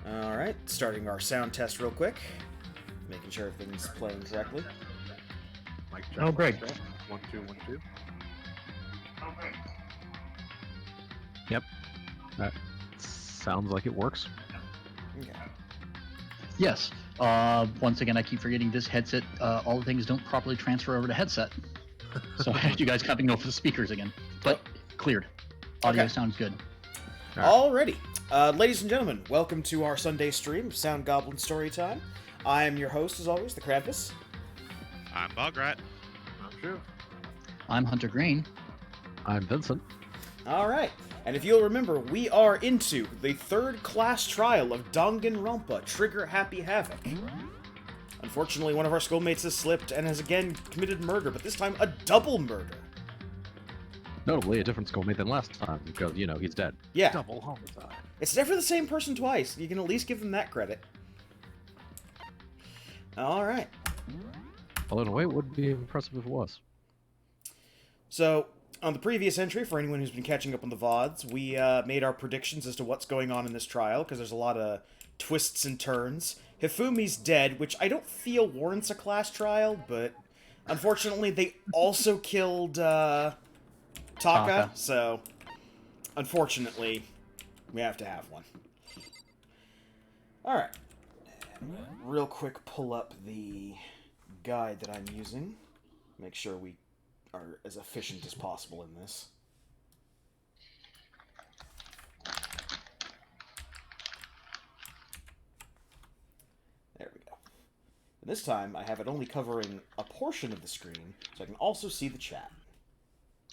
Alright, starting our sound test real quick. Making sure everything's playing correctly. Mic check. Oh, great. 1, 2, 1, 2. Yep. That sounds like it works. Okay. Yes. Once again, I keep forgetting this headset. All the things don't properly transfer over to headset. So I had you guys coming over the speakers again. But cleared. Audio Okay. sounds good. Alrighty. Ladies and gentlemen, welcome to our Sunday stream of SoundGoblin Storytime. I am your host, as always, the Krampus. I'm Bograt. I'm sure. I'm Hunter Green. I'm Vincent. Alright, and if you'll remember, we are into the third class trial of Danganronpa, Trigger Happy Havoc. Unfortunately, one of our schoolmates has slipped and has again committed murder, but this time a double murder. Notably, a different schoolmate than last time, because, you know, he's dead. Yeah, Double homicide. it's never the same person twice. You can at least give them that credit. Alright. Although, in a way, it would be impressive if it was. So, on the previous entry, for anyone who's been catching up on the VODs, we made our predictions as to what's going on in this trial, because there's a lot of twists and turns. Hifumi's dead, which I don't feel warrants a class trial, but unfortunately they also killed Taka, so unfortunately we have to have one. Alright. Real quick, pull up the guide that I'm using. Make sure we are as efficient as possible in this. There we go. And this time, I have it only covering a portion of the screen, so I can also see the chat.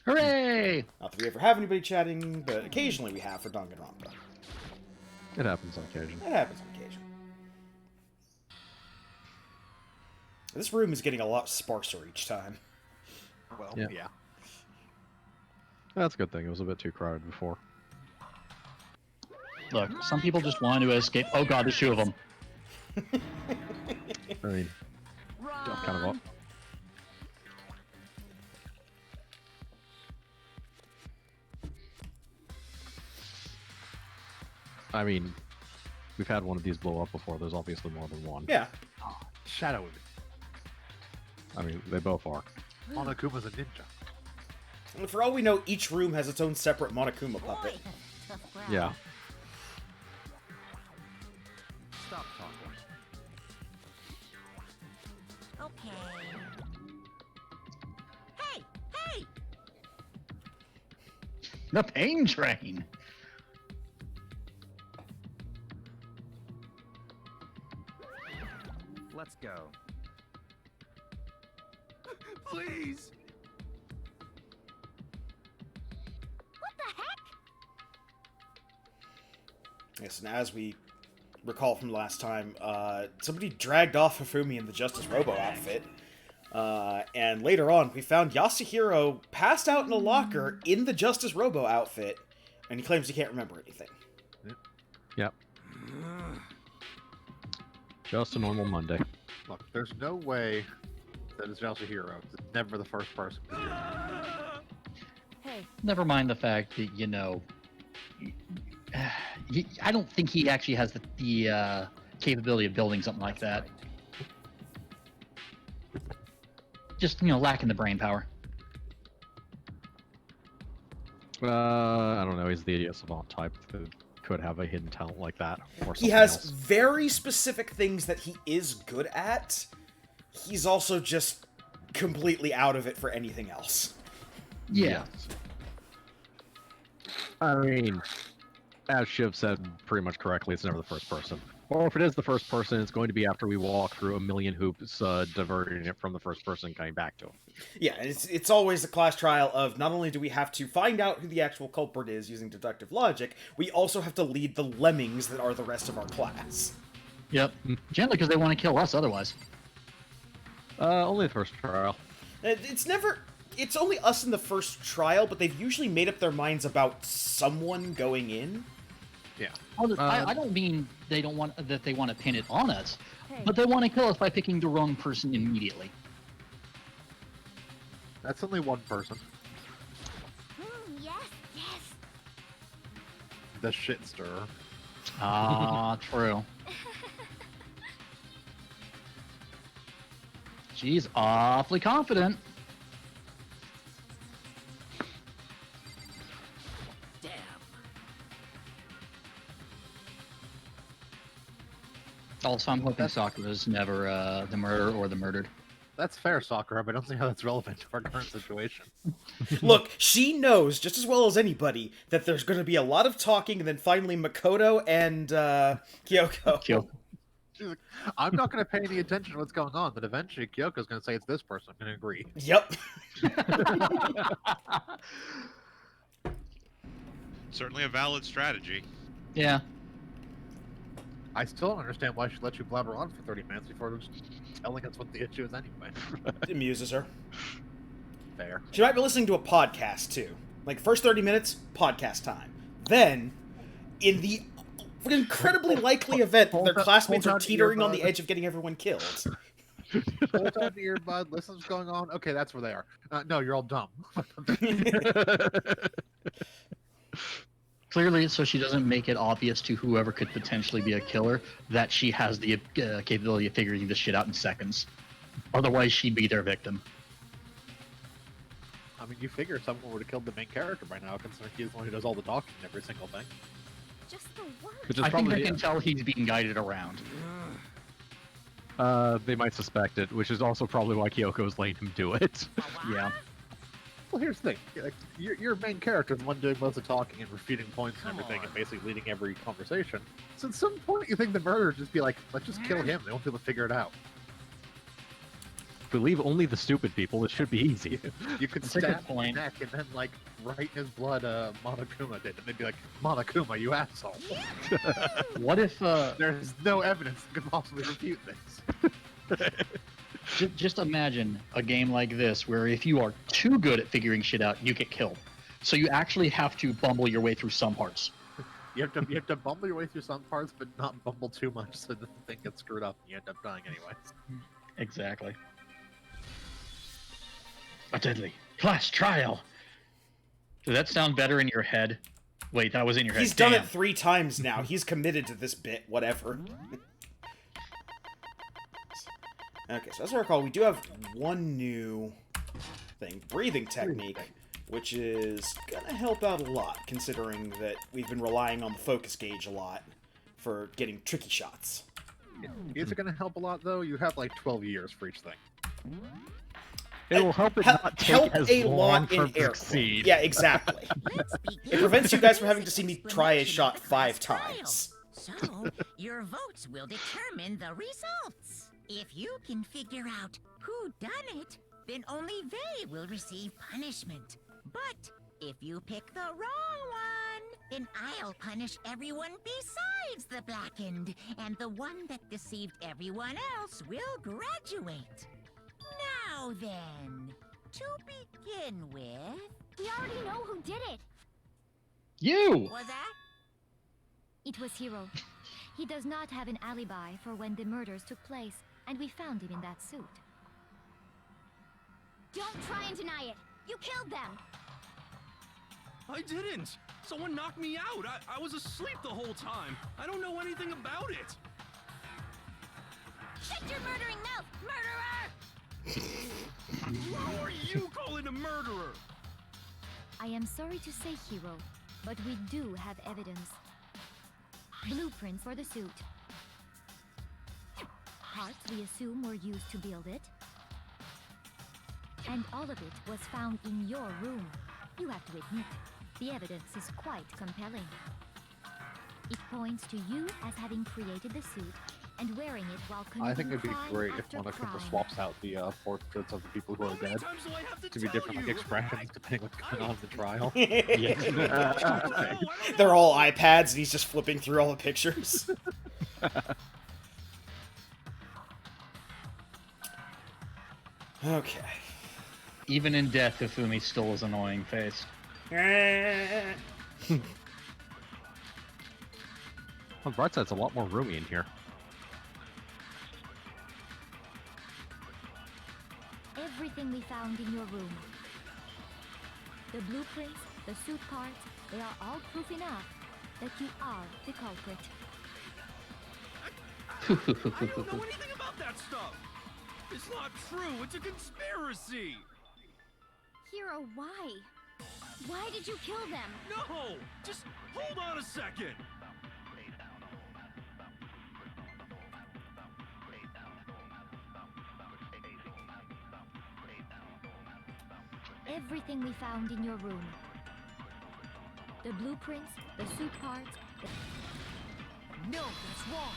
Hooray! Not that we ever have anybody chatting, but occasionally we have for Danganronpa. It happens on occasion. It happens on occasion. This room is getting a lot sparser each time. Well, Yeah. yeah. That's a good thing. It was a bit too crowded before. Look, some people just want to escape. Oh god, there's two of them. I mean, kind of up. I mean, we've had one of these blow up before. There's obviously more than one. Yeah. Shadow Image. I mean, they both are. Monokuma's a ninja. And for all we know, each room has its own separate Monokuma puppet. Yeah. Stop talking. Okay. Hey! Hey! The pain train. Let's go. Please! What the heck? Yes, and as we recall from last time, somebody dragged off Hifumi in the Justice Robo outfit. And later on, we found Yasuhiro passed out in a locker in the Justice Robo outfit, and he claims he can't remember anything. Yep. Just a normal Monday. Look, there's no way that it's Yasuhiro. It's never the first person to do it. Hey, Never mind the fact that, you know, I don't think he actually has the capability of building something like that. Just, you know, lacking the brain power. I don't know. He's the idiot savant type that could have a hidden talent like that. Or He something has else. very specific things that he is good at. He's also just completely out of it for anything else. Yeah. Yes. I mean, as Shiv said pretty much correctly, it's never the first person. Or if it is the first person, it's going to be after we walk through a million hoops, diverting it from the first person and coming back to him. Yeah, and it's always the class trial of not only do we have to find out who the actual culprit is using deductive logic, we also have to lead the lemmings that are the rest of our class. Yep. Generally because they want to kill us otherwise. Only the first trial. It's only us in the first trial, but they've usually made up their minds about someone going in. Yeah. I don't mean they don't want that they want to pin it on us, hey. but they want to kill us by picking the wrong person immediately. That's only one person. Yes, yes. The shit stirrer. Ah, true. She's awfully confident. Damn. Also, I'm hoping Sakura's never the murderer or the murdered. That's fair, Sakura, but I don't see how that's relevant to our current situation. Look, she knows just as well as anybody that there's going to be a lot of talking, and then finally Makoto and Kyoko. Kyoko. She's like, I'm not going to pay any attention to what's going on, but eventually Kyoko's going to say it's this person. I'm going to agree. Yep. Certainly a valid strategy. Yeah. I still don't understand why she let you blabber on for 30 minutes before just telling us what the issue is anyway. It amuses her. Fair. She might be listening to a podcast, too. Like, first 30 minutes, podcast time. Then, in the incredibly likely event that their Hold classmates on are to teetering on earbud. the edge of getting everyone killed. Hold on to your earbud, listen what's going on. Okay, that's where they are. No, you're all dumb. Clearly, so she doesn't make it obvious to whoever could potentially be a killer that she has the capability of figuring this shit out in seconds. Otherwise, she'd be their victim. I mean, you figure someone would have killed the main character by now, considering he's the one who does all the talking and every single thing. Just the word. Which is I think probably they can tell he's being guided around. they might suspect it, which is also probably why Kyoko's letting him do it. Yeah. Well, here's the thing. Like, your main character is the one doing most of the talking and refuting points and everything and basically leading every conversation. So at some point you think the murderer would just be like, let's just kill him. They won't be able to figure it out. Believe only the stupid people. It should be easy. You could That's a good stab his point. neck and then, like, write in his blood, Monokuma did. And they'd be like, Monokuma, you asshole. What if, There's no evidence that could possibly refute this. just imagine a game like this where if you are too good at figuring shit out, you get killed. So you actually have to bumble your way through some parts. You have to bumble your way through some parts, but not bumble too much so that the thing gets screwed up and you end up dying anyways. Exactly. A deadly class trial. Does that sound better in your head? Wait, that was in your head. He's done Damn. it 3 times now. He's committed to this bit, whatever. Okay, so as I recall, we do have one new thing, breathing technique, which is gonna help out a lot, considering that we've been relying on the focus gauge a lot for getting tricky shots. Is it going to help a lot, though? You have, like, 12 years for each thing. It will help it Help not take as a long lot to in air succeed. Yeah, exactly. Let's begin It prevents you guys from having to see me with try a explanation shot of the 5 class trial. times. So, your votes will determine the results. If you can figure out who done it, then only they will receive punishment. But if you pick the wrong one, then I'll punish everyone besides the blackened, and the one that deceived everyone else will graduate. Now then, to begin with, We already know who did it. You! was that? It was Hiro. He does not have an alibi for when the murders took place, and we found him in that suit. Don't try and deny it. You killed them. I didn't! Someone knocked me out! I was asleep the whole time! I don't know anything about it! Shut your murdering mouth, murderer! Who are you calling a murderer? I am sorry to say, Hiro, but we do have evidence. Blueprints for the suit. Parts we assume were used to build it. And all of it was found in your room. You have to admit, the evidence is quite compelling. It points to you as having created the suit and wearing it while committing I think it'd be crime great if after Monokuma crime. swaps out the portraits of the people who How are many dead times do I have to to be tell different, like, you? expressions depending what's going on in the trial. They're all iPads, and he's just flipping through all the pictures. Okay. Even in death, Hifumi still is annoying face. On the bright side, it's a lot more roomy in here. Everything we found in your room. The blueprints, the suit parts, they are all proof enough that you are the culprit. I don't know anything about that stuff. It's not true. It's a conspiracy. Hero, why? Why did you kill them? No! Just hold on a second. Everything we found in your room. The blueprints, the suit parts, No, that's wrong.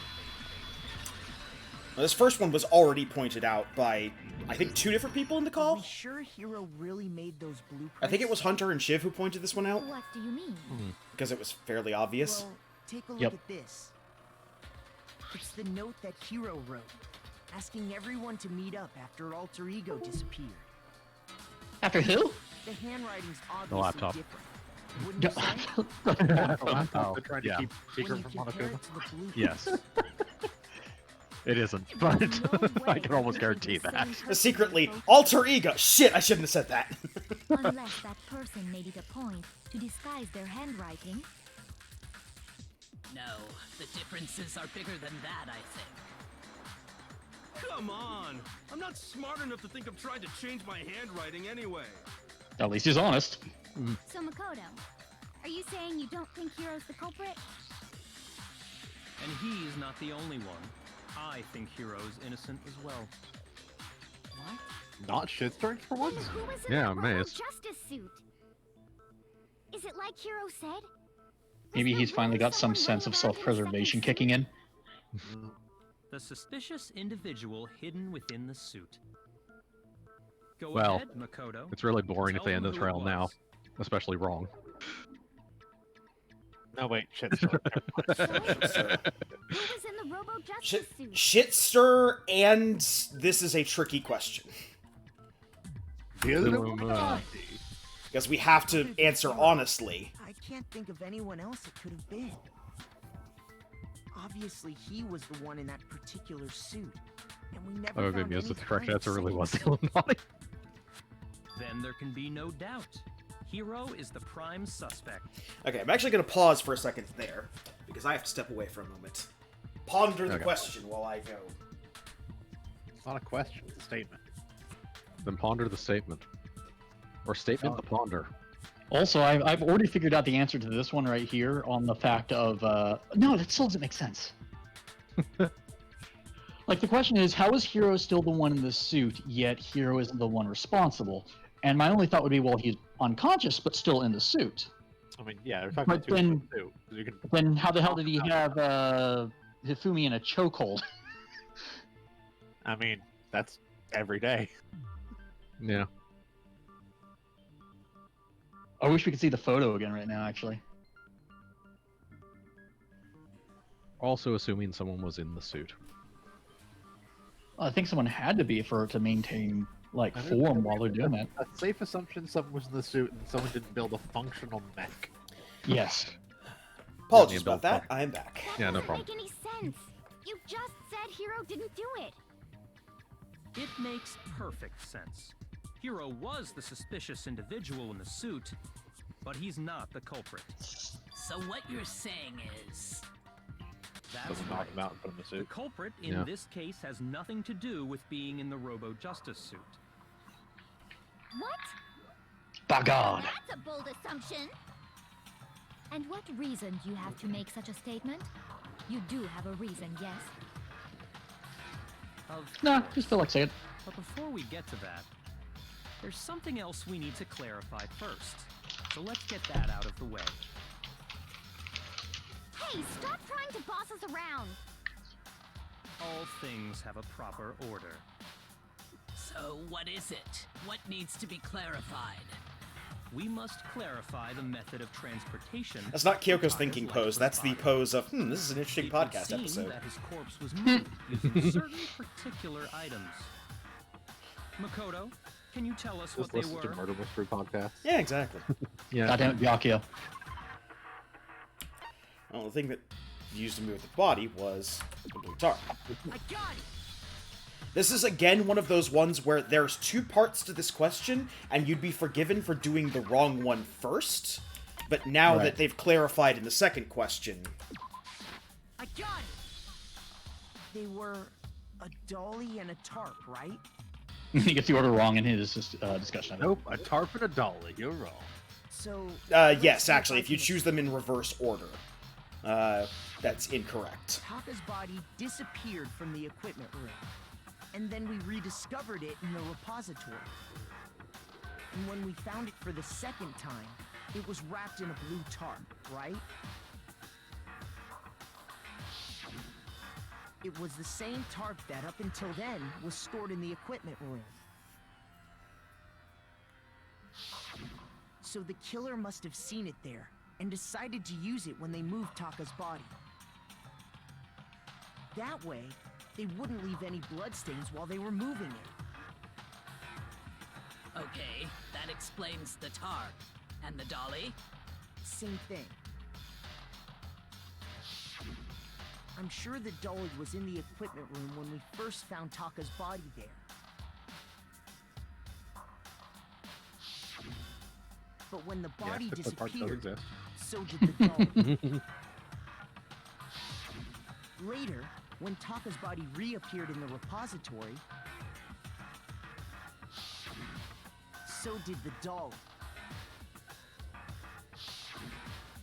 Now, this first one was already pointed out by, I think, 2 different people in the Are call. we sure Hero really made those blueprints? I think it was Hunter and Shiv who pointed this one out, What do you mean? because it was fairly obvious. Well, take a look Yep. at this. It's the note that Hero wrote, asking everyone to meet up after Alter Ego disappeared. After who? The handwriting's obviously laptop. different. Wouldn't you say? They're trying to yeah. keep secret When you from compare Monokuma. it to the blueprint. Yes. It isn't, There's but no I way can almost that would guarantee be the that. same person Secretly, that wrote alter ego. Shit, I shouldn't have said that. it. Unless that person made it a point to disguise their handwriting. No, the differences are bigger than that, I think. Come on. I'm not smart enough to think of trying to change my handwriting anyway. At least he's honest. So Makoto, are you saying you don't think Hero's the culprit? And he's not the only one. I think Hero's innocent as well. What? Not shitstorms for Then once? who was in Yeah, that I'm Robo amazed. Justice suit? Is it like Hero said? Maybe Was he's there finally really got some someone sense of running around in a second self-preservation suit? kicking in. The suspicious individual hidden within the suit. Go Well, ahead, Makoto. It's really boring if Tell they end them the who it trial now, was. especially wrong. No, wait, shitstorm. Who was in the Robo Justice suit? Shitster, and this is a tricky question. The Illuminati. Because we have to answer honestly. I can't think of anyone else it could have been. Obviously, he was the one in that particular suit, and we never Oh, good found news. any The correct kind of answer really was the signature. Illuminati. Then there can be no doubt. Hero is the prime suspect. Okay, I'm actually going to pause for a second there, because I have to step away for a moment. Ponder the Okay. question while I go. It's not a question, it's a statement. Then ponder the statement. Or statement to ponder. Also, I've already figured out the answer to this one right here on the fact of, no, that still doesn't make sense. Like, the question is, how is Hero still the one in the suit, yet Hero isn't the one responsible? And my only thought would be, well, he's unconscious, but still in the suit. I mean, yeah, they're talking But about two then- too. You can Then how the hell did he have, Hifumi in a chokehold? I mean, that's every day. Yeah. I wish we could see the photo again right now, actually. Also assuming someone was in the suit. I think someone had to be for it to maintain, like, I don't form know. while they're doing it. A safe assumption someone was in the suit and someone didn't build a functional mech. Yes. Apologies Yeah, about that. I am back. That Yeah, no doesn't problem. make any sense. You just said Hero didn't do it. It makes perfect sense. Hero was the suspicious individual in the suit, but he's not the culprit. So what you're saying is... That's Doesn't right. knock him out and put him in the The suit. culprit in Yeah. this case has nothing to do with being in the Robo Justice suit. What? By God. That's a bold assumption. And what reason do you have to make such a statement? You do have a reason, yes? Of Nah, course. just feel like saying it. But before we get to that, there's something else we need to clarify first. So let's get that out of the way. Hey, stop trying to boss us around. All things have a proper order. So what is it? What needs to be clarified? We must clarify the method of transportation. That's not Kyoko's Kaka's thinking lifeless pose. That's the body. pose of, this is an interesting It would podcast seem episode. that his corpse was moved using certain particular items. Makoto, can you tell us what Just they listen were? to murder mystery podcasts. Yeah, exactly. Yeah. Goddamn it, Byakuya. Well, the thing that used to move the body was the blue tar. I got it. This is again one of those ones where there's 2 parts to this question, and you'd be forgiven for doing the wrong one first. But now Right. that they've clarified in the second question, I got it. They were a dolly and a tarp, right? He gets the order wrong in his discussion of it. Nope, a tarp and a dolly. You're wrong. So. Yes, actually, if you choose them in reverse order, that's incorrect. Taka's body disappeared from the equipment room, and then we rediscovered it in the repository. And when we found it for the second time, it was wrapped in a blue tarp, right? It was the same tarp that, up until then, was stored in the equipment room. So the killer must have seen it there, and decided to use it when they moved Taka's body. That way, they wouldn't leave any bloodstains while they were moving it. Okay, that explains the tarp. And the dolly? Same thing. I'm sure the dolly was in the equipment room when we first found Taka's body there. But when the body the tarp does disappeared, exist. so did the dolly. Later, when Taka's body reappeared in the repository, so did the dolly.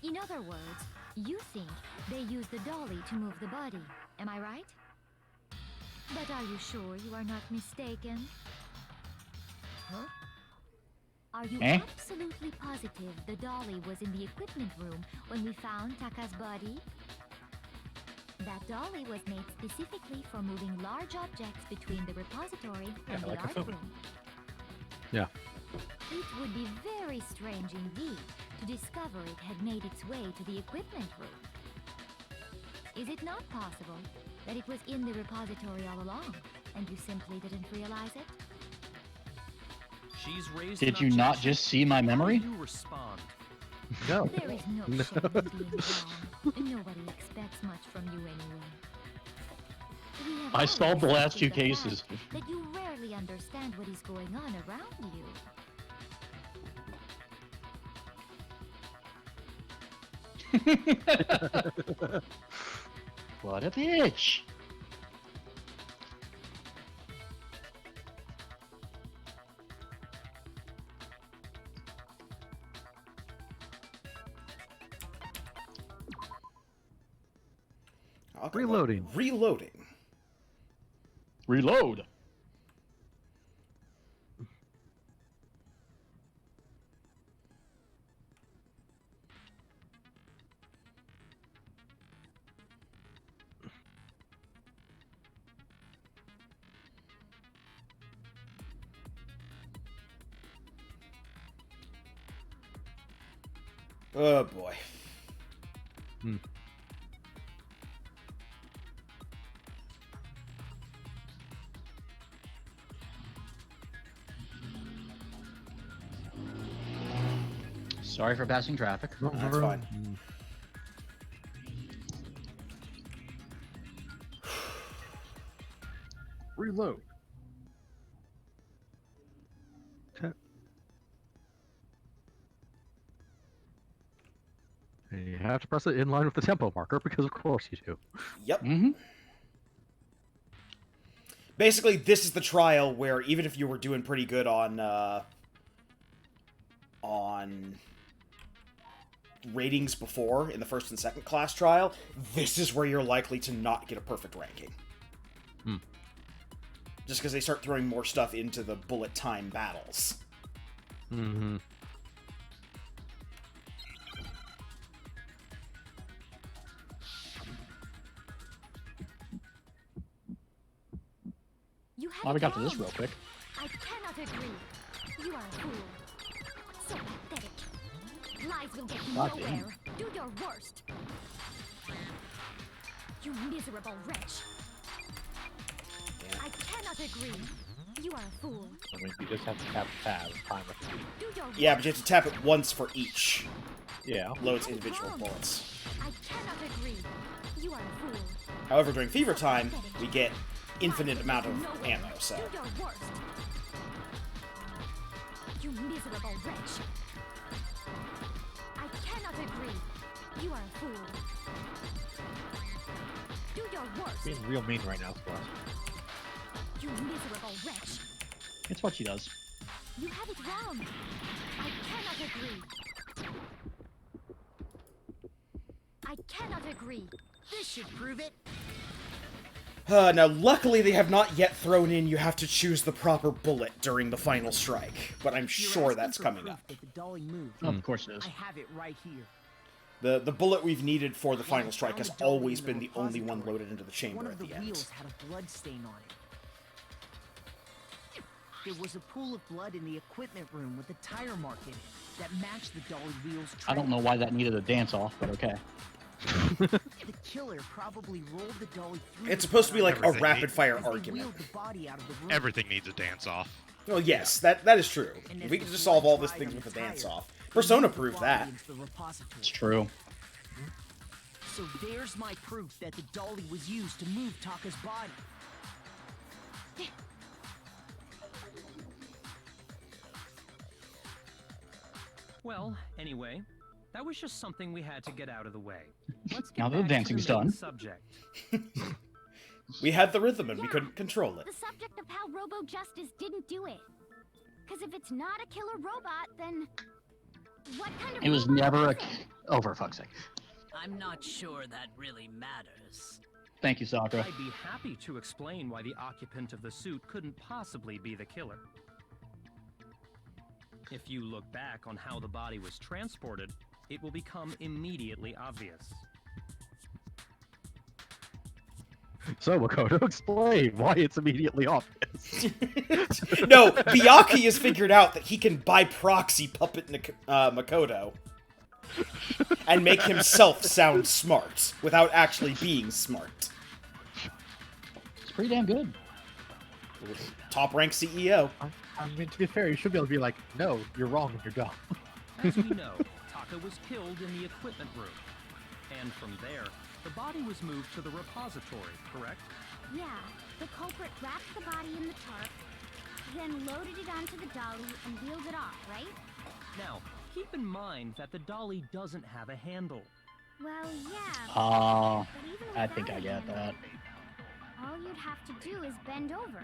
In other words, you think they used the dolly to move the body. Am I right? But are you sure you are not mistaken? Huh? Are you absolutely positive the dolly was in the equipment room when we found Taka's body? That dolly was made specifically for moving large objects between the repository and the like a art phone. room. Yeah. It would be very strange indeed to discover it had made its way to the equipment room. Is it not possible that it was in the repository all along, and you simply didn't realize it? She's raised Did an you not objection. just see my memory? How do you respond? No. There is no shame in being wrong. Nobody expects much from you anyway. We have I solved the always last two accepted the fact cases. that you rarely understand what is going on around you. What a bitch! Okay, Reloading. Reloading. Reload! Oh boy. Sorry for passing traffic. That's fine. Reload. And you have to press it in line with the tempo marker because of course you do. Yep. Mm-hmm. Basically, this is the trial where even if you were doing pretty good on ratings before in the first and second class trial, this is where you're likely to not get a perfect ranking. Just because they start throwing more stuff into the bullet time battles. Mm-hmm. You have Well, we it got to this wrong. real quick. I cannot agree. You are a fool. So pathetic. Lies will get you God nowhere. damn. Do your worst. You miserable wretch. I cannot agree. You are a fool. I mean, you just have to tap tab time it. Do your Yeah, but you have to tap it once for each. Yeah. Loads individual bullets. I cannot agree. You are a fool. However, during fever time, we get infinite amount of Nowhere. ammo, so... Do your worst. You miserable wretch. I cannot agree. You are a fool. Do your or worse. Being real mean right now, Celeste. You miserable wretch. It's what she does. You have it wrong. I cannot agree. I cannot agree. This should prove it. Now, luckily they have not yet thrown in you have to choose the proper bullet during the final strike, but I'm sure that's coming up. That the dolly moved. Of course it is. I have it right here. The bullet we've needed for the final strike has always been the only one loaded into the chamber One at of the the end. wheels had a blood stain on it. There was a pool of blood in the equipment room with a tire mark in it that matched the dolly wheel's I don't know why that needed a dance off, but okay. The killer probably rolled the dolly through. It's supposed to be like a Everything rapid-fire as they argument. wheeled the body out of the room. Everything needs a dance off. Well, yes, that is true. And If as we the could just solve all blood these dried things on with the a tire, dance-off. they Persona moved the proved body that. into the repository. It's true. So there's my proof that the dolly was used to move Taka's body. Well, anyway, that was just something we had to get out of the way. Let's get Now that the back to dancing's main done. subject. We had the rhythm and we couldn't control it. The subject of how Robo Justice didn't do it. Because if it's not a killer robot, then what kind of It was robot never a... is it? Oh, for fuck's sake. I'm not sure that really matters. Thank you, Sakura. I'd be happy to explain why the occupant of the suit couldn't possibly be the killer. If you look back on how the body was transported, it will become immediately obvious. So, Makoto, explain why it's immediately obvious. No, Byakuya has figured out that he can by proxy puppet Makoto and make himself sound smart without actually being smart. It's pretty damn good. Top rank CEO. I mean, to be fair, you should be able to be like, no, you're wrong and you're dumb. As we know, Taka was killed in the equipment room. And from there, the body was moved to the repository, correct? Yeah, the culprit wrapped the body in the tarp, then loaded it onto the dolly and wheeled it off, right? Now, keep in mind that the dolly doesn't have a handle. Well, yeah. Ah, but even I without think a I get handle, that. all you'd have to do is bend over.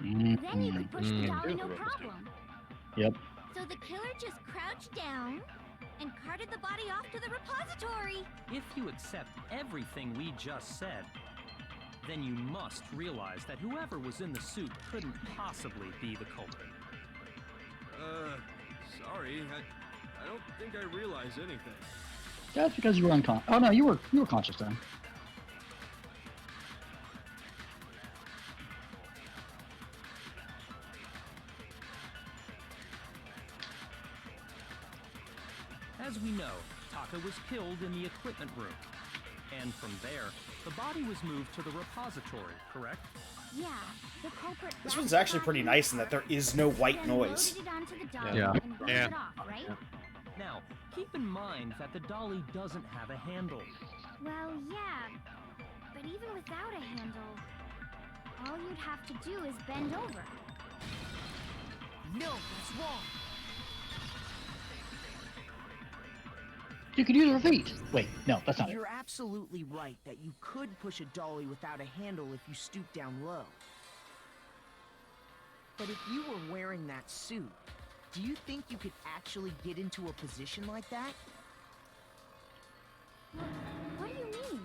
Mm, Then you could push the mm. dolly no problem. Yep. So the killer just crouched down and carted the body off to the repository. If you accept everything we just said, then you must realize that whoever was in the suit couldn't possibly be the culprit. Sorry, I don't think I realized anything. That's because you were unconscious. Oh no, you were conscious then. As we know, Taka was killed in the equipment room. And from there, the body was moved to the repository, correct? Yeah, the culprit. This wrapped one's the actually body pretty in the nice in that tarp, there is no white then noise. loaded it onto the dolly Yeah. and wheeled Yeah. it off, right? Now, keep in mind that the dolly doesn't have a handle. Well, yeah, but even without a handle, all you'd have to do is bend over. No, that's wrong. You could use her feet. Wait, no, that's not it. You're absolutely right that you could push a dolly without a handle if you stoop down low. But if you were wearing that suit, do you think you could actually get into a position like that? What do you mean?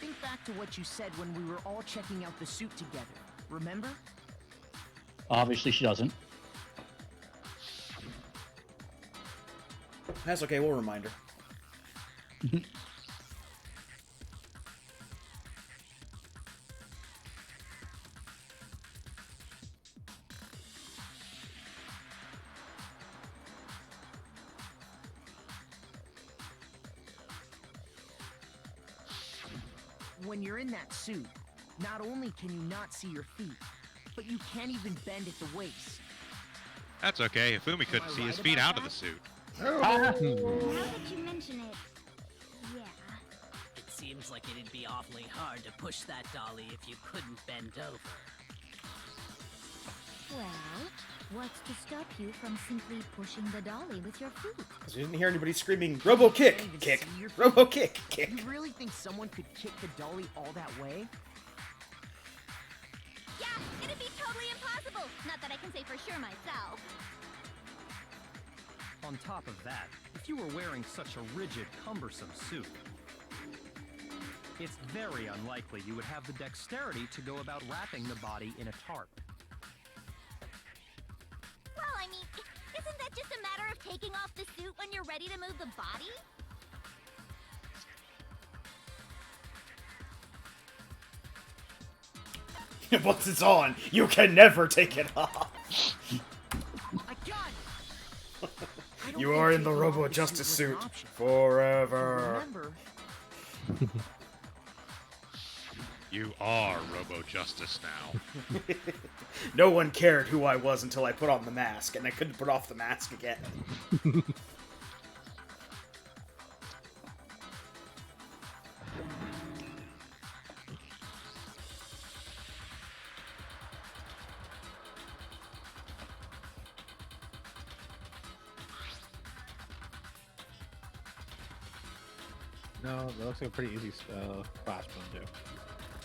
Think back to what you said when we were all checking out the suit together. Remember? Obviously she doesn't. That's okay, we'll remind her. When you're in that suit, not only can you not see your feet, but you can't even bend at the waist. That's okay. Ifumi couldn't I see his right feet about out of that? the suit. Now that you mention it, yeah. It seems like it'd be awfully hard to push that dolly if you couldn't bend over. Well, what's to stop you from simply pushing the dolly with your feet? Because we didn't hear anybody screaming, Robo kick, kick, Robo kick, kick. You really think someone could kick the dolly all that way? Yeah, it'd be totally impossible. Not that I can say for sure myself. On top of that, if you were wearing such a rigid, cumbersome suit, it's very unlikely you would have the dexterity to go about wrapping the body in a tarp. Well, I mean, isn't that just a matter of taking off the suit when you're ready to move the body? Once it's on, you can never take it off. I got it. I don't You think are in the taking off Robo the Justice suit was suit an option. forever. Remember, You are Robo Justice now. No one cared who I was until I put on the mask, and I couldn't put off the mask again. No, that looks like a pretty easy clasp one too.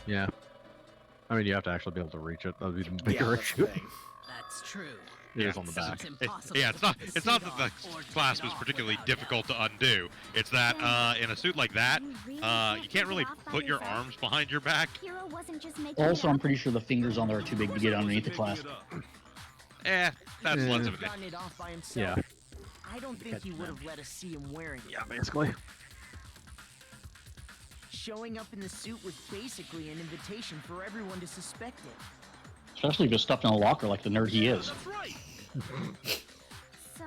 Yeah. I mean, you have to actually be able to reach it. That would be the Yeah, bigger that's issue. the thing. That's true. It is on the back. It's impossible Yeah, to it's not. put It's not suit that on or the take clasp it is off particularly without difficult to undo. It's that in a suit like that, you can't really put your arms behind your back. Hero wasn't just making Also, it I'm up. pretty sure the fingers on there are too big to get underneath the clasp. That's less of Could've an issue. gotten it off by himself. Yeah. I don't think he would have let us see him wearing it. Yeah, basically. Showing up in the suit was basically an invitation for everyone to suspect it. Especially if it's stuffed in a locker like the nerd he is. That's right. So,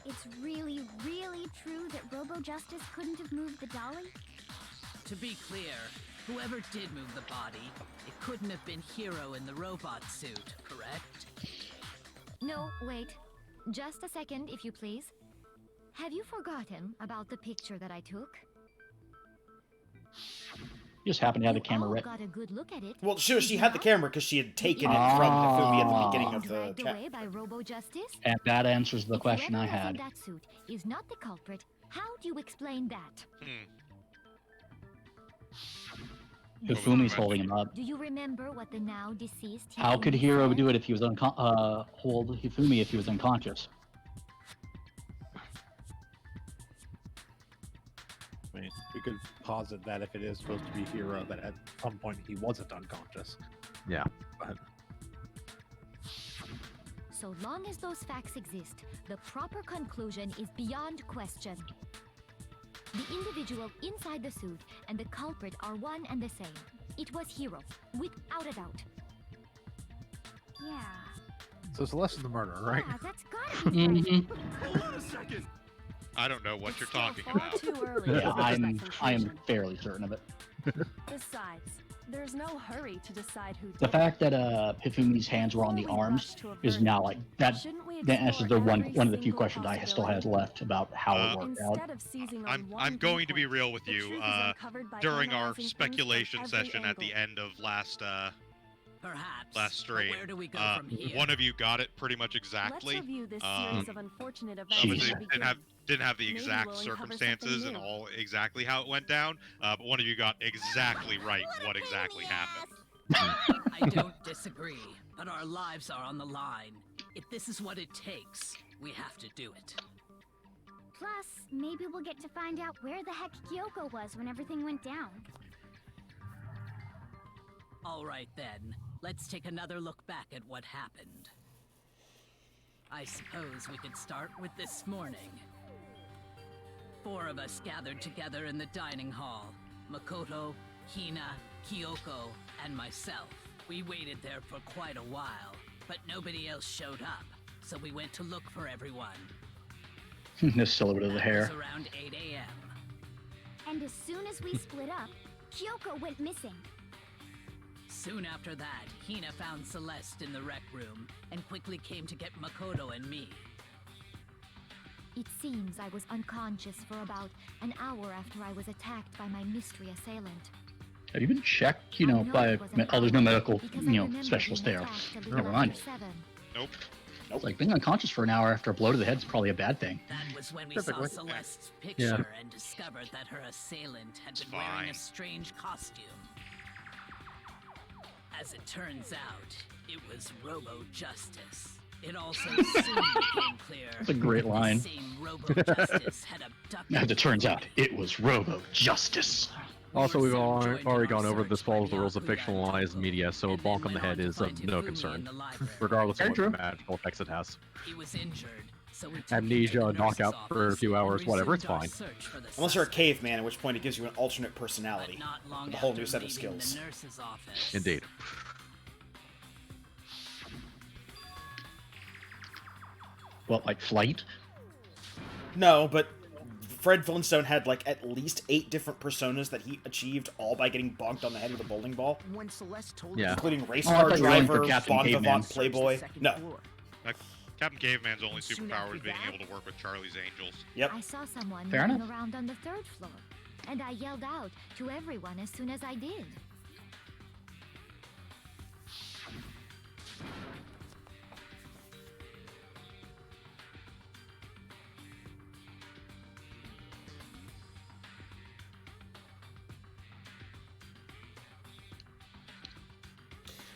it's really, really true that Robo Justice couldn't have moved the dolly? To be clear, whoever did move the body, it couldn't have been Hero in the robot suit, correct? No, wait. Just a second, if you please. Have you forgotten about the picture that I took? You just happen to have the You camera all right. got a good look at it. Well, she did had the you camera because she had taken it Ah. from Hifumi at the beginning not? of the Dragged chat. away by Robo Justice? And that answers the If question I whoever was in had. that suit is not the culprit, how do you explain that? Hifumi's holding him up. Do you remember what the now deceased How could Hifumi Hero said? do it if he was hold Hifumi if he was unconscious? I mean, we could posit that if it is supposed to be Hero, that at some point he wasn't unconscious. Yeah. But So long as those facts exist, the proper conclusion is beyond question. The individual inside the suit and the culprit are one and the same. It was Hero, without a doubt. Yeah. so Celeste's the murderer, right? Yeah, that's gotta be right. Mhm. Hold on a second. I don't know what It's you're still talking far about. too early Yeah, to reach I that am conclusion. fairly certain of it. Besides, there's no hurry to decide who The did fact that Hifumi's hands were on the Before we arms rush to a is verdict, now like that. shouldn't we That answers the explore one every of the few single questions I still have possibility? left about how it worked out. Instead of seizing on I'm one going to be viewpoint, real with the you. truth is uncovered by During our analyzing things from speculation every session at the angle. end of last Perhaps. last but stream, where do we go from here? one of you got it pretty much exactly. Let's review this Um, series of unfortunate events Jeez. Obviously, from the didn't have the Maybe exact we'll uncover something circumstances and new. all exactly how it went down, but one of you got exactly right What a what pain in exactly the happened. I don't disagree, but our lives are on the line. If this is what it takes, we have to do it. Plus, maybe we'll get to find out where the heck Kyoko was when everything went down. All right then, let's take another look back at what happened. I suppose we could start with this morning. 4 of us gathered together in the dining hall. Makoto, Hina, Kyoko, and myself. We waited there for quite a while, but nobody else showed up, so we went to look for everyone. The silhouette of the That hair. was around 8 a.m. And as soon as we split up, Kyoko went missing. Soon after that, Hina found Celeste in the rec room and quickly came to get Makoto and me. It seems I was unconscious for about an hour after I was attacked by my mystery assailant. Have you been checked, by... Oh, there's no medical, specialist there. Never mind. Nope. It's like being unconscious for an hour after a blow to the head is probably a bad thing. That was when we Typically. saw Celeste's picture and discovered that her assailant had been wearing a strange costume. As it turns out, it was Robo-Justice. It also soon became clear That's a great line. the same Robo-Justice had abducted... As it turns out, it was Robo-Justice. Also, we've already gone over this follows the rules of fictionalized media, so a bonk on the head is of no concern, regardless of what magical effects it has. He was injured, so we took Amnesia, him to the nurse's knockout for a office few hours, and whatever, it's resumed our fine. search for the Unless you're a suspect. caveman, at which point it gives you an alternate personality. But not long With a whole new after set of leaving skills. the nurse's office, Indeed. What, like flight? No, but Fred Flintstone had like at least 8 different personas that he achieved all by getting bonked on the head with a bowling ball. When Celeste told Yeah. us Including race Oh, I car thought you were going for driver, Captain Bon Caveman. Vivant Playboy. No. Captain Caveman's only Soon superpower after is being that- able to work with Charlie's Angels. Yep. I saw someone Fair moving enough. around on the 3rd floor, and I yelled out to everyone as soon as I did.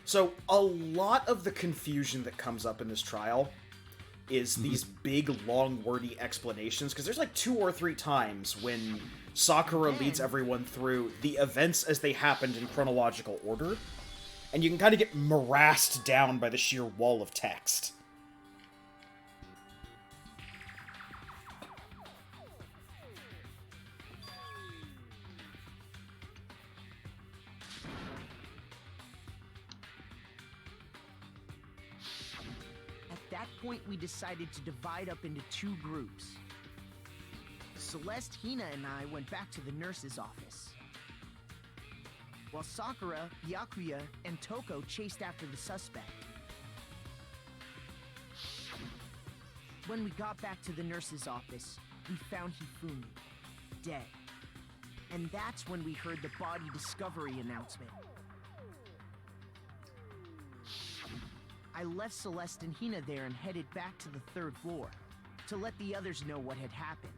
So a lot of the confusion that comes up in this trial is these big, long, wordy explanations, because there's like 2 or 3 times when Sakura leads everyone through the events as they happened in chronological order, and you can kind of get morassed down by the sheer wall of text. At that point, we decided to divide up into 2 groups. Celeste, Hina, and I went back to the nurse's office, while Sakura, Byakuya, and Toko chased after the suspect. When we got back to the nurse's office, we found Hifumi, dead. And that's when we heard the body discovery announcement. I left Celeste and Hina there and headed back to the 3rd floor to let the others know what had happened.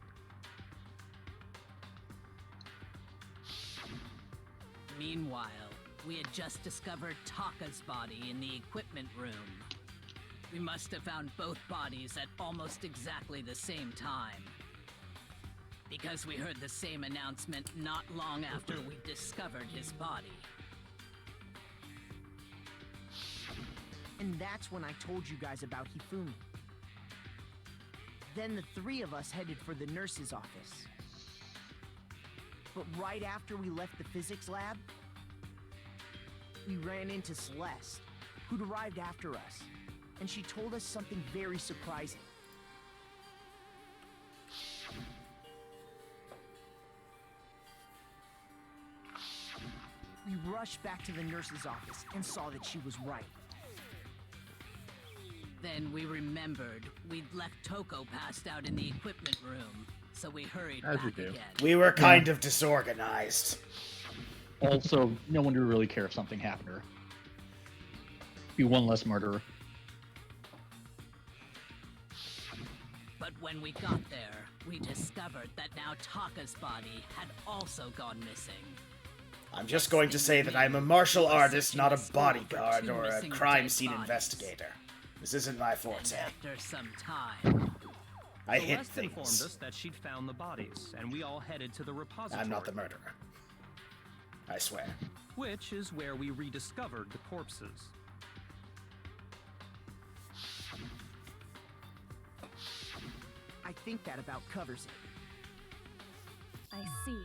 Meanwhile, we had just discovered Taka's body in the equipment room. We must have found both bodies at almost exactly the same time, because we heard the same announcement not long after we discovered his body. And that's when I told you guys about Hifumi. Then the 3 of us headed for the nurse's office. But right after we left the physics lab, we ran into Celeste, who'd arrived after us, and she told us something very surprising. We rushed back to the nurse's office and saw that she was right. Then we remembered we'd left Toko passed out in the equipment room, so we hurried As you back do. again. We were kind of disorganized. Also, no one would really care if something happened to her. Be one less murderer. But when we got there, we discovered that now Taka's body had also gone missing. I'm just going to say that I'm a martial artist, not a bodyguard or a crime scene investigator. This isn't my And forte. after some time, I hit Celeste informed things. us that she'd found the bodies, and we all headed to the repository. I'm not the murderer. I swear. Which is where we rediscovered the corpses. I think that about covers it. I see.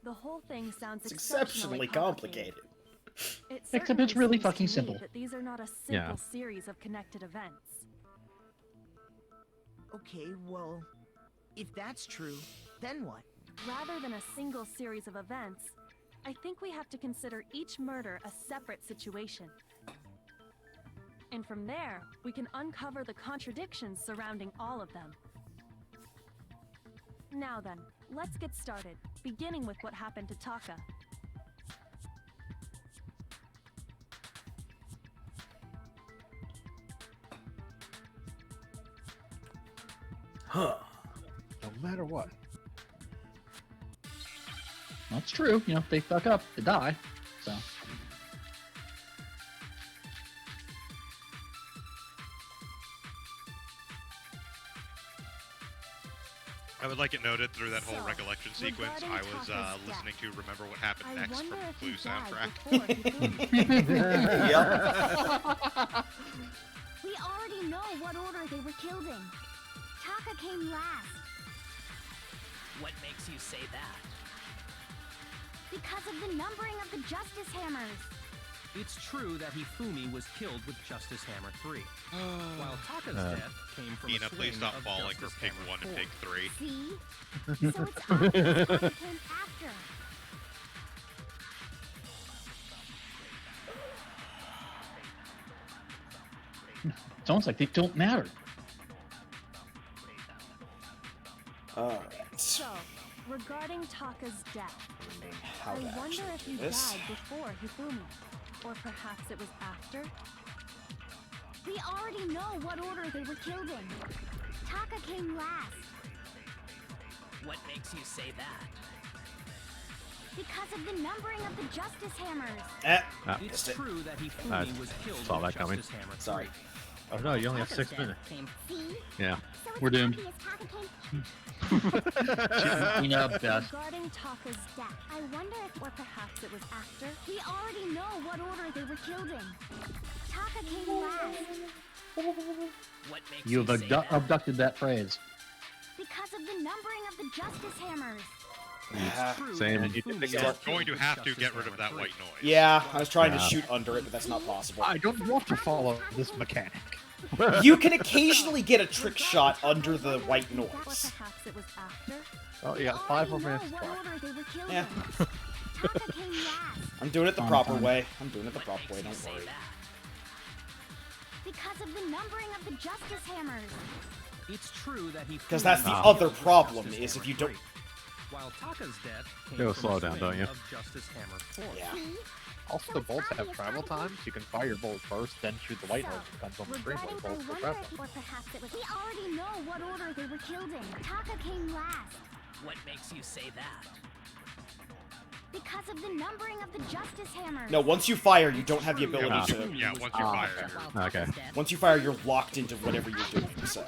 The whole thing sounds It's exceptionally complicated. It Except certainly it's really seems to fucking me simple. that these are not a simple Yeah. series of connected events. Okay, well, if that's true, then what? Rather than a single series of events, I think we have to consider each murder a separate situation. And from there, we can uncover the contradictions surrounding all of them. Now then, let's get started, beginning with what happened to Taka. Huh. No matter what. That's true. You know, if they fuck up, they die. So. I would like it noted through that whole So, recollection sequence, I regarding was Taka's listening death, to Remember What Happened I Next wonder from if the he Blue died soundtrack. before he Yep. We already know what order they were killed in. Taka came last What makes you say that? because of the numbering of the Justice Hammers. It's true that Hifumi was killed with Justice Hammer 3, while Taka's death came from Ina, a please swing stop of falling for Justice Pig Hammer 1 and 4. Pig 3. See? So it's obvious Taka came after. It's almost like they don't matter. Alright. So, regarding Taka's death, How I to wonder actually if do he this. died before Hifumi, or perhaps it was after. We already know what order they were killed in. Taka came last What makes you say that? because of the numbering of the Justice Hammers. Ah, It's missed it. true that I Hifumi was killed saw with that coming. Justice Hammer 3. Sorry. Oh no, you only have Taka's 6 death minutes. came- See? Yeah. So it's We're doomed. obvious Taka came Clean up best. Regarding Taka's death, I wonder if, or perhaps it was after. We already know what order they were killed in. Taka came last What makes You you have say that? abducted that phrase. because of the numbering of the Justice Hammers. Ah, True Same. that You Hifumi did You're was going to killed have with to Justice get rid of Hammer that 3. white noise. Yeah, I was trying to Yeah. shoot under it, but that's not possible. I don't want to follow this mechanic. You can occasionally get a trick shot under the white or noise. perhaps it was after. Oh, you got We 5 more already know minutes. what order they were killed Yeah. in. Taka came last I'm doing it the On proper time. way. I'm doing it the What proper makes way, you don't say worry. that? because of the numbering of the Justice Hammers. It's true that Hifumi Because that's the was other killed with problem, Justice is if Hammer you don't... 3, while Taka's death came Yo, from slow a down, swing don't you? of Justice Hammer 4. Yeah. See? Also, the bolts have travel time, so you can fire your bolt first, then shoot the white So, noise. Depends on the screen regarding, what I bolts will wonder travel. if, or perhaps it was. We already know what order they were killed in. Taka came last What makes you say that? because of the numbering of the Justice Hammers. No, once you fire, you don't have the True that ability to... Hifumi Yeah, was once you killed fire, with you're- Justice Okay. Hammer's death. Once you fire, you're locked into whatever you're doing, so...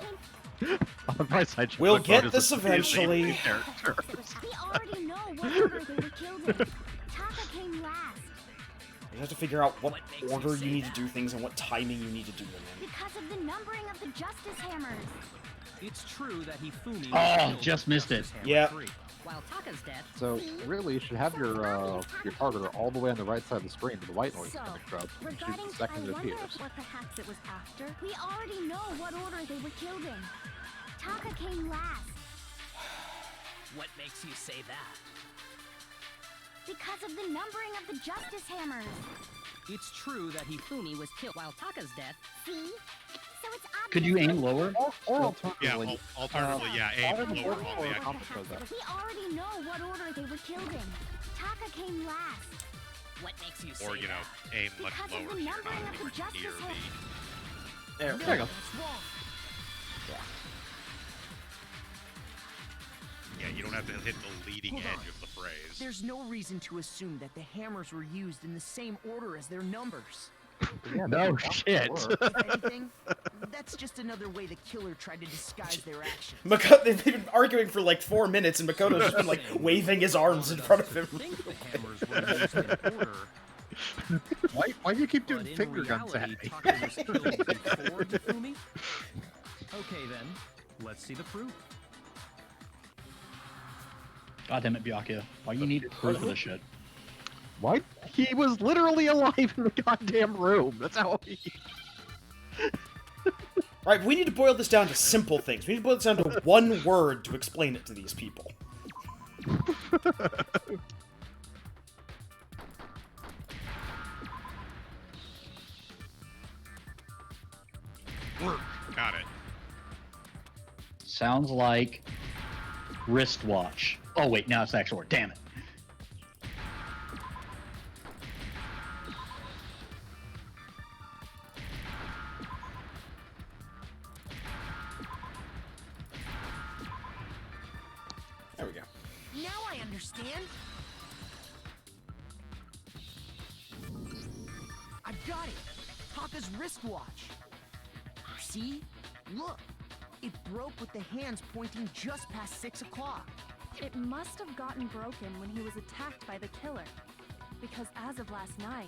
On the bright side, you We'll put get bonus this of speed eventually. in character. We already know what order they were killed in. Taka came last You have to figure out what What makes you order you say need to that? do things and what timing you need to do them in. because of the numbering of the Justice Hammers. It's true that Hifumi was Oh, killed just with missed it. Justice Hammer Yep. 3, While Taka's death, So, really, you should have your target all the way on the right side of the screen with the white noise So, coming from. You shoot regarding, the I second it wonder appears. if, or perhaps it was after. We already know what order they were killed in. Taka came last What makes you say that? because of the numbering of the Justice Hammers. It's true that Hifumi was killed. While Taka's death, See? So it's obvious. Could you aim lower? Or Yeah, alternatively, alternatively, yeah, I aim don't lower know on what the order actual... Compass goes up. We already know what order they were killed in. Taka came last what makes you say Or, you know, that? aim much because lower of so the you're not numbering of the anywhere Justice near Hammers. the... There we There you go. go. Yeah, you don't have to hit the leading Hold edge on. of the phrase. There's no reason to assume that the hammers were used in the same order as their numbers. Yeah, No maybe shit. that would work. If anything, that's just another way the killer tried to disguise their actions. They've been arguing for like 4 minutes, and Makoto's just been like waving his arms in front of him. I think the hammers were used in order, Why do you keep doing but in finger guns at reality, me? Taka was killed before Hifumi. Okay then, let's see the proof. God damn it, Byakuya. Why you need proof of this shit? What? He was literally alive in the goddamn room. That's how he... Right, we need to boil this down to simple things. We need to boil this down to one word to explain it to these people. Got it. Sounds like wristwatch. Oh wait, now it's the actual word. Damn it. Now I understand. I've got it. Taka's wristwatch. See? Look. It broke with the hands pointing just past 6 o'clock. It must have gotten broken when he was attacked by the killer. Because as of last night,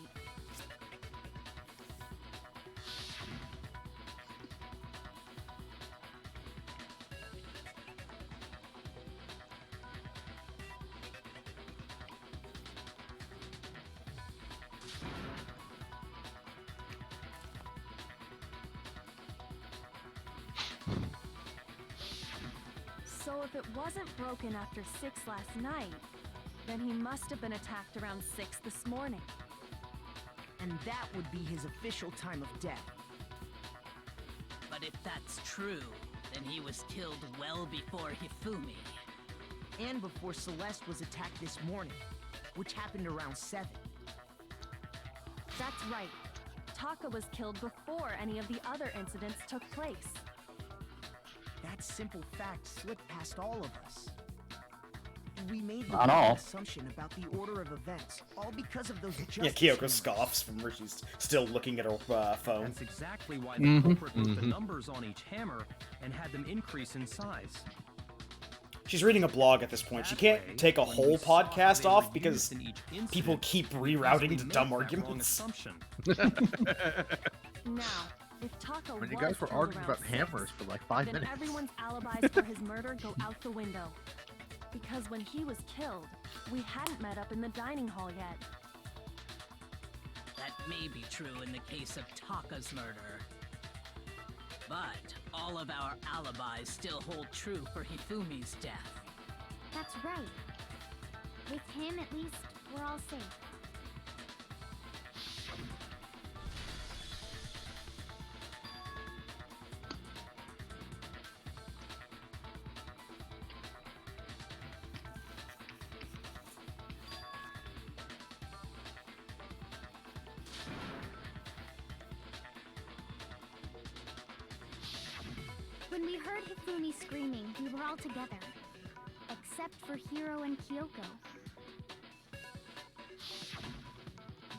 so if it wasn't broken after 6 last night, then he must have been attacked around 6 this morning. And that would be his official time of death. But if that's true, then he was killed well before Hifumi. And before Celeste was attacked this morning, which happened around 7. That's right. Taka was killed before any of the other incidents took place. That simple fact slipped past all of us. We made the Not wrong all. assumption about the order of events, all because of those justice Yeah, Kyoko numbers. scoffs from where she's still looking at her phone. That's exactly why the culprit wrote the numbers on each hammer and had them increase in size. She's reading a blog at this point. She can't take a whole podcast off because people keep rerouting to dumb arguments. Now, if Taka When was you guys were killed arguing around about hammers 6, for like 5 then minutes. everyone's alibis for his murder go out the window. Because when he was killed, we hadn't met up in the dining hall yet. That may be true in the case of Taka's murder. But all of our alibis still hold true for Hifumi's death. That's right. With him, at least, we're all safe. When we heard Hifumi screaming, we were all together. Except for Hiro and Kyoko.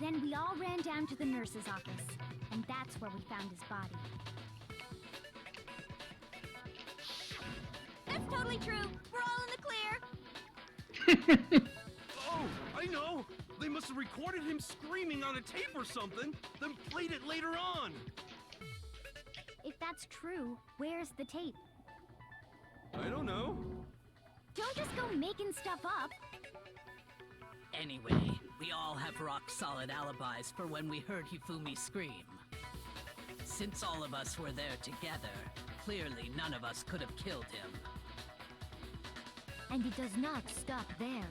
Then we all ran down to the nurse's office, and that's where we found his body. That's totally true. We're all in the clear. Oh, I know! They must have recorded him screaming on a tape or something, then played it later on! If that's true, where's the tape? I don't know. Don't just go making stuff up. Anyway, we all have rock-solid alibis for when we heard Hifumi scream. Since all of us were there together, clearly none of us could have killed him. And it does not stop there.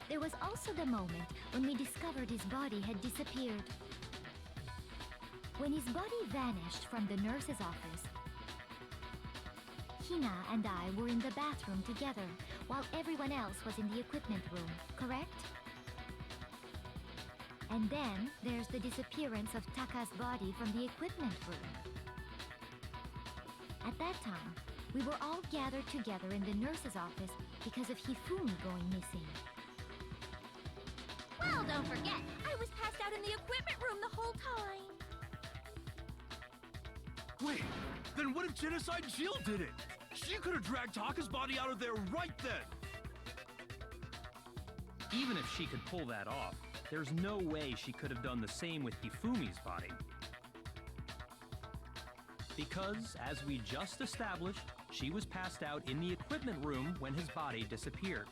There was also the moment when we discovered his body had disappeared. When his body vanished from the nurse's office, Hina and I were in the bathroom together, while everyone else was in the equipment room, correct? And then there's the disappearance of Taka's body from the equipment room. At that time, we were all gathered together in the nurse's office because of Hifumi going missing. Well, don't forget, I was passed out in the equipment room the whole time. Wait, then what if Genocide Jill did it? She could have dragged Taka's body out of there right then! Even if she could pull that off, there's no way she could have done the same with Hifumi's body. Because, as we just established, she was passed out in the equipment room when his body disappeared.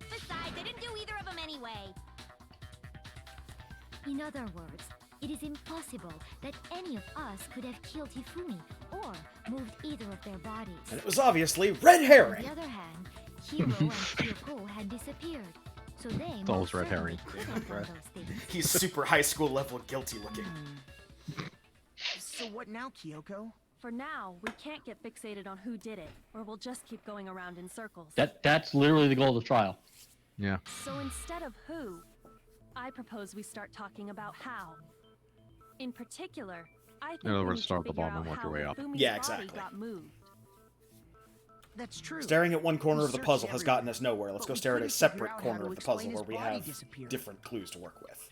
Besides, I didn't do either of them anyway. In other words, it is impossible that any of us could have killed Hifumi or moved either of their bodies. And it was obviously red herring. On the other hand, Hiro and Kyoko had disappeared, so they It's always most red herring. certainly could have done those things. He's super high school level guilty looking. So what now, Kyoko? For now, we can't get fixated on who did it, or we'll just keep going around in circles. That's literally the goal of the trial. Yeah. So instead of who, I propose we start talking about how. In particular, I think In other we words, need start to at the figure bottom and out work your how way up. Hifumi's Yeah, body exactly. got moved. That's true. Staring at one corner We of the searched puzzle has gotten everywhere, us nowhere. Let's but go we stare at a couldn't separate figure out how corner to of the explain puzzle his where we body have disappearing. different clues to work with.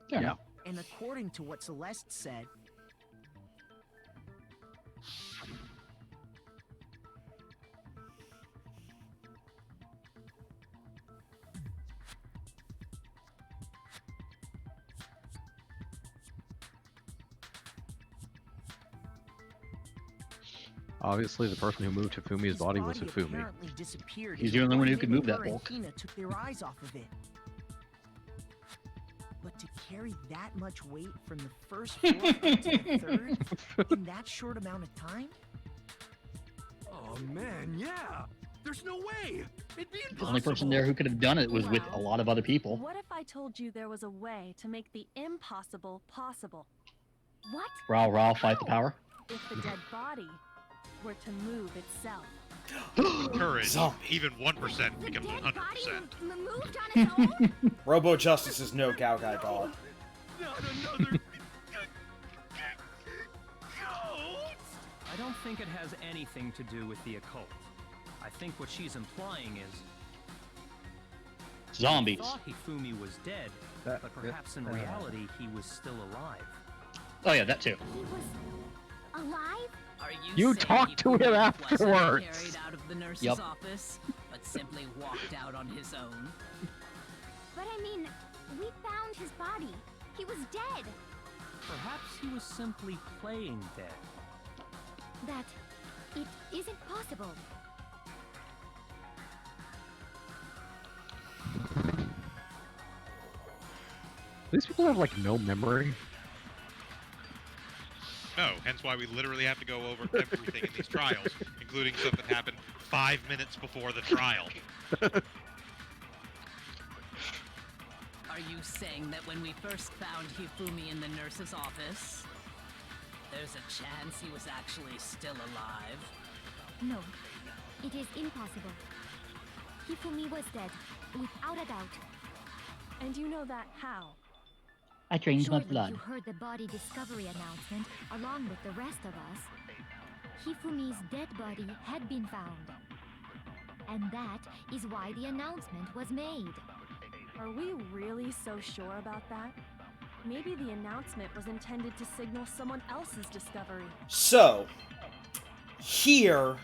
Yeah. And according to what Celeste said, Obviously, the person who moved Hifumi's body was Hifumi. apparently disappeared. He's as the only one who Hifumi could move that her and bulk. Hina took their eyes off of it. But to carry that much weight from the first floor up to the third in that short amount of time? Oh man, yeah. There's no way. It'd be impossible. The only person there who could have done it was with a lot of other people. What if I told you there was a way to make the impossible possible? What? Rao, fight the power. If the dead body were to move itself. Courage. Zombie. Even 1% becomes 100%. Moved on its own? Robo Justice is no Gao Gai Gaw. Not another I don't think it has anything to do with the occult. I think what she's implying is Zombies. thought Hifumi was dead, but perhaps in reality he was still alive. Oh yeah, that too. He was alive? Are You saying talked to Hifumi him wasn't afterwards. carried out of the nurse's Yep. office, but simply walked out on his own? But I mean, we found his body. He was dead. Perhaps he was simply playing dead. That it isn't possible. These people have like no memory. No, hence why we literally have to go over everything in these trials, including stuff that happened 5 minutes before the trial. Are you saying that when we first found Hifumi in the nurse's office, there's a chance he was actually still alive? No, it is impossible. Hifumi was dead, without a doubt. And you know that how? I changed my Surely blood. you heard the body discovery announcement along with the rest of us. Hifumi's dead body had been found. And that is why the announcement was made. Are we really so sure about that? Maybe the announcement was intended to signal someone else's discovery. So, here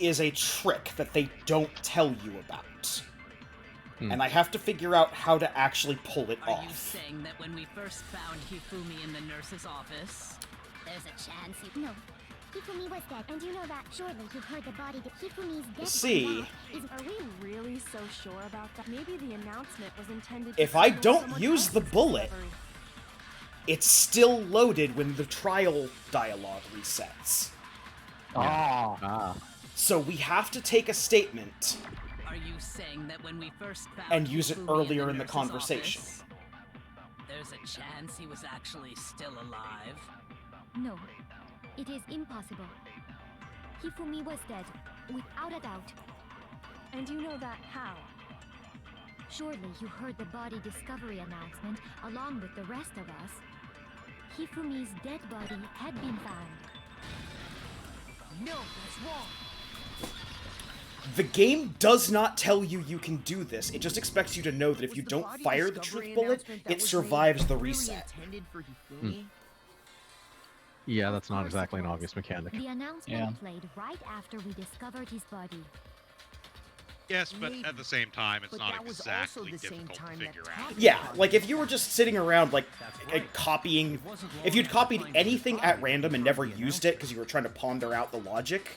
is a trick that they don't tell you about. And I have to figure out how to actually pull it Are you off. saying that when we first found Hifumi in the nurse's office, there's a chance he... No, Hifumi was dead, and you know that. Surely you heard the body. Hifumi's dead. See, Are we really so sure about that? Maybe the announcement was intended. if to I signal don't someone use the else's bullet, discovery. it's still loaded when the trial dialogue resets. So we have to take a statement Are you saying that when we first found and use it Hifumi earlier in the nurse's conversation. office, there's a chance he was actually still alive? No, it is impossible. Hifumi was dead, without a doubt. And you know that how? Surely you heard the body discovery announcement along with the rest of us. Hifumi's dead body had been found. No, that's wrong. The game does not tell you you can do this. It just expects you to know that if you Was the don't body fire the discovery truth bullet, announcement that it was survives made the really reset. intended for Hifumi? Yeah, that's not exactly an obvious mechanic. The announcement played right after we discovered his body. Yes, but Maybe. at the same time, it's But not that was also exactly the same difficult to time that figure Tom- out. Yeah, like if you were just sitting around like That's right. copying, It wasn't long if you'd after copied finding his anything body at random and that never the used it because you were trying to ponder out the logic,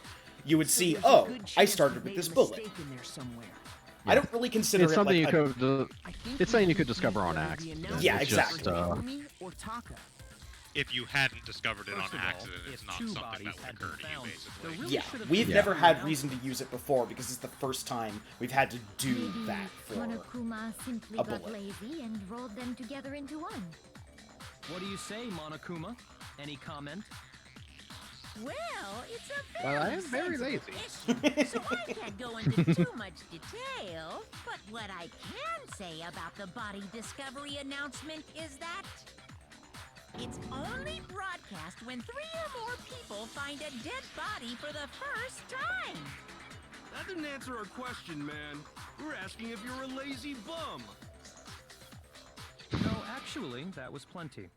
you would So see, there's a oh, good I chance started we with made this a bullet. mistake in there somewhere. I don't really consider It's it something like you a- could. I think It's we something you need could to discover on whether the accident. announcement Yeah, It's exactly. Just, Hifumi or Taka. If you hadn't discovered it First on of all, accident, it's if not two something bodies that would had occur been to you, found, basically. there really Yeah, should have we've been never an had announcement. reason to use it before because it's the first time we've had to do Maybe that for. Monokuma simply a got bullet. lazy and rolled them together into one. What do you say, Monokuma? Any comment? Well, it's a Well, I very am very sensitive lazy. issue, so I can't go into too much detail. But what I can say about the body discovery announcement is that it's only broadcast when 3 or more people find a dead body for the first time. That didn't answer our question, man. We're asking if you're a lazy bum. No, actually, that was plenty.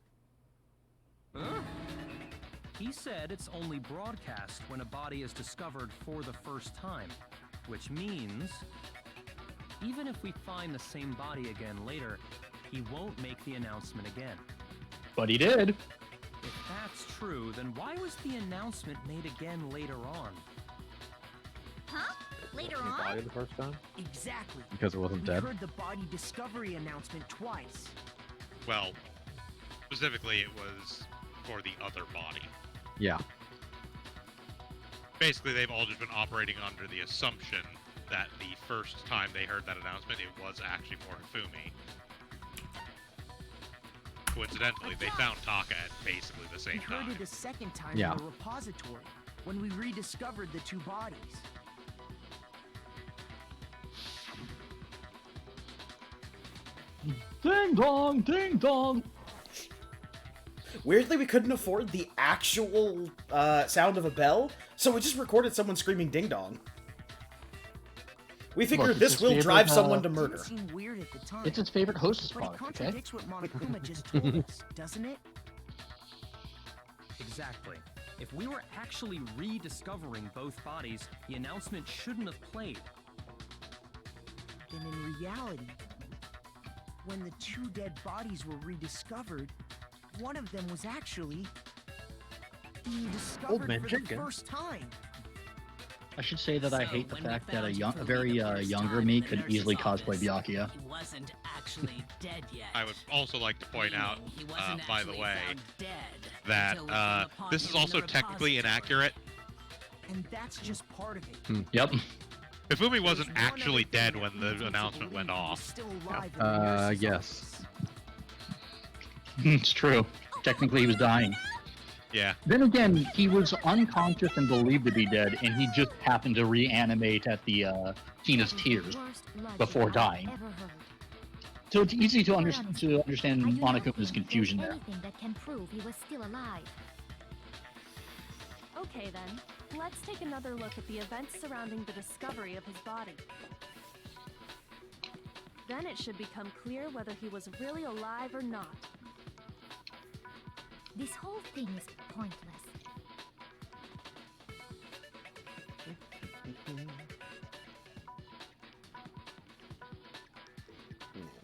Huh? He said it's only broadcast when a body is discovered for the first time, which means even if we find the same body again later, he won't make the announcement again. But he did. If that's true, then why was the announcement made again later on? Huh? Later Wasn't he on? body the first time? Exactly. Because it wasn't We dead. heard the body discovery announcement twice. Well, specifically, it was for the other body. Yeah. Basically, they've all just been operating under the assumption that the first time they heard that announcement, it was actually for Hifumi. Coincidentally, they found Taka at basically the We same heard time. it a second time Yeah. in the repository when we rediscovered the two bodies. Ding dong, ding dong. Weirdly, we couldn't afford the actual sound of a bell, so we just recorded someone screaming ding dong. We figured Look, this it's will his drive favorite, someone to It murder. didn't seem weird at the time. It's its favorite hostess But it product, okay? contradicts what Monokuma just told us, doesn't it? Exactly. If we were actually rediscovering both bodies, the announcement shouldn't have played. Then in reality, when the two dead bodies were rediscovered, one of them was actually being discovered Man for Jenkins. the first time. I should say that I So hate the when we fact that a found young, a Hifumi very the first younger time me in the could nurse's easily cosplay office, Byakuya. He wasn't actually dead yet. I would also like to point out, Meaning he wasn't by the actually way, found dead that until we came upon this is him in also the technically repository. inaccurate. And that's just part of it. Yep. Hifumi wasn't There's one actually other thing dead that when leads me the to announcement went believe he was off. still alive in the nurse's Yes. office. It's true. Technically, he was dying. Yeah. Then again, he was unconscious and believed to be dead, and he just happened to reanimate at the Tina's tears before dying. So it's easy to, understand Monokuma's confusion there. Anything that can prove he was still alive. Okay then, let's take another look at the events surrounding the discovery of his body. Then it should become clear whether he was really alive or not. This whole thing is pointless.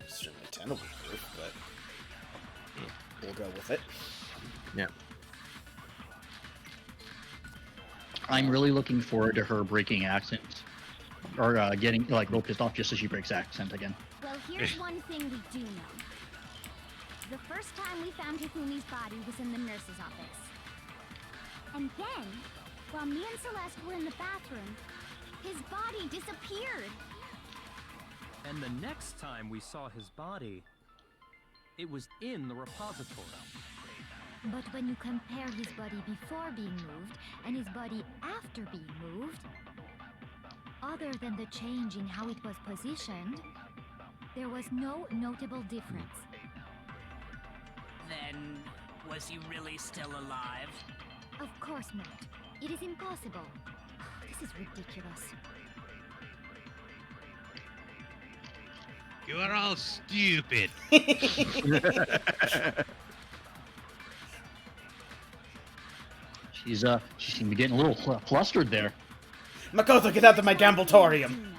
Certainly 10 will be proof, but we'll go with it. Yeah. I'm really looking forward to her breaking accent, or getting like real pissed off just as she breaks accent again. Well, here's one thing we do know. The first time we found Hifumi's body was in the nurse's office. And then, while me and Celeste were in the bathroom, his body disappeared. And the next time we saw his body, it was in the repository. But when you compare his body before being moved and his body after being moved, other than the change in how it was positioned, there was no notable difference. Then, was he really still alive? Of course not. It is impossible. This is ridiculous. You are all stupid. She seemed to be getting a little flustered there. Makoto, get out of my gambletorium!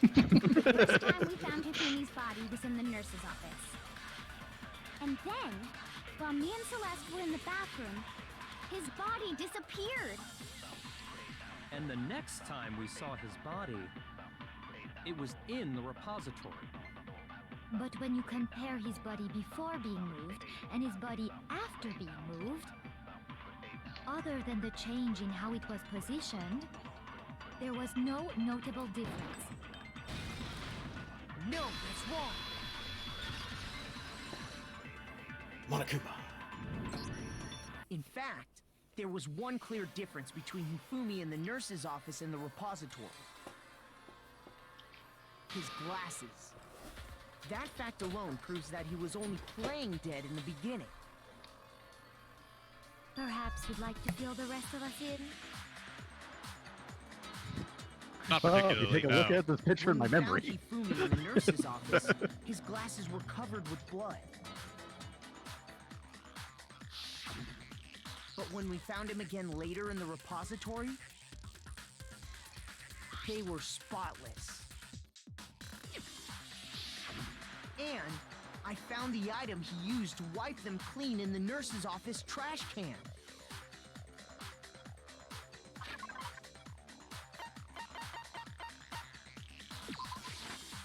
The first time we found Hifumi's body was in the nurse's office. And then, while me and Celeste were in the bathroom, his body disappeared. And the next time we saw his body, it was in the repository. But when you compare his body before being moved and his body after being moved, other than the change in how it was positioned, there was no notable difference. No, that's wrong. Monokuma. In fact, there was one clear difference between Hifumi in the nurse's office and the repository. His glasses. That fact alone proves that he was only playing dead in the beginning. Perhaps you'd like to fill the rest of us in? Not Oh, if you particularly. take a look no. at this picture in my When we memory. found Hifumi in the nurse's office, his glasses were covered with blood. But when we found him again later in the repository, they were spotless. And I found the item he used to wipe them clean in the nurse's office trash can.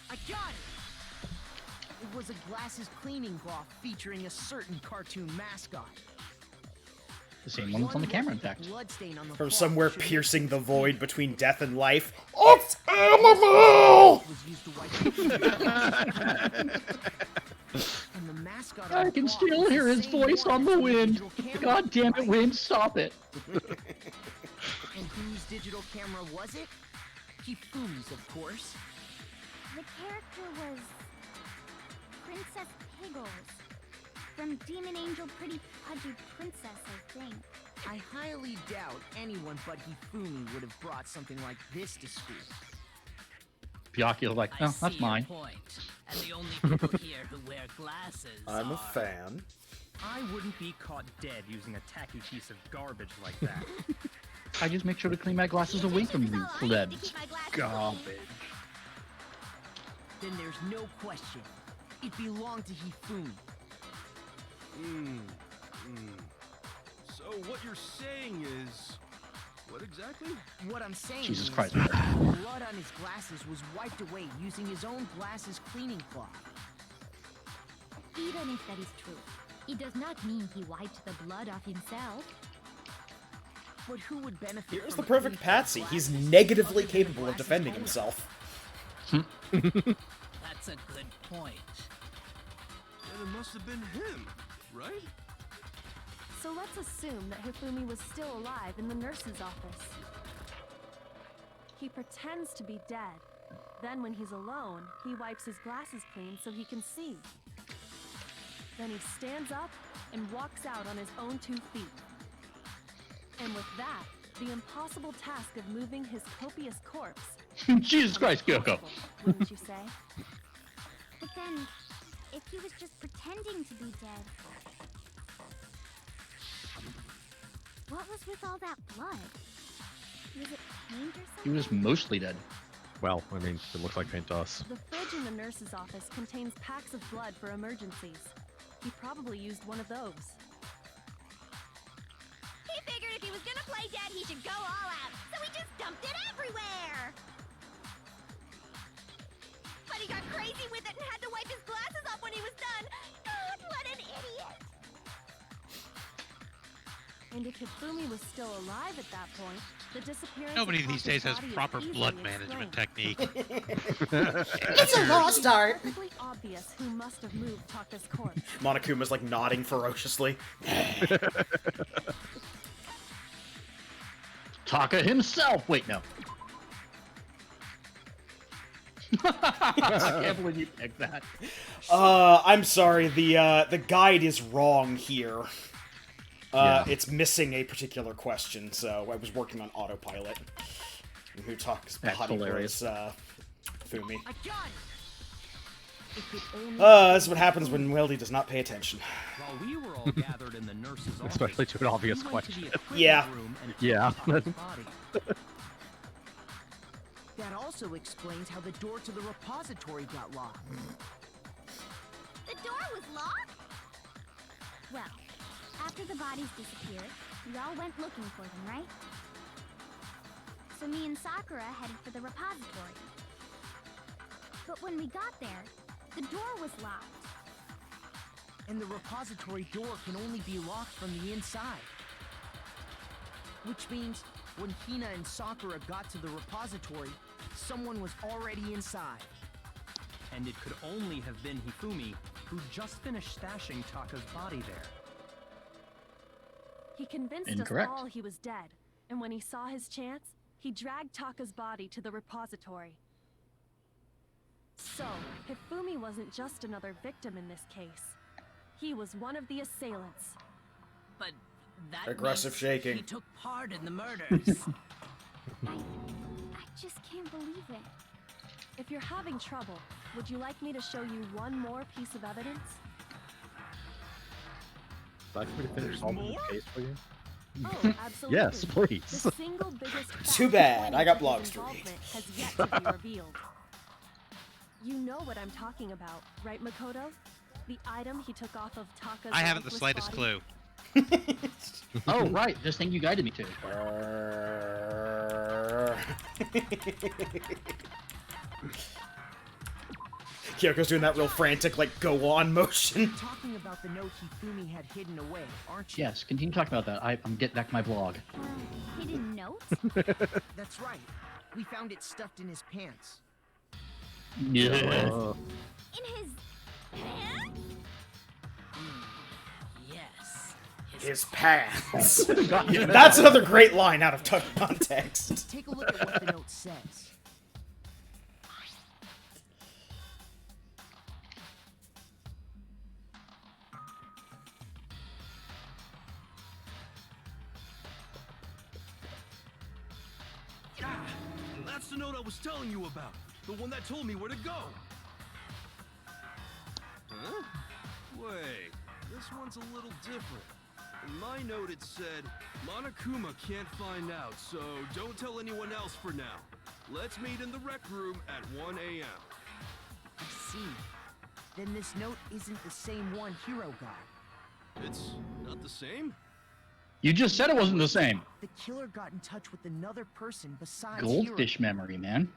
I got it! It was a glasses cleaning cloth featuring a certain cartoon mascot. The same one that's on the camera, in fact. Bloodstain on the From cloth somewhere should piercing the void between death and life. It's animal! was used to wipe and the mascot on I the can cloth still was hear the his same voice one on as the wind. digital camera, God damn it, right? wind, stop it. And whose digital camera was it? Hifumi's, of course. The character was Princess Piggles from Demon Angel Pretty Pudgy Princess, I think. I highly doubt anyone but Hifumi would have brought something like this to school. Byakuya's like, I oh, see that's your mine. point. And the only people here who wear glasses I'm a are... fan. I wouldn't be caught dead using a tacky piece of garbage like that. I just make sure to clean my glasses away from you, plebs. Garbage. Then there's no question. It belonged to Hifumi. So what you're saying is... What exactly? What I'm saying Jesus is, Christ. blood on his glasses was wiped away using his own glasses cleaning cloth. Even if that is true, it does not mean he wiped the blood off himself. But who would benefit Here's from the perfect a clean patsy. He's glasses negatively other than capable of glasses defending owner? himself. That's a good point. Then it must have been him, right? So let's assume that Hifumi was still alive in the nurse's office. He pretends to be dead. Then when he's alone, he wipes his glasses clean so he can see. Then he stands up and walks out on his own 2 feet. And with that, the impossible task of moving his copious corpse. Jesus Christ, Kyoko. Wouldn't you say? But then, if he was just pretending to be dead, what was with all that blood? Was it paint or He something? was mostly dead. Well, I mean, it looks like paint to us. The fridge in the nurse's office contains packs of blood for emergencies. He probably used one of those. He figured if he was gonna play dead, he should go all out, so he just dumped it everywhere! But he got crazy with it and had to wipe his glasses off when he was done! God, what an idiot! And if Hifumi was still alive at that point, the disappearance Nobody of these days has Taka's body is proper easily blood management explained. technique. It's a lost art! It's perfectly obvious who must have moved Taka's corpse. Monokuma's like nodding ferociously. Taka himself! Wait, no. I can't believe you picked that. I'm sorry, the guide is wrong here. Yeah. It's missing a particular question, so I was working on autopilot. Who talks That's body hilarious. was, Fumi. I got it! If it only This is what happens when Weldy does not pay attention. While we were all gathered in the nurse's office, Especially to an obvious we went to the question. equipment Yeah. room and Yeah. checked Taka's body. That also explains how the door to the repository got locked. The door was locked? Well, after the bodies disappeared, we all went looking for them, right? So me and Sakura headed for the repository. But when we got there, the door was locked. And the repository door can only be locked from the inside. Which means when Hina and Sakura got to the repository, someone was already inside. And it could only have been Hifumi, who just finished stashing Taka's body there. He convinced Incorrect. us all he was dead, and when he saw his chance, he dragged Taka's body to the repository. So, Hifumi wasn't just another victim in this case. He was one of the assailants. But that Aggressive means shaking. he took part in the murders. I just can't believe it. If you're having trouble, would you like me to show you one more piece of evidence? Would you like me to finish solving this case for you? Oh, absolutely. Yes, please. The single biggest fact Too bad, I got pointing blogs to to his read. involvement has yet to be revealed. You know what I'm talking about, right, Makoto? The item he took off of Taka's I haven't the lifeless slightest body? clue. Oh, right. This thing you guided me to. Kyoko's doing that real frantic, like, go on motion. Talking about the note Hifumi had hidden away, aren't you? Yes, continue talking about that. I'm getting back to my blog. Hidden note? That's right. We found it stuffed in his pants. Yeah. In his pants? Yes. His pants. That's another great line out of context. Take a look at what the note says. That's the note I was telling you about. The one that told me where to go. Huh? Wait, this one's a little different. In my note it said, Monokuma can't find out, so don't tell anyone else for now. Let's meet in the rec room at 1 a.m. I see. Then this note isn't the same one Hero got. It's not the same? You just said it wasn't the same. The killer got in touch with another person besides Hero. Goldfish memory, man.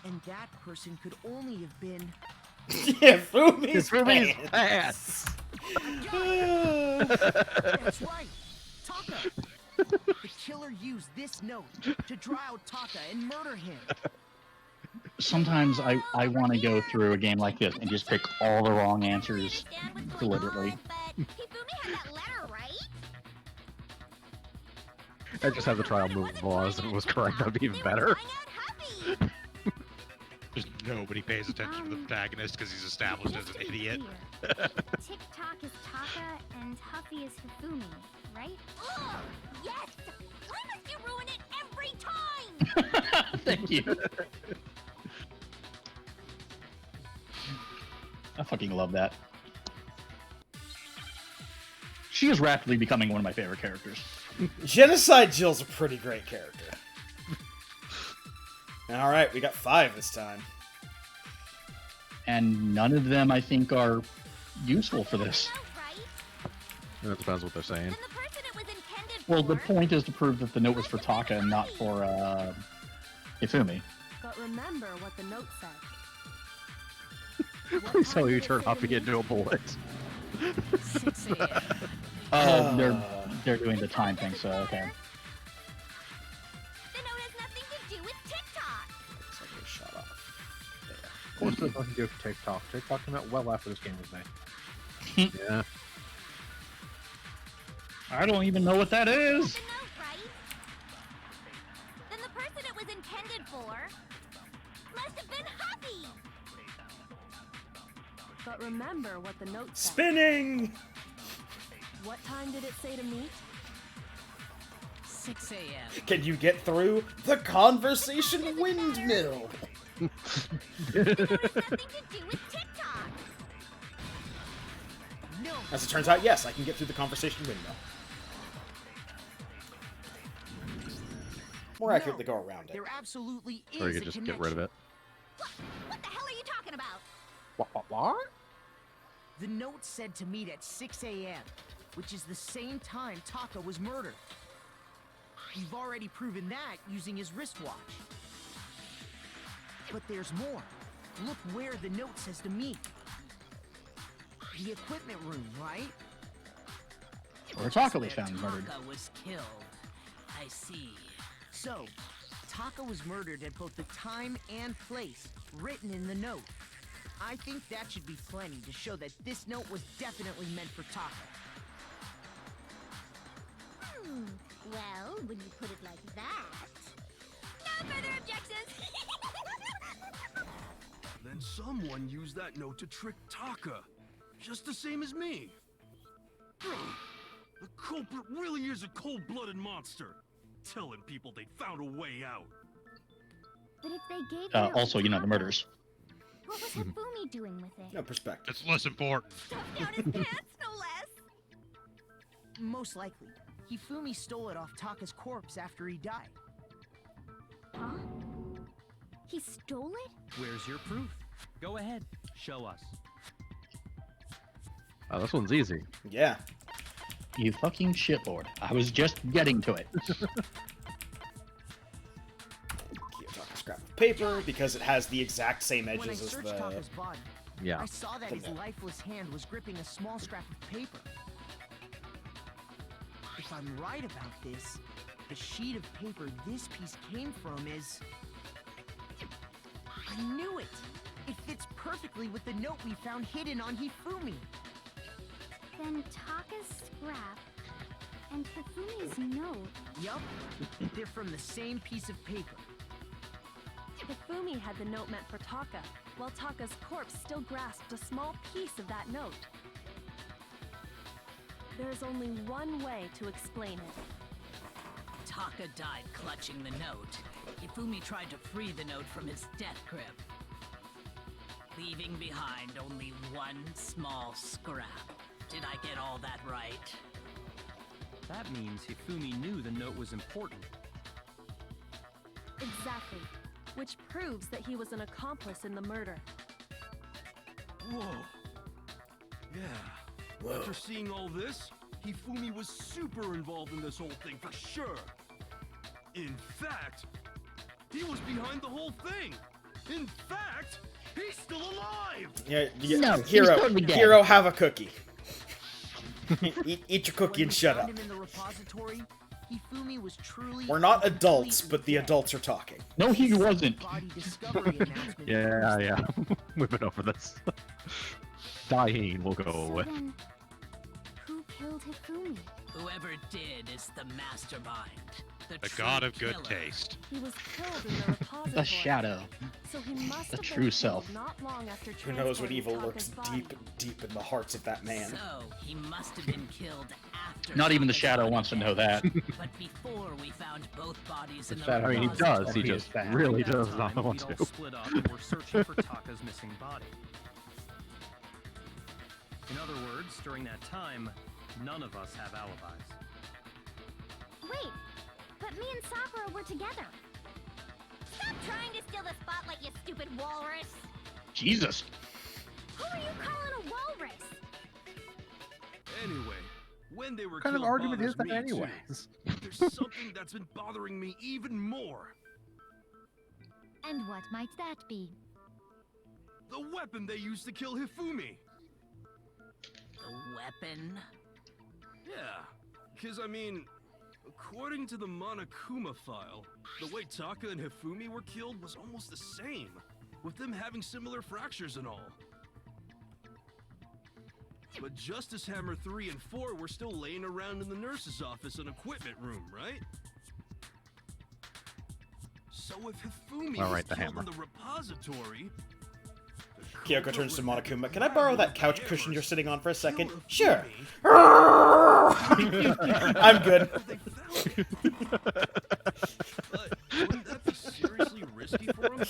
And that person could only have been... Yeah, Fumi's pants. That's right! Taka! The killer used this note to draw out Taka and murder him. Sometimes I want to go through a game like this and just pick all the wrong answers deliberately. But Hifumi had that letter, right? I just have the trial move laws and it was correct. That'd be even better. Just nobody pays attention to the protagonist because he's established as an idiot. TikTok is Taka and Huffy is Hifumi, right? Oh, yes! Why must you ruin it every time? Thank you. I fucking love that. She is rapidly becoming one of my favorite characters. Genocide Jill's a pretty great character. Alright, we got 5 this time. And none of them, I think, are useful for this. That depends what they're saying. Well, the point is to prove that the note was for Taka and not for Hifumi. But remember what the note said. Please tell you turn off and get into a bullet. 6 a.m. Oh, they're doing the time thing, so okay. The note has nothing to do with TikTok. Looks like we shot off. There. Of course, there's nothing to do with TikTok. TikTok came out well after this game was made. Yeah. I don't even know what that is. The note, right? Then the person it was intended for must have been Huffy. But remember what the note said. Spinning! What time did it say to meet? 6 a.m. Can you get through the conversation windmill? The note has nothing to do with TikTok. No! As it turns out, yes, I can get through the conversation windmill. More accurately, go around it. There absolutely is Or you a could just connection. get rid of it. What the hell are you talking about? What? The note said to meet at 6 a.m., which is the same time Taka was murdered. You've already proven that using his wristwatch. But there's more. Look where the note says to meet. The equipment room, right? Where Taka was found murdered. Taka was killed. I see. So, Taka was murdered at both the time and place written in the note. I think that should be plenty to show that this note was definitely meant for Taka. Well, when you put it like that... No further objections! Then someone used that note to trick Taka. Just the same as me. The culprit really is a cold-blooded monster. Telling people they found a way out. But if they gave the note Also, to you know, the Taka, murders. what was Hifumi doing with it? No perspective. It's less important. Stuffed down his pants, no less. Most likely, Hifumi stole it off Taka's corpse after he died. Huh? He stole it? Where's your proof? Go ahead, show us. Oh, this one's easy. Yeah. You fucking shitlord. I was just getting to it. Kiyotaka scrap of paper because it has the exact same When I edges as searched the. Taka's body, Yeah. I saw that his lifeless hand was gripping a small scrap of paper. If I'm right about this, the sheet of paper this piece came from is... I knew it! It fits perfectly with the note we found hidden on Hifumi. Then Taka's scrap and Hifumi's note. Yup, they're from the same piece of paper. Hifumi had the note meant for Taka, while Taka's corpse still grasped a small piece of that note. There's only one way to explain it. Taka died clutching the note. Hifumi tried to free the note from his death grip, leaving behind only one small scrap. Did I get all that right? That means Hifumi knew the note was important. Exactly. Which proves that he was an accomplice in the murder. Whoa. Yeah. After seeing all this, Hifumi was super involved in this whole thing for sure. In fact, he was behind the whole thing. In fact, he's still alive. Yeah, No, he's Hero, totally dead. Hero, have a cookie. eat your cookie When and we shut found up. him in the repository, Hifumi was truly We're not and adults, completely but the dead. adults are talking. No, he wasn't. Body discovery announcement Yeah, proves yeah. We've been over this. Dying will go So away. then, who killed Hifumi? Whoever did is the mastermind. The true god of good killer. taste. He was killed in the repository. The shadow. So he must The have true been self. killed not long after Who knows what transporting evil Taka's lurks body. deep in the hearts of that man? So he must have been killed after. Not even the Taka's shadow body wants to know death. that. But before we found both bodies in the Fat- I mean, he repository. does. He He is just fat. really At that does time, not want we'd all to. split up and were searching for Taka's missing body. In other words, during that time, none of us have alibis. Wait, but me and Sakura were together. Stop trying to steal the spotlight, you stupid walrus. Jesus. Who are you calling a walrus? Anyway, when they were What kind of killed argument is bothers that me, too. anyways? There's something that's been bothering me even more. And what might that be? The weapon they used to kill Hifumi. The weapon? Yeah, because I mean, according to the Monokuma file, the way Taka and Hifumi were killed was almost the same, with them having similar fractures and all. But Justice Hammer 3 and 4 were still laying around in the nurse's office and equipment room, right? So if Hifumi All was right, the killed hammer. in the repository... the Kyoko culprit turns to would have Monokuma. been Can I borrow that grabbed couch by cushion you're hammers, sitting on for a second? kill Sure. Hifumi, I'm good. they found it. But wouldn't that be seriously risky for him?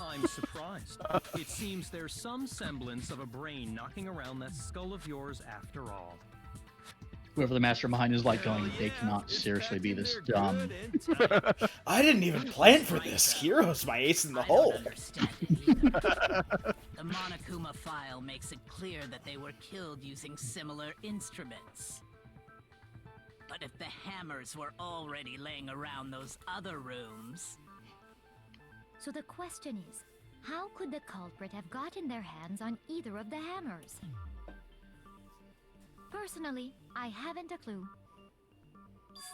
I'm surprised. It seems there's some semblance of a brain knocking around that skull of yours after all. Whoever the mastermind is like Hell going, they yeah, cannot it's seriously back be in this there dumb. good and tight. I didn't even plan for this. Hero's my ace in the I hole. don't understand it either. The Monokuma file makes it clear that they were killed using similar instruments. But if the hammers were already laying around those other rooms... So the question is, how could the culprit have gotten their hands on either of the hammers? Personally, I haven't a clue.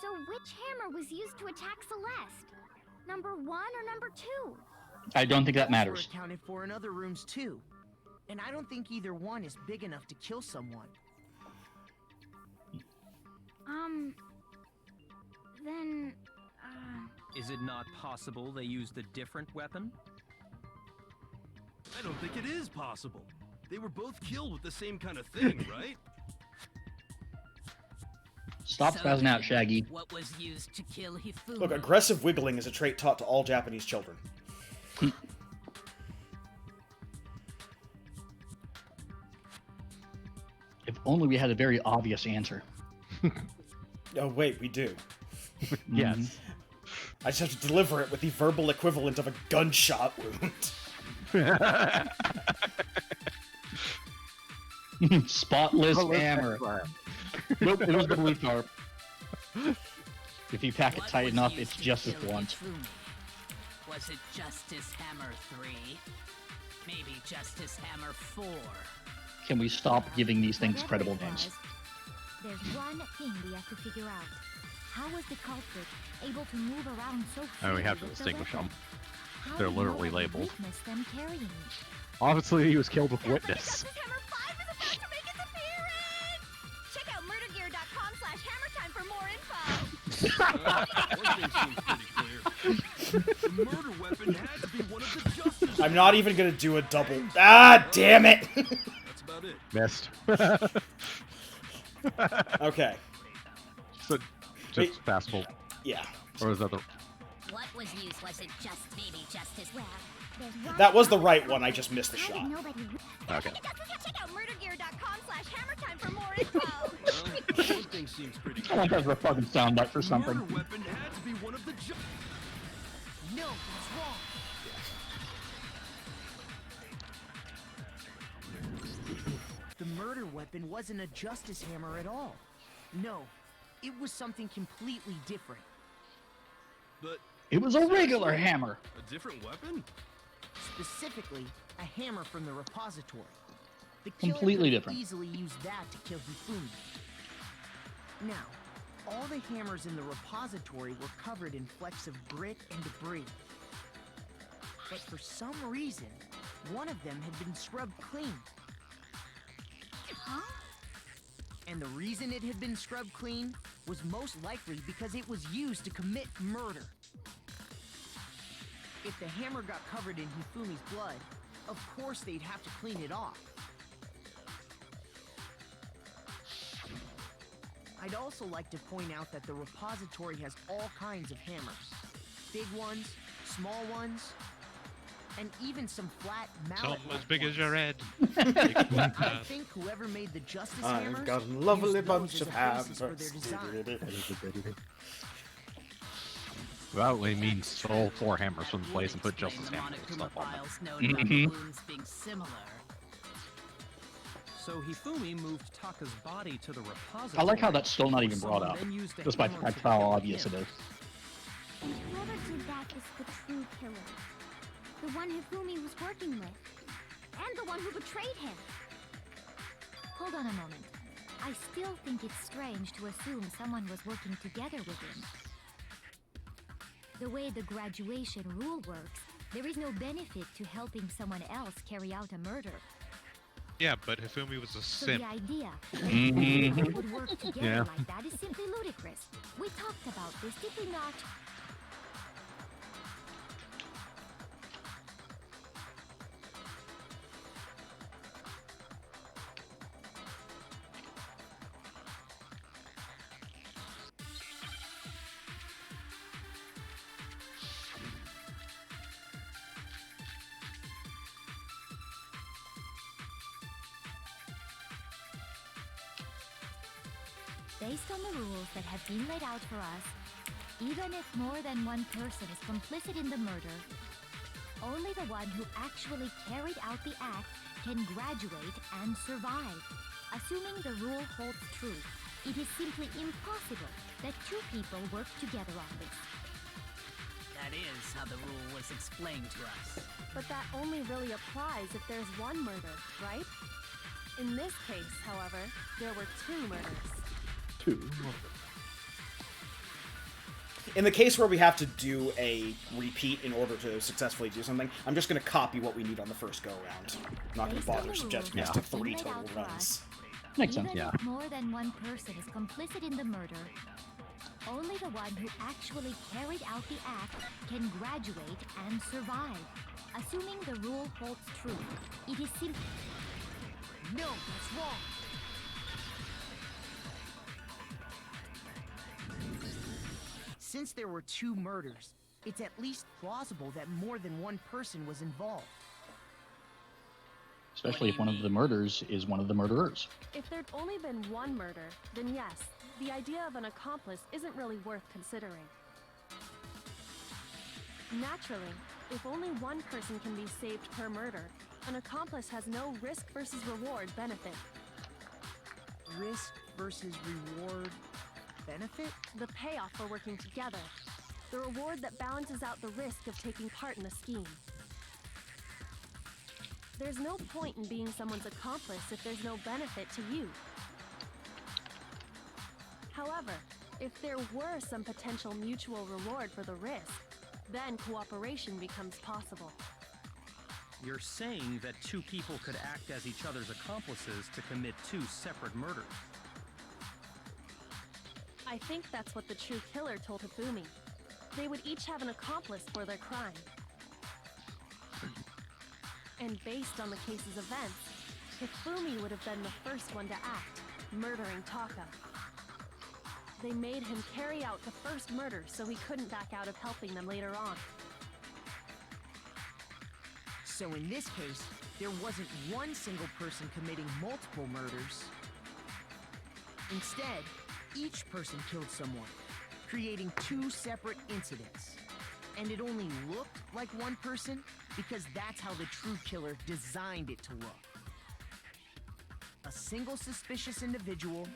So which hammer was used to attack Celeste? Number 1 or number 2? I don't think that Those matters. were accounted for in other rooms too. And I don't think either one is big enough to kill someone. Then, Is it not possible they used a different weapon? I don't think it is possible. They were both killed with the same kind of thing, right? Stop spazzing out, Shaggy. What was used to kill Hifumi? Look, aggressive wiggling is a trait taught to all Japanese children. If only we had a very obvious answer. Oh, wait, we do. Yes. I just have to deliver it with the verbal equivalent of a gunshot wound. Spotless hammer. Nope, it was the blue tarp. If you pack it tight enough, it's Justice blunt. Was it Justice Hammer 3? Maybe Justice Hammer 4? Can we stop giving these things credible names? There's one thing we have to figure out. How was the culprit able to move around so freely? And we have to with the distinguish weapon? them. How They're did no literally one labeled. witness them carrying it? Obviously, he was killed with witness. Check out murdergear.com/hammertime for more info. One thing seems pretty clear. The murder weapon had to be one of the Justice. I'm not even gonna do a double. Ah, damn it! That's about it. Missed. Okay. So, just passable. Yeah. Or is that the... What was used? Was it just maybe Justice? Well, That was the right one, I just missed the shot. Okay. Check out murdergear.com/hammertime for more info. Well, one thing seems pretty Someone clear. has a fucking soundbite for The something. murder weapon had to be one of the No, that's wrong. The murder weapon wasn't a justice hammer at all. No, it was something completely different. But It was a regular hammer. a different weapon? Specifically, a hammer from the repository. The killer Completely could different. easily use that to kill Hifumi. Now, all the hammers in the repository were covered in flecks of grit and debris. But for some reason, one of them had been scrubbed clean. Huh? And the reason it had been scrubbed clean was most likely because it was used to commit murder. If the hammer got covered in Hifumi's blood, of course they'd have to clean it off. I'd also like to point out that the repository has all kinds of hammers. Big ones, small ones, and even some flat mallet. Some as big as your head. I think whoever made the Justice hammers I've got a lovely used bunch those of as a basis for hammers. their design. That would mean stole 4 hammers from the place and put Justice hammers and stuff on them. Files noted about the wounds being similar. So Hifumi moved Taka's body to the repository. I like how that's still not even brought Someone up, then used the despite the hammer fact to how kill obvious him. it is. Whoever did that is the true killer. The one Hifumi was working with. And the one who betrayed him. Hold on a moment. I still think it's strange to assume someone was working together with him. The way the graduation rule works, there is no benefit to helping someone else carry out a murder. Yeah, but Hifumi was a So simp. the idea that Mhm. people would work together Yeah. like that is simply ludicrous. We talked about this, did we not? Based on the rules that have been laid out for us, even if more than one person is complicit in the murder, only the one who actually carried out the act can graduate and survive. Assuming the rule holds true, it is simply impossible that 2 people work together on this. That is how the rule was explained to us. But that only really applies if there's one murder, right? In this case, however, there were 2 murders. In the case where we have to do a repeat in order to successfully do something, I'm just going to copy what we need on the first go-around. I'm not going to bother subjecting us to 3 total runs. Makes sense. Even if more than one person is complicit in the murder, only the one who actually carried out the act can graduate and survive. Assuming the rule holds true, it is simply... No, that's wrong. since there were 2 murders, it's at least plausible that more than one person was involved. Especially if one of the murders is one of the murderers. If there'd only been one murder, then yes, the idea of an accomplice isn't really worth considering. Naturally, if only one person can be saved per murder, an accomplice has no risk versus reward benefit. Risk versus reward benefit? The payoff for working together. The reward that balances out the risk of taking part in a scheme. There's no point in being someone's accomplice if there's no benefit to you. However, if there were some potential mutual reward for the risk, then cooperation becomes possible. You're saying that 2 people could act as each other's accomplices to commit 2 separate murders. I think that's what the true killer told Hifumi. They would each have an accomplice for their crime. And based on the case's events, Hifumi would have been the first one to act, murdering Taka. They made him carry out the first murder so he couldn't back out of helping them later on. So in this case, there wasn't one single person committing multiple murders. Instead, each person killed someone, creating 2 separate incidents. And it only looked like one person because that's how the true killer designed it to look. A single suspicious individual,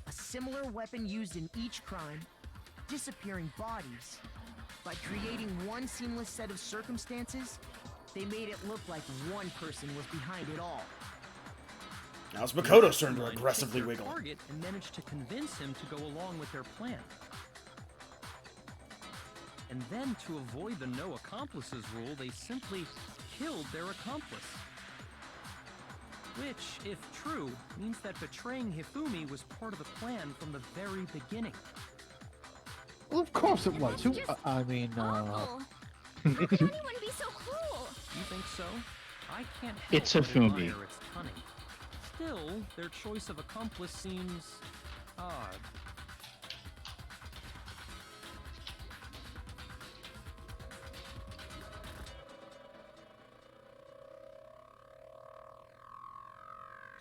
a similar weapon used in each crime, disappearing bodies. By creating one seamless set of circumstances, they made it look like one person was behind it all. Now it's Makoto's turn to aggressively Picked their wiggle. target and managed to convince him to go along with their plan. And then, to avoid the no accomplices rule, they simply killed their accomplice. Which, if true, means that betraying Hifumi was part of the plan from the very beginning. Well, of course it was. Who? I mean, Awful. How could anyone be so cruel? You think so? I can't help It's but Hifumi. admire its cunning. Still, their choice of accomplice seems odd.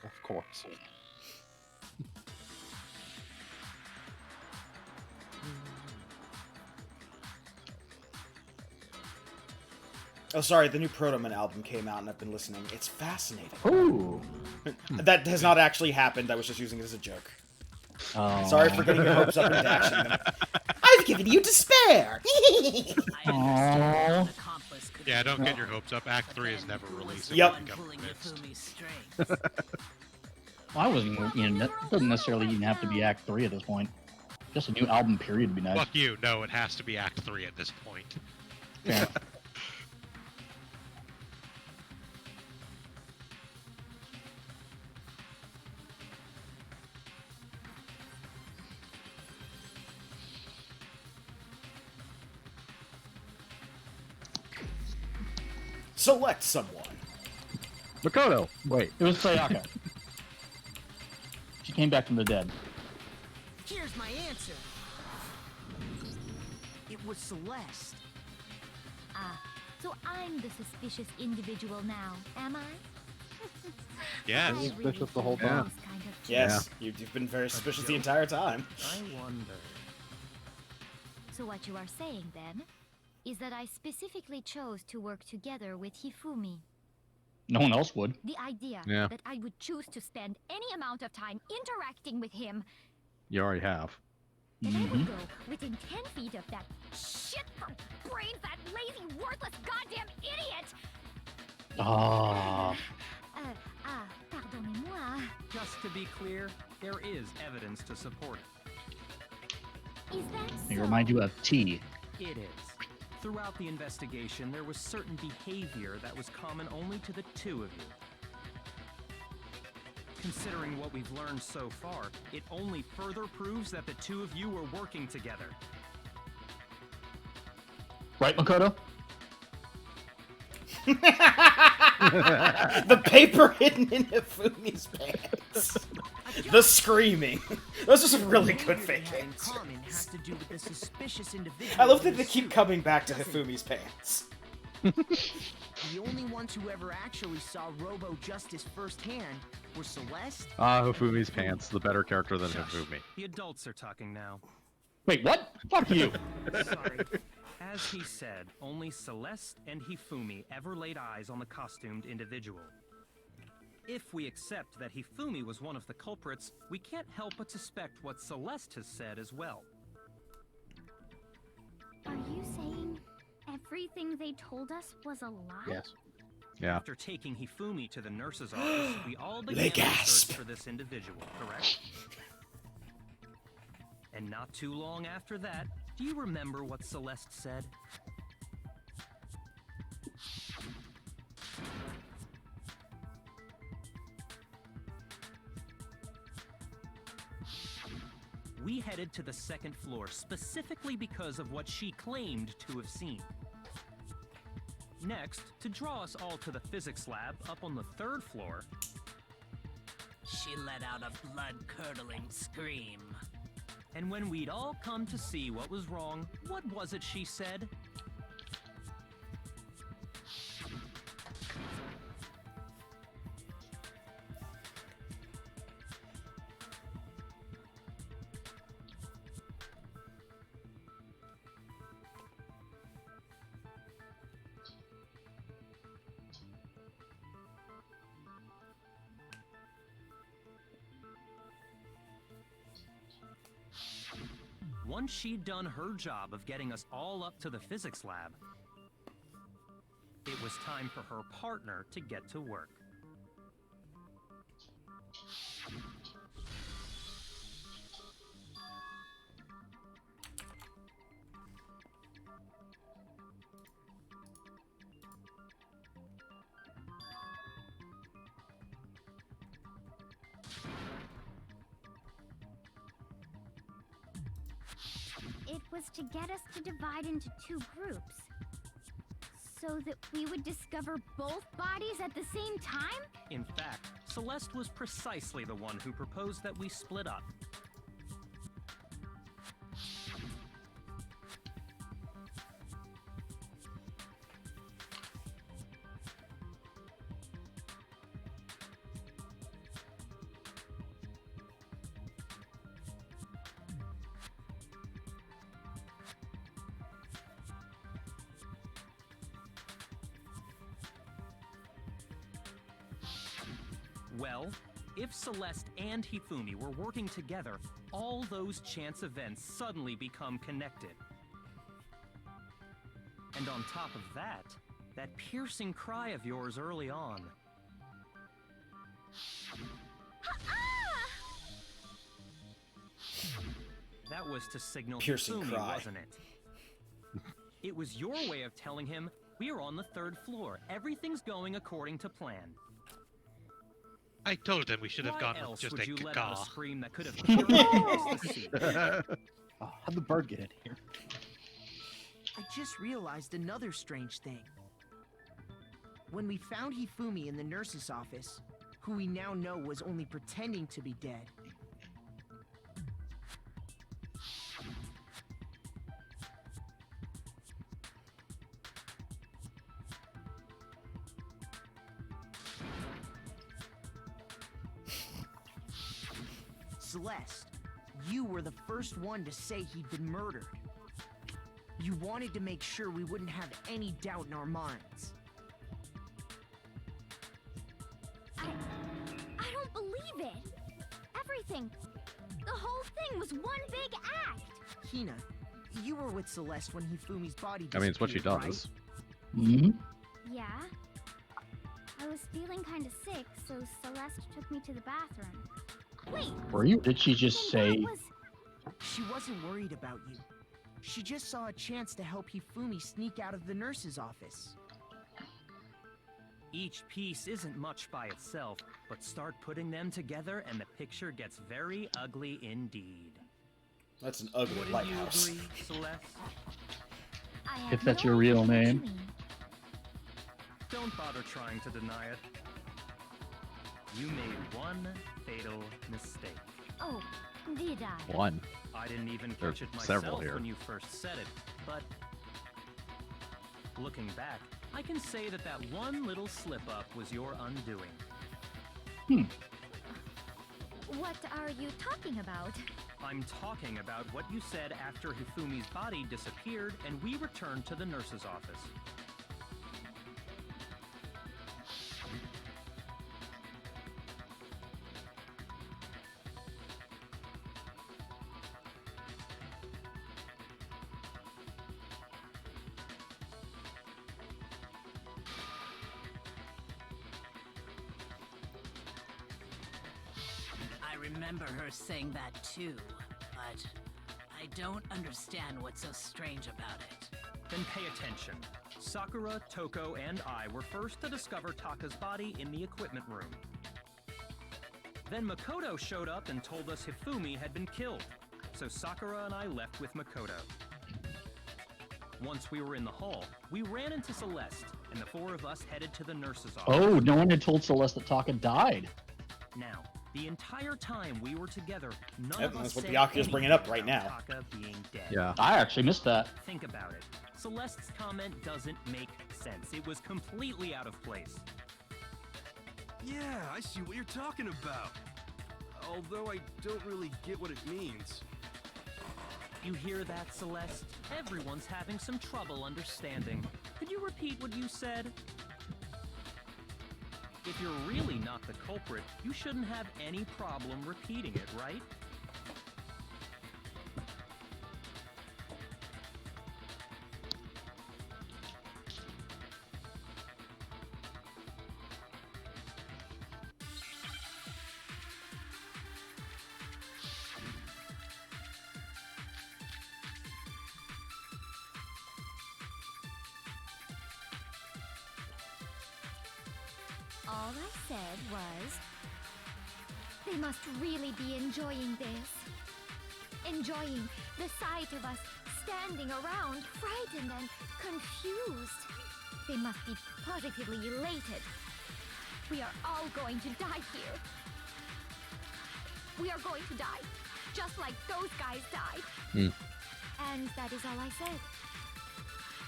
of course. Oh, sorry, the new Protoman album came out and I've been listening. It's fascinating. Ooh. That has not actually happened. I was just using it as a joke. Oh. Sorry for getting your hopes up and dashing them. I've given you despair! Aww. Yeah, don't get your hopes up. Act 3 is never releasing. Yep. I'm convinced. Well, I wasn't, it doesn't necessarily even have to be Act 3 at this point. Just a new album period would be nice. Fuck you. No, it has to be Act 3 at this point. Yeah. Select someone. Makoto! Wait. It was Sayaka. She came back from the dead. Here's my answer. It was Celeste. Ah, so I'm the suspicious individual now, am I? Yes. I really Suspicious the whole think time. this kind of Yes, you've been very suspicious the entire time. I wonder. So what you are saying, then, is that I specifically chose to work together with Hifumi. No one else would. The idea Yeah. that I would choose to spend any amount of time interacting with him, You already have. that I would go within 10 feet of that shit-brain-fat, lazy, worthless, goddamn idiot! Ah. Pardonnez-moi. Just to be clear, there is evidence to support it. Is that They so? remind you of T. It is. Throughout the investigation, there was certain behavior that was common only to the 2 of you. Considering what we've learned so far, it only further proves that the 2 of you were working together. Right, Makoto? The paper hidden in Hifumi's pants. The screaming. Those are some really good Behavior they fake have in answers. common has to do with the suspicious individual. I love in that the they keep suit. coming back to Doesn't- Hifumi's pants. The only ones who ever actually saw Robo Justice firsthand were Celeste. Hifumi's pants, the better character than Shush. Hifumi. The adults are talking now. Wait, what? Fuck you. Sorry. As he said, only Celeste and Hifumi ever laid eyes on the costumed individual. If we accept that Hifumi was one of the culprits, we can't help but suspect what Celeste has said as well. Are you saying everything they told us was a lie? Yes. Yeah. After taking Hifumi to the nurse's office, we all They began to gasp. search for this individual, correct? And not too long after that, do you remember what Celeste said? We headed to the second floor specifically because of what she claimed to have seen. Next, to draw us all to the physics lab up on the third floor, She let out a blood-curdling scream. and when we'd all come to see what was wrong, what was it she said? Once she'd done her job of getting us all up to the physics lab, it was time for her partner to get to work. It was to get us to divide into two groups. So that we would discover both bodies at the same time? In fact, Celeste was precisely the one who proposed that we split up. Well, if Celeste and Hifumi were working together, all those chance events suddenly become connected. And on top of that, that piercing cry of yours early on. That was to signal Piercing Hifumi, cry. wasn't it? It was your way of telling him, we're on the third floor. Everything's going according to plan. I told them we should have Why gone else with just would a you let out a caca. scream that could have killed across the sea? Oh, how'd the bird get in here? I just realized another strange thing. When we found Hifumi in the nurse's office, who we now know was only pretending to be dead, Celeste, you were the first one to say he'd been murdered. You wanted to make sure we wouldn't have any doubt in our minds. I don't believe it. Everything. The whole thing was one big act. Hina, you were with Celeste when Hifumi's body I mean, it's what she disappeared, does. Hmm? Yeah. I was feeling kind of sick, so Celeste took me to the bathroom. Wait, Were you? Did she just then say? that was... She wasn't worried about you. She just saw a chance to help Hifumi sneak out of the nurse's office. Each piece isn't much by itself, but start putting them together and the picture gets very ugly indeed. That's an ugly Wouldn't lighthouse. you agree, Celeste? I have If that's no your real idea what you name. mean. Don't bother trying to deny it. You made one fatal mistake. Oh, Did I? One. I didn't even There are catch it several myself here. when you first said it, but looking back, I can say that that one little slip-up was your undoing. What are you talking about? I'm talking about what you said after Hifumi's body disappeared and we returned to the nurse's office. I remember her saying that too, but I don't understand what's so strange about it. Then pay attention. Sakura, Toko, and I were first to discover Taka's body in the equipment room. Then Makoto showed up and told us Hifumi had been killed, so Sakura and I left with Makoto. Once we were in the hall, we ran into Celeste, and the four of us headed to the nurse's office. Oh, no one had told Celeste that Taka died. Now, the entire time we were together, none Yep, of us that's what said Byakuya's bringing up right anything now. about Taka being dead. Yeah. I actually missed that. Think about it. Celeste's comment doesn't make sense. It was completely out of place. Yeah, I see what you're talking about. Although I don't really get what it means. You hear that, Celeste? Everyone's having some trouble understanding. Could you repeat what you said? If you're really not the culprit, you shouldn't have any problem repeating it, right? All I said was, they must really be enjoying this. Enjoying the sight of us standing around, frightened and confused. They must be positively elated. We are all going to die here. We are going to die, just like those guys died. And that is all I said.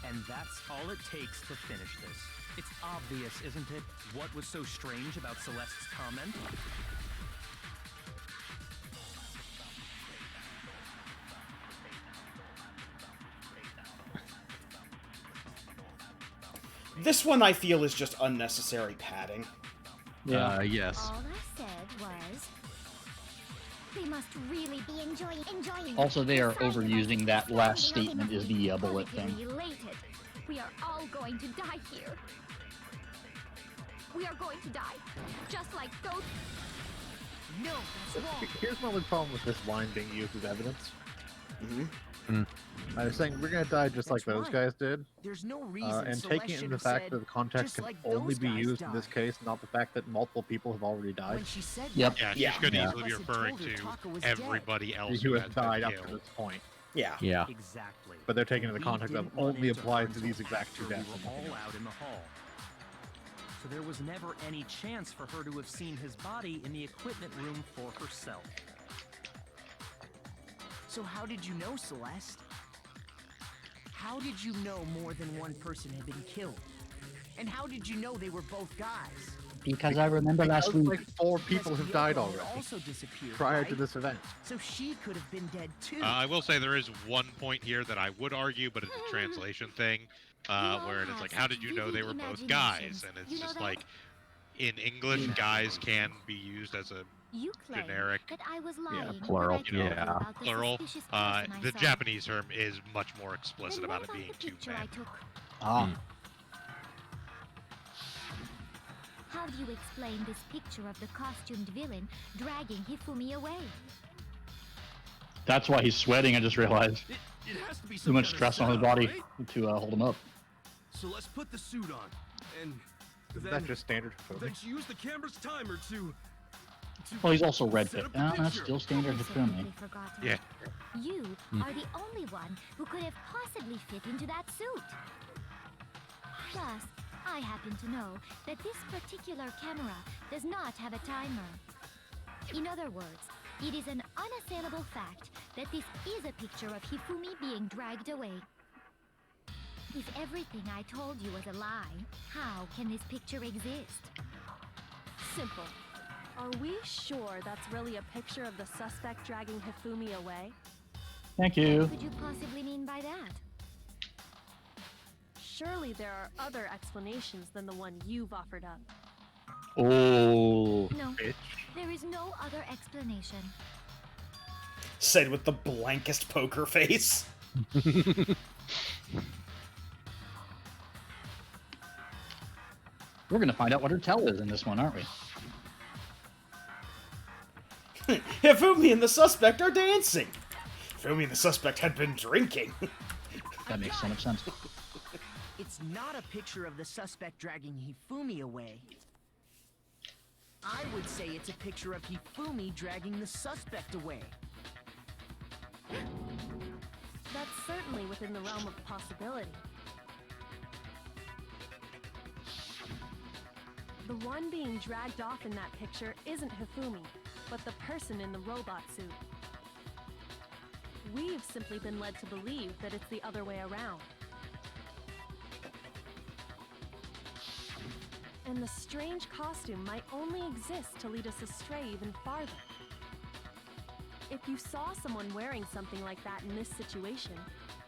And that's all it takes to finish this. It's obvious, isn't it? What was so strange about Celeste's comment? This one I feel is just unnecessary padding. Yes. All I said was, they must really be enjoying. Also, they are the sight of us overusing that last standing statement around. as the bullet thing. Positively elated. We are all going to die here. We are going to die, just like those. No, that's wrong. Here's my only problem with this line being used as evidence. Mm-hmm. I was saying we're gonna die just like That's those right. guys did. There's no reason And Celeste taking it should in the have fact said, that the context "Just can like only those be guys used in this died." case, not the fact that multiple people have already died. When she said Yep. that, Yeah, she could Yeah. easily be Unless it referring told her to Taka was dead. everybody else Who who has has been died up to killed. this point. Yeah. Yeah. Exactly. But they're taking the We context that didn't run only into applies her to these until exact two after deaths. We were all out in the hall. So there was never any chance for her to have seen his body in the equipment room for herself. So how did you know, Celeste? How did you know more than one person had been killed? And how did you know they were both guys? Because I remember last Because, week. like 4 people Because have died Kyoko had already also disappeared, prior to right? this event. So she could have been dead too. I will say there is one point here that I would argue, but it's a translation thing, where it's like, how did you know they were both guys? And it's just like, in English, guys can be used as a You claim generic, that I was lying. plural, when I told you yeah. about the plural. suspicious person I The saw. Japanese term is much more explicit Then about what it being the two picture men. I took? Ah, How do you explain this picture of the costumed villain dragging Hifumi away? that's why he's sweating. I just realized It has to be too some much kind of stress on his setup, body right? to hold him up. So let's put the suit on, and Isn't then, that just standard for then filming? she used the camera's timer to Well, he's also red set pit. up the That's picture. still standard I for filming. simply forgotten. Yeah. You are the only one who could have possibly fit into that suit. Plus, I happen to know that this particular camera does not have a timer. In other words, It is an unassailable fact that this is a picture of Hifumi being dragged away. If everything I told you was a lie, how can this picture exist? Simple. Are we sure that's really a picture of the suspect dragging Hifumi away? Thank you. What could you possibly mean by that? Surely there are other explanations than the one you've offered up. Oh. No, there is no other explanation. Said with the blankest poker face. We're gonna find out what her tell is in this one, aren't we? Hifumi and the suspect are dancing. Hifumi and the suspect had been drinking. That makes so much sense. It's not a picture of the suspect dragging Hifumi away. I would say it's a picture of Hifumi dragging the suspect away. That's certainly within the realm of possibility. The one being dragged off in that picture isn't Hifumi, but the person in the robot suit. We've simply been led to believe that it's the other way around. And the strange costume might only exist to lead us astray even farther. If you saw someone wearing something like that in this situation,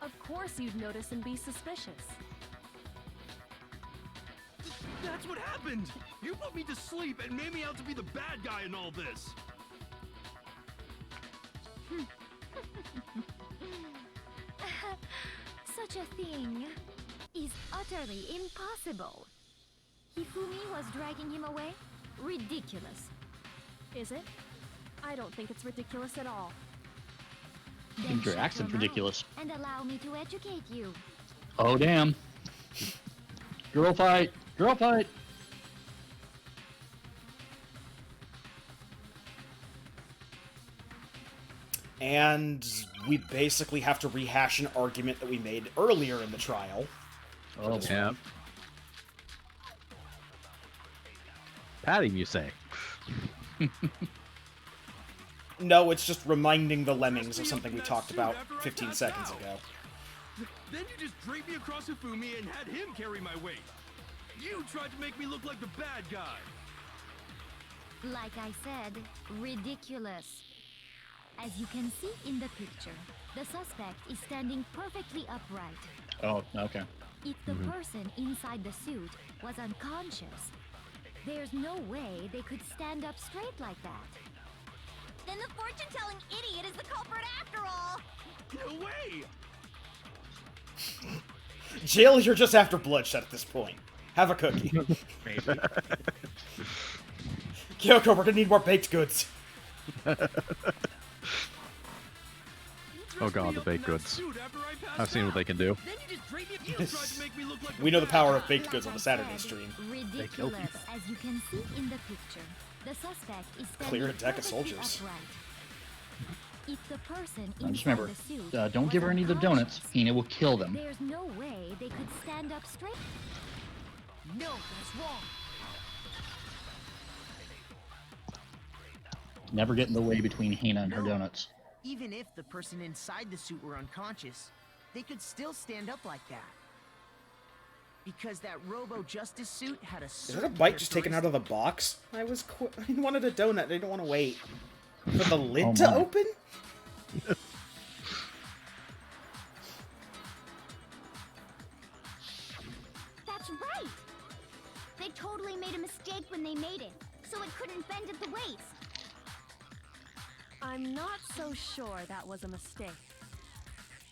of course you'd notice and be suspicious. That's what happened! You put me to sleep and made me out to be the bad guy in all this! Such a thing is utterly impossible. Hifumi was dragging him away? Ridiculous. Is it? I don't think it's ridiculous at all. I think your accent's ridiculous. And allow me to educate you. Oh, damn. Girl fight! Girl fight! And we basically have to rehash an argument that we made earlier in the trial. Oh, Yeah. Patty, you say? No, it's just reminding the lemmings of something we talked about 15 seconds ago. Then you just draped me across Hifumi and had him carry my weight. You tried to make me look like the bad guy. Like I said, ridiculous. As you can see in the picture, the suspect is standing perfectly upright. Oh, okay. If the person inside the suit was unconscious, there's no way they could stand up straight like that. Then the fortune-telling idiot is the culprit after all! No way! Jill, you're just after bloodshed at this point. Have a cookie. Maybe. Kyoko, we're gonna need more baked goods. Oh god, the baked goods. I've seen what they can do. We know the power of baked goods on the Saturday stream. Ridiculous. As you can see in the picture, the suspect is standing Clear a deck of perfectly soldiers. upright. If the person Now just inside remember, the suit don't was give her any of the donuts. unconscious, Hina will kill them. there's no way they could stand up straight. No, that's wrong. Never get in the way between Hina and her donuts. Even if the person inside the suit were unconscious, they could still stand up like that. Because that Robo-Justice suit had a Is that a bite just taken out of the box? I wanted a donut. I didn't want to wait for the lid to open. That's right! They totally made a mistake when they made it, so it couldn't bend at the waist. I'm not so sure that was a mistake.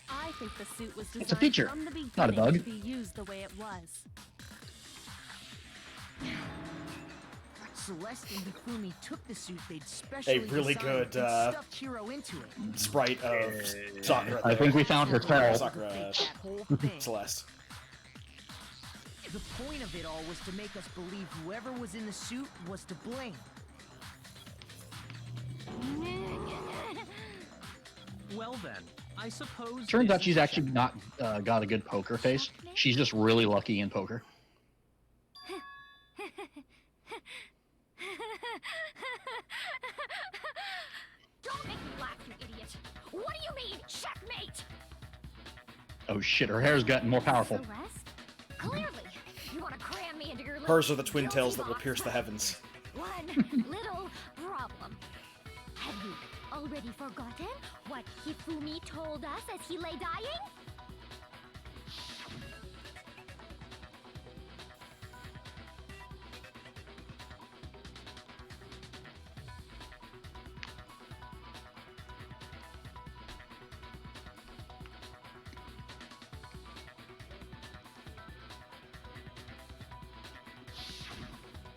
I think the suit was designed It's a feature, from the beginning not a bug. to be used the way it was. Celeste and Hifumi took the suit they'd specially really designed good, and stuffed Hiro into it. Sprite of Sakura. I think we found her tell. Sakura, That whole thing. Celeste. The point of it all was to make us believe whoever was in the suit was to blame. Well then, I suppose... Turns out this she's is- actually not got a good poker face. She's just really lucky in poker. Oh shit, her hair's gotten more powerful. Celeste? Clearly, you want to cram me into your little Hers are the twin guilty tails that will box. pierce the heavens. One little problem. Have you already forgotten what Hifumi told us as he lay dying?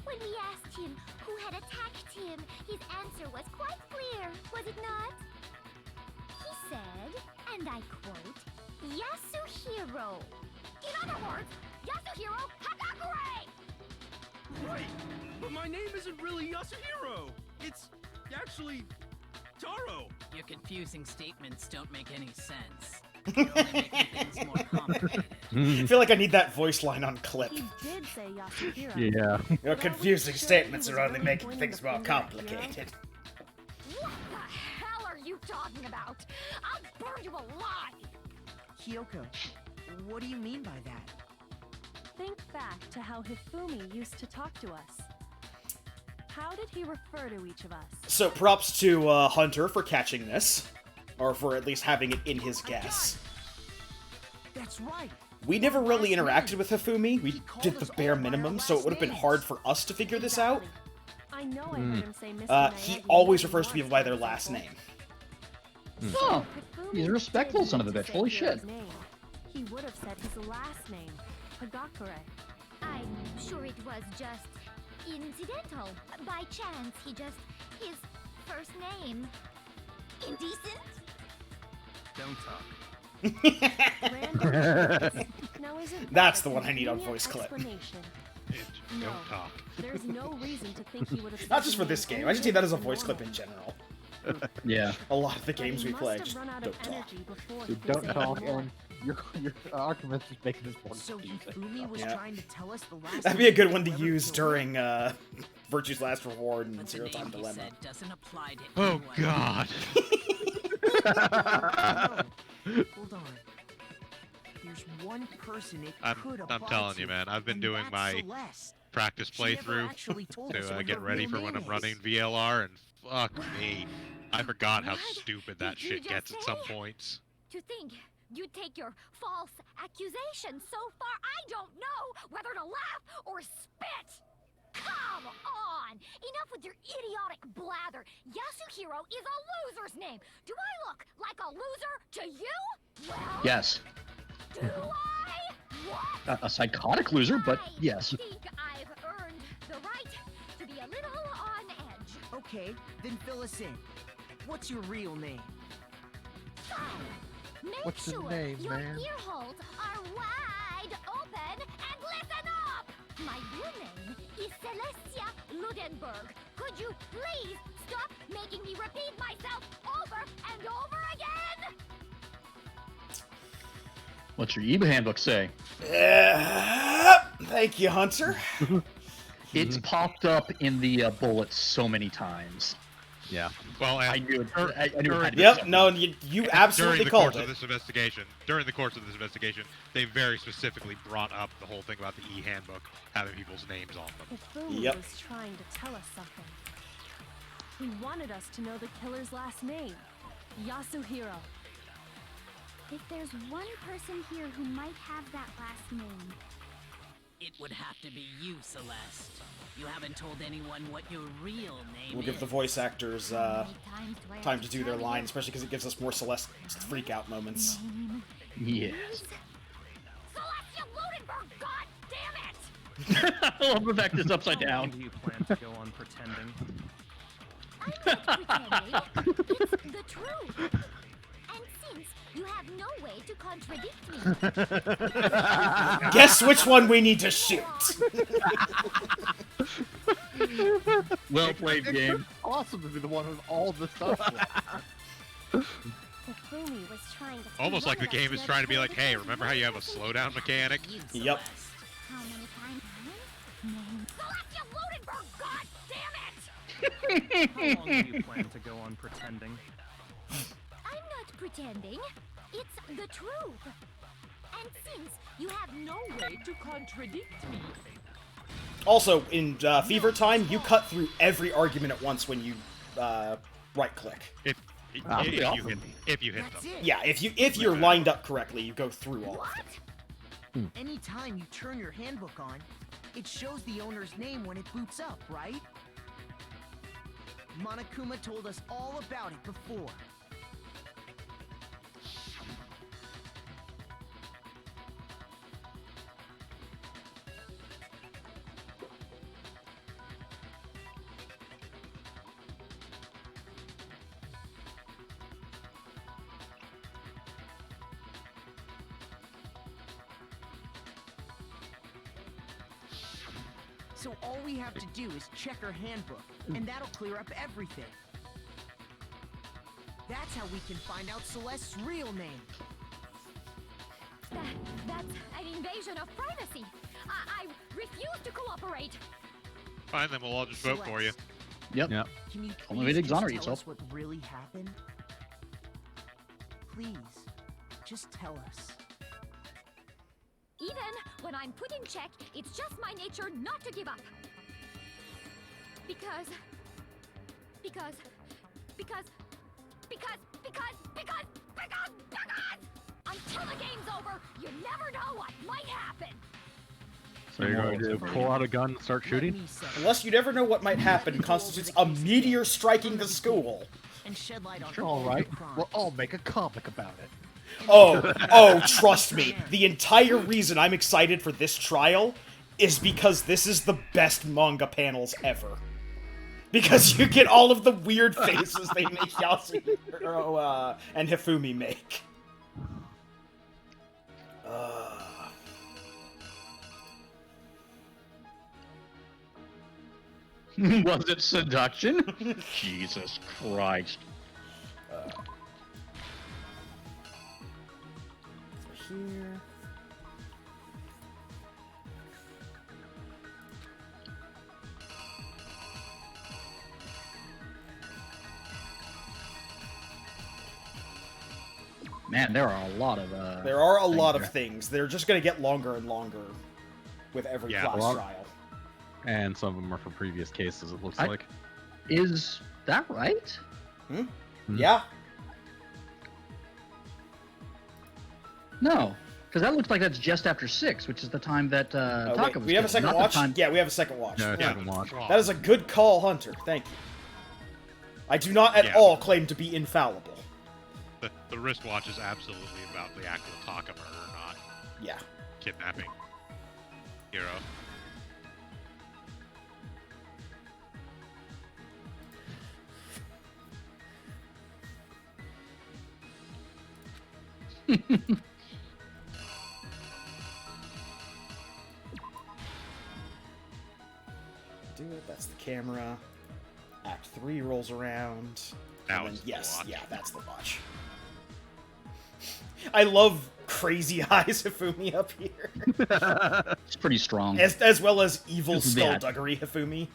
When we asked him who had attacked him, his answer was quite clear, was it not? He said, and I quote, Yasuhiro. In other words, Yasuhiro Hagakure! Right, but my name isn't really Yasuhiro. It's actually Taro. Your confusing statements don't make any sense. You're only making things more complicated. I feel like I need that voice line on clip. He did say Yasuhiro. Yeah. Your confusing statements are only making things more complicated. What the hell are you talking about? I'll burn you alive! Kyoko, what do you mean by that? Think back to how Hifumi used to talk to us. How did he refer to each of us? So props to Hunter for catching this. Or for at least having it in his guess. That's right. We never really interacted with Hifumi. We did the bare minimum, so it would have been hard for us to figure this out. I know I heard him say Mr. He Miyagi always more refers to than people by once their in last his name. Oh, Hifumi he's a respectful did son of a need bitch. to Holy say shit. Hiro's name. He would have said his last name, Hagakure. I'm sure it was just incidental. By chance, his first name. Indecent? Don't talk. Random. Now, isn't That's that the a one I need on convenient voice clip. explanation? Don't No. talk. There's no reason to think he would have Not said just the for this name game. I just see that as a any voice clip different in than general. Yeah. A lot of the normal. games But we he play must just have run out don't of talk. energy before So he could don't say talk, more. and your argument is making this more So confusing. Hifumi was Yeah. trying to tell us the last That'd be a name good of one to whoever use killed him? during Virtue's Last Reward and But the Zero name Time he Dilemma. said doesn't apply to Oh anyone. God. No, hold on. There's one person it could I'm apply telling to, you, man. I've been and doing that's my Celeste. practice She never playthrough actually told us to what get her ready real for when name I'm running is. VLR, and fuck me, I forgot how What stupid that did you shit gets just at some say? points. To think you'd take your false accusation so far, I don't know whether to laugh or spit! Come on! Enough with your idiotic blather! Yasuhiro is a loser's name! Do I look like a loser to you? Well, Yes. do I? What? A psychotic loser, but yes. I think I've earned the right to be a little on edge. Okay, then fill us in. What's your real name? Make What's the sure name, your man? ear holes are wide open and listen up! My real name is Celestia Ludenberg. Could you please stop making me repeat myself over and over again? What's your EBA handbook say? Thank you, Hunter. It's popped up in the bullets so many times. Yeah. Well, and I knew it. I knew it during- had to be Yep, something. no, you absolutely during the called course of it. this investigation, they very specifically brought up the whole thing about the e-handbook having people's names on them. Hifumi Yep. was trying to tell us something. He wanted us to know the killer's last name, Yasuhiro. If there's one person here who might have that last name, It would have to be you, Celeste. You haven't told anyone what your real name We'll is. give the voice actors how many times do I have time to do their tell line, you? especially because it gives us more Celeste freak out moments. Name Yes. is Celestia Ludenberg, god damn it! I love the fact it's upside How long down. do you plan to go on pretending? I'm not pretending. It's the truth. And since you have no way to contradict me, Guess which one we need to shoot. Well played, game. Awesome to be the one with all the stuff. Hifumi was trying to Almost like the wanted us game is know trying to be the like, hey, remember how you have a slowdown mechanic? You, Yep. Celeste. how many times? Name Celestia Ludenberg, god damn it! How long do you plan to go on pretending? I'm not pretending. It's the truth. And since you have no way to contradict me... Also, in Fever Time, you cut through every argument at once when you right-click. If you hit them. Yeah, if you're lined up correctly, you go through all of them. Anytime you turn your handbook on, it shows the owner's name when it boots up, right? Monokuma told us all about it before. So all we have to do is check her handbook, and that'll clear up everything. That's how we can find out Celeste's real name. That's an invasion of privacy. I refuse to cooperate. Fine, then we'll all just vote for you. Yep. Can you Only way to please exonerate just tell yourself. us what really happened? Please, just tell us. Even when I'm put in check, it's just my nature not to give up. Because until the game's over, you never know what might happen. So you're going to pull out a gun and start shooting? Unless you never know what might happen constitutes a meteor striking the school. And shed light on All right, we'll all make a comic about it. Oh, trust me. The entire reason I'm excited for this trial is because this is the best manga panels ever. Because you get all of the weird faces they make Yasuhiro and Hifumi make. Was it seduction? Jesus Christ. Here. Man, there are a lot of There are a lot there. of things. They're just gonna get longer and longer with every class trial. And some of them are from previous cases, it looks like. Is that right? Yeah. No, because that looks like that's just after 6, which is the time that Taka Wait, was we have a killed, second not the watch? time- Yeah, we have a second watch. Yeah, second watch. That is a good call, Hunter. Thank you. I do not at all claim to be infallible. The wristwatch is absolutely about the actual Taka murder, not kidnapping Hiro. Do it. That's the camera. Act 3 rolls around. Now and it's then, the yes, watch. yeah, that's the watch. I love crazy eyes Hifumi up here. It's pretty strong. As well as evil This is bad. skullduggery Hifumi.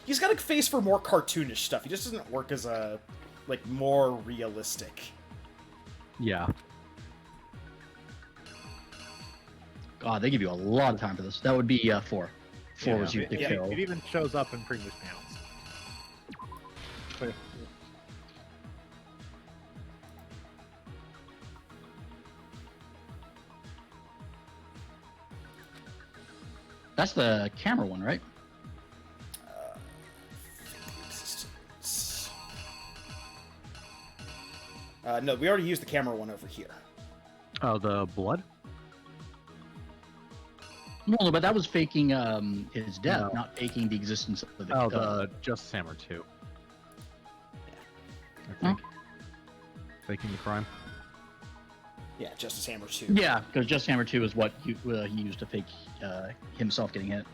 He's got a face for more cartoonish stuff. He just doesn't work as a, like, more realistic. Yeah. God, they give you a lot of time for this. That would be 4. 4 was you to kill. It even shows up in previous panels. But- That's the camera one, right? No, we already used the camera one over here. Oh, the blood? No, but that was faking his death, No. not faking the existence of the. Oh, the Justice Hammer 2. I think. Faking the crime. Yeah, Justice Hammer 2. Yeah, because Just Hammer 2 is what he used to fake himself getting hit.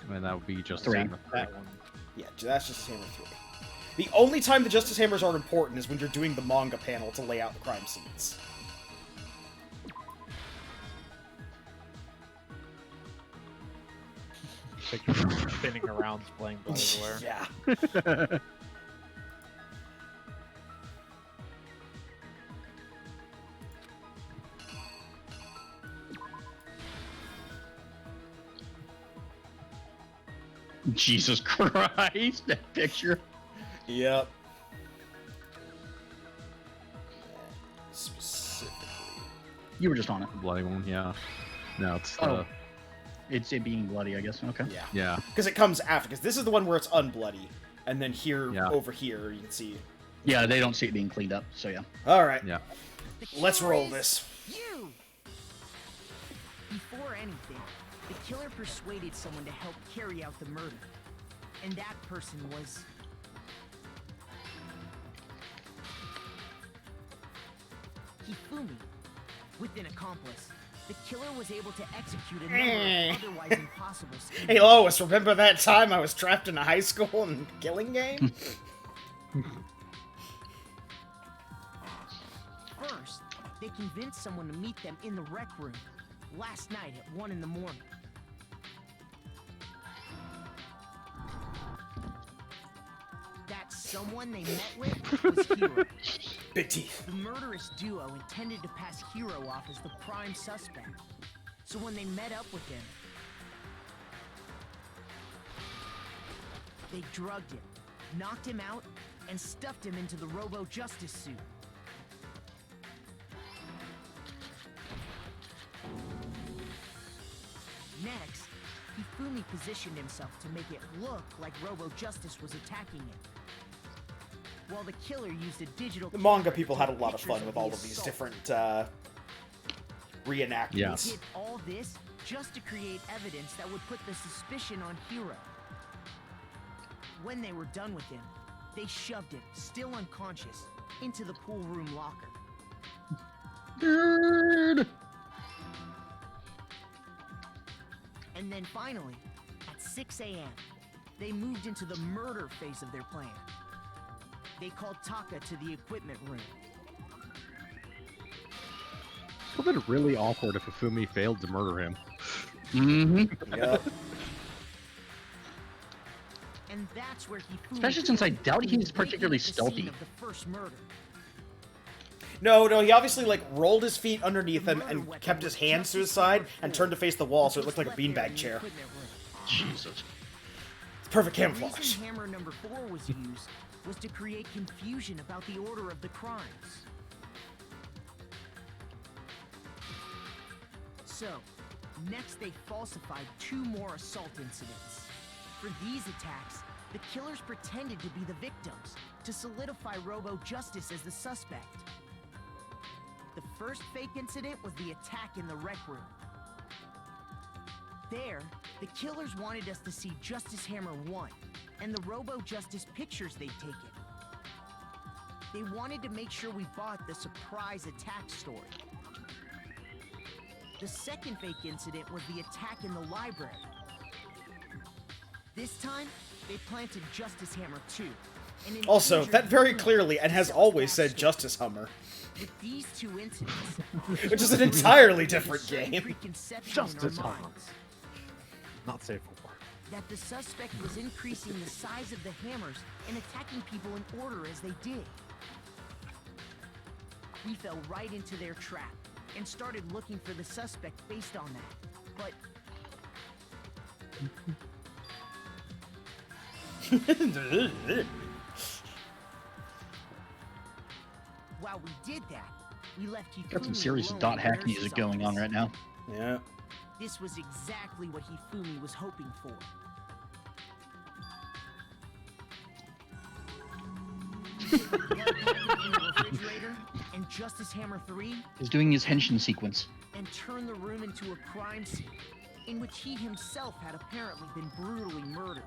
I mean, that would be Justice 3. Hammer 3. That one. Yeah, that's Justice Hammer 3. The only time the Justice Hammers are important is when you're doing the manga panel to lay out the crime scenes. picture spinning around, playing blood everywhere. Yeah. Jesus Christ, that picture. Yep. Specifically. You were just on it. Bloody one, yeah. No, it's Oh. It's it being bloody, I guess. Okay. Yeah. yeah. Because it comes after. Because this is the one where it's unbloody, and then here, Yeah. over here, you can see. Yeah, they don't see it being cleaned up, so yeah. All right. Yeah. Let's roll this. You! Before anything, the killer persuaded someone to help carry out the murder. And that person was... Hifumi. With an accomplice, the killer was able to execute a number of otherwise impossible schemes. Hey Lois, remember that time I was trapped in a high school and killing game? First, they convinced someone to meet them in the rec room last night at 1 in the morning. That someone they met with was Hiro. Big teeth. The murderous duo intended to pass Hiro off as the prime suspect. So when they met up with him, they drugged him, knocked him out, and stuffed him into the Robo-Justice suit. Next, Hifumi positioned himself to make it look like Robo-Justice was attacking him. While the killer used a digital... The manga people had a lot of fun with all of these different reenactments. Yeah. They did all this just to create evidence that would put the suspicion on Hiro. When they were done with him, they shoved him, still unconscious, into the pool room locker. Nerd. And then finally, at 6 a.m., they moved into the murder phase of their plan. They called Taka to the equipment room. It would have been really awkward if Ifumi failed to murder him. Mm-hmm. Yep. And that's where Hifumi... Especially since I doubt he's particularly the scene stealthy. of the first murder. No, he obviously, like, rolled his feet underneath him and kept his hands to his side and turned to face the wall so it looked like a beanbag chair. Jesus. It's perfect The camouflage. reason hammer number 4 was used was to create confusion about the order of the crimes. So, next they falsified 2 more assault incidents. For these attacks, the killers pretended to be the victims to solidify Robo-Justice as the suspect. The first fake incident was the attack in the rec room. There, the killers wanted us to see Justice Hammer 1 and the Robo-Justice pictures they'd taken. They wanted to make sure we bought the surprise attack story. The second fake incident was the attack in the library. This time, they planted Justice Hammer 2. And Also, injured that very Hifumi clearly and has to always sell said Justice Hummer, with these 2 incidents, which is an entirely different certain game. preconception Justice in our Hammer. minds Not safe for work. that the suspect was increasing the size of the hammers and attacking people in order as they did. We fell right into their trap and started looking for the suspect based on that. But while we did that, we left Hifumi Got some serious alone dot in the hack nurse's music going on office. right now. Yeah. This was exactly what Hifumi was hoping for. Blood packet in the refrigerator and Justice Hammer 3 He's doing his henshin sequence. and turned the room into a crime scene in which he himself had apparently been brutally murdered.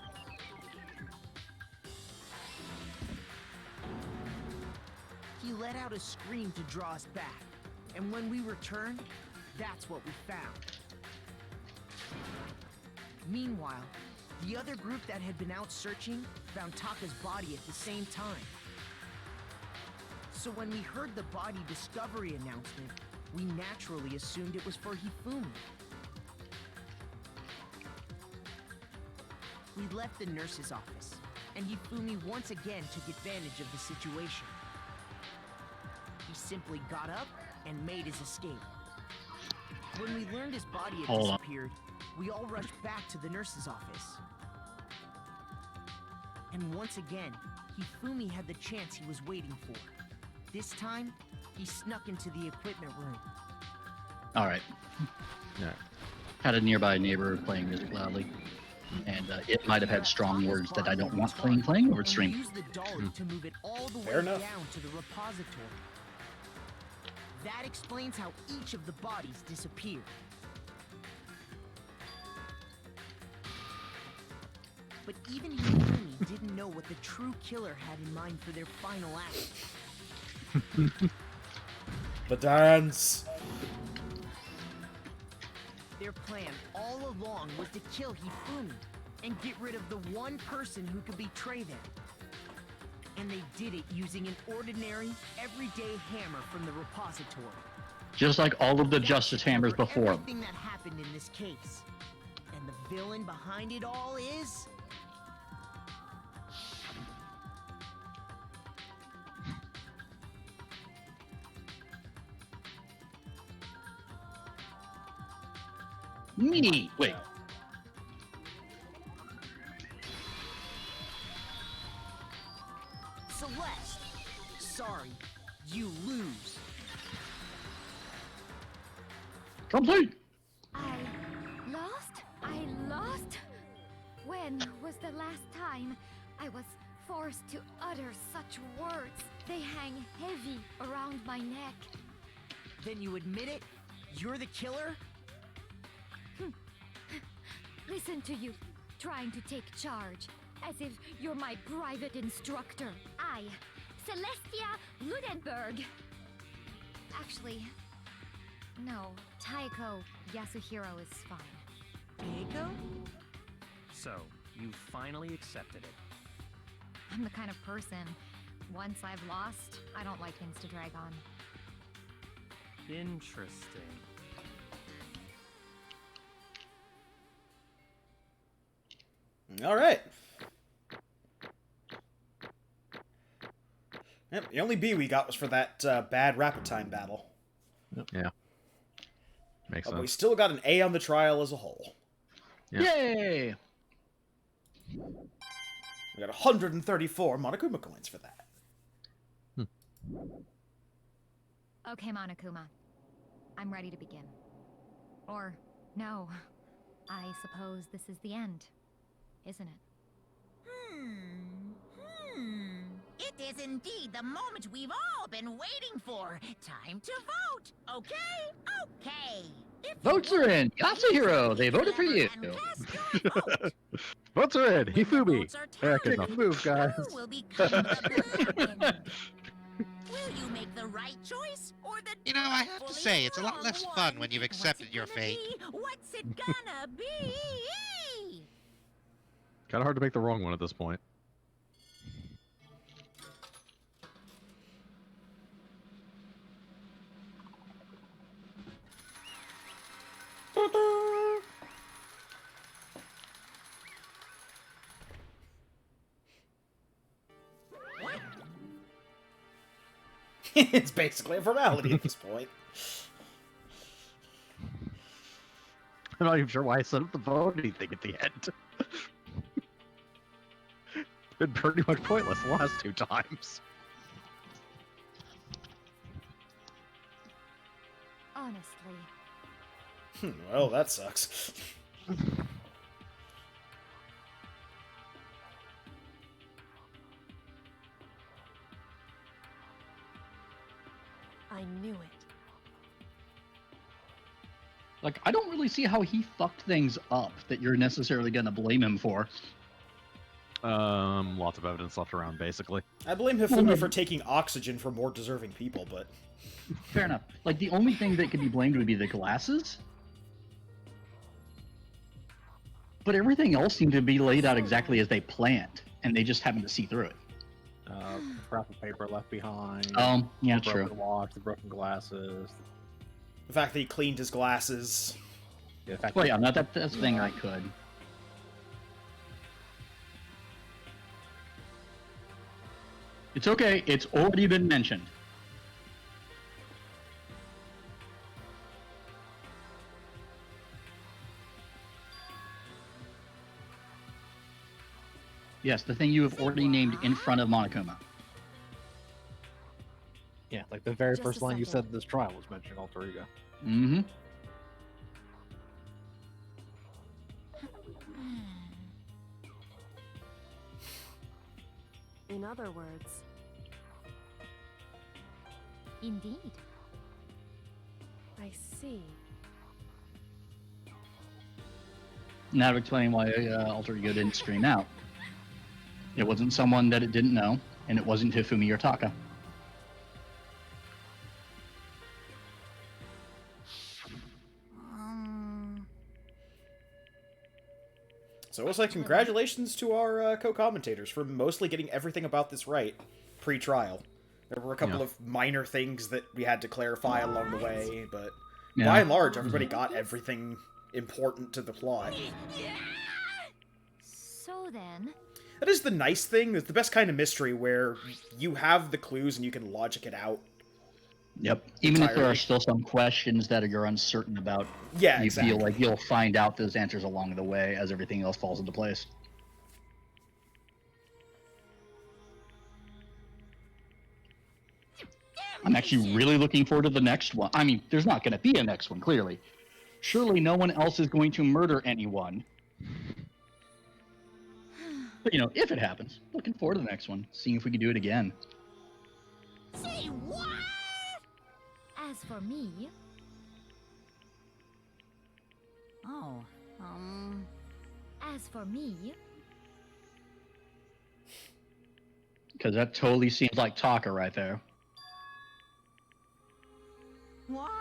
He let out a scream to draw us back, and when we returned, that's what we found. Meanwhile, the other group that had been out searching found Taka's body at the same time. So when we heard the body discovery announcement, we naturally assumed it was for Hifumi. we left the nurse's office, and Hifumi once again took advantage of the situation. He simply got up and made his escape. When we learned his body had Hold on. disappeared, we all rushed back to the nurse's office. And once again, Hifumi had the chance he was waiting for. This time, he snuck into the equipment room. All right. Yeah. Had a nearby neighbor playing music loudly, and it might have had strong words that I don't want playing over And we stream. used the dolly to move it all the Fair way enough. down to the repository. That explains how each of the bodies disappeared. But even Hifumi didn't know what the true killer had in mind for their final act. The dance. Their plan all along was to kill Hifumi and get rid of the one person who could betray them. And they did it using an ordinary, everyday hammer from the repository. Just like all of the Justice Hammers For before. everything that happened in this case. And the villain behind it all is... Me. Wait. Celeste. Sorry, you lose. Complete. I lost? When was the last time I was forced to utter such words? They hang heavy around my neck. Then you admit it? You're the killer? Listen to you, trying to take charge, as if you're my private instructor. I, Celestia Ludenberg. Actually, no, Taiko Yasuhiro is fine. Taiko? So, you finally accepted it. I'm the kind of person, once I've lost, I don't like things to drag on. Interesting. All right. Yep, the only B we got was for that bad rapid time battle. Yeah. Makes But we sense. still got an A on the trial as a whole. Yeah. Yay! We got 134 Monokuma coins for that. Okay, Monokuma. I'm ready to begin. Or, no. I suppose this is the end, isn't it? It is indeed the moment we've all been waiting for. Time to vote. Okay? Okay. If you Votes are in. Yasuhiro, they voted for you. and cast your vote. Votes are in. When the Hifumi. votes are Yeah, good tallied, enough. Big move, guys. who will become the Blackened? Will you make the right choice or the You know, I have to fully say, it's a lot wrong less one? fun when you've What's accepted it your gonna fate. be? What's it gonna be? Kind of hard to make the wrong one at this point. It's basically a formality at this point. I'm not even sure why I set up the voting thing at the end. Been pretty much pointless the last two times. Honestly. Well, that sucks. I knew it. Like, I don't really see how he fucked things up that you're necessarily going to blame him for. Lots of evidence left around, basically. I blame Hifumi for taking oxygen from more deserving people, but... Fair enough. Like, the only thing that could be blamed would be the glasses. But everything else seemed to be laid out exactly as they planned, and they just happened to see through it. Scrap of paper left behind. Yeah, the true. broken watch, the broken glasses. The fact that he cleaned his glasses. Yeah, the fact Well, that- yeah, no, that's the thing I could. It's okay. It's already been mentioned. Yes, the thing you have already named in front of Monokuma. Yeah, like the very Just first a line you second. said in this trial was mentioning alter ego. Mm-hmm. In other words, Indeed. I see. Now to explain why alter ego didn't scream out. It wasn't someone that it didn't know, and it wasn't Hifumi or Taka. So we'll say congratulations to our co-commentators for mostly getting everything about this right pre-trial. There were a couple of minor things that we had to clarify along the way, but by and large, everybody got everything important to the plot. So then, That is the nice thing. It's the best kind of mystery where you have the clues and you can logic it out. Yep. Even if there are Entirely. still some questions that you're uncertain about, Yeah, you exactly. feel like you'll find out those answers along the way as everything else falls into place. I'm actually really looking forward to the next one. I mean, there's not going to be a next one, clearly. Surely no one else is going to murder anyone. But, if it happens, looking forward to the next one, seeing if we can do it again. Say what? as for me, Oh, as for me, Because that totally seems like Taka right there. what?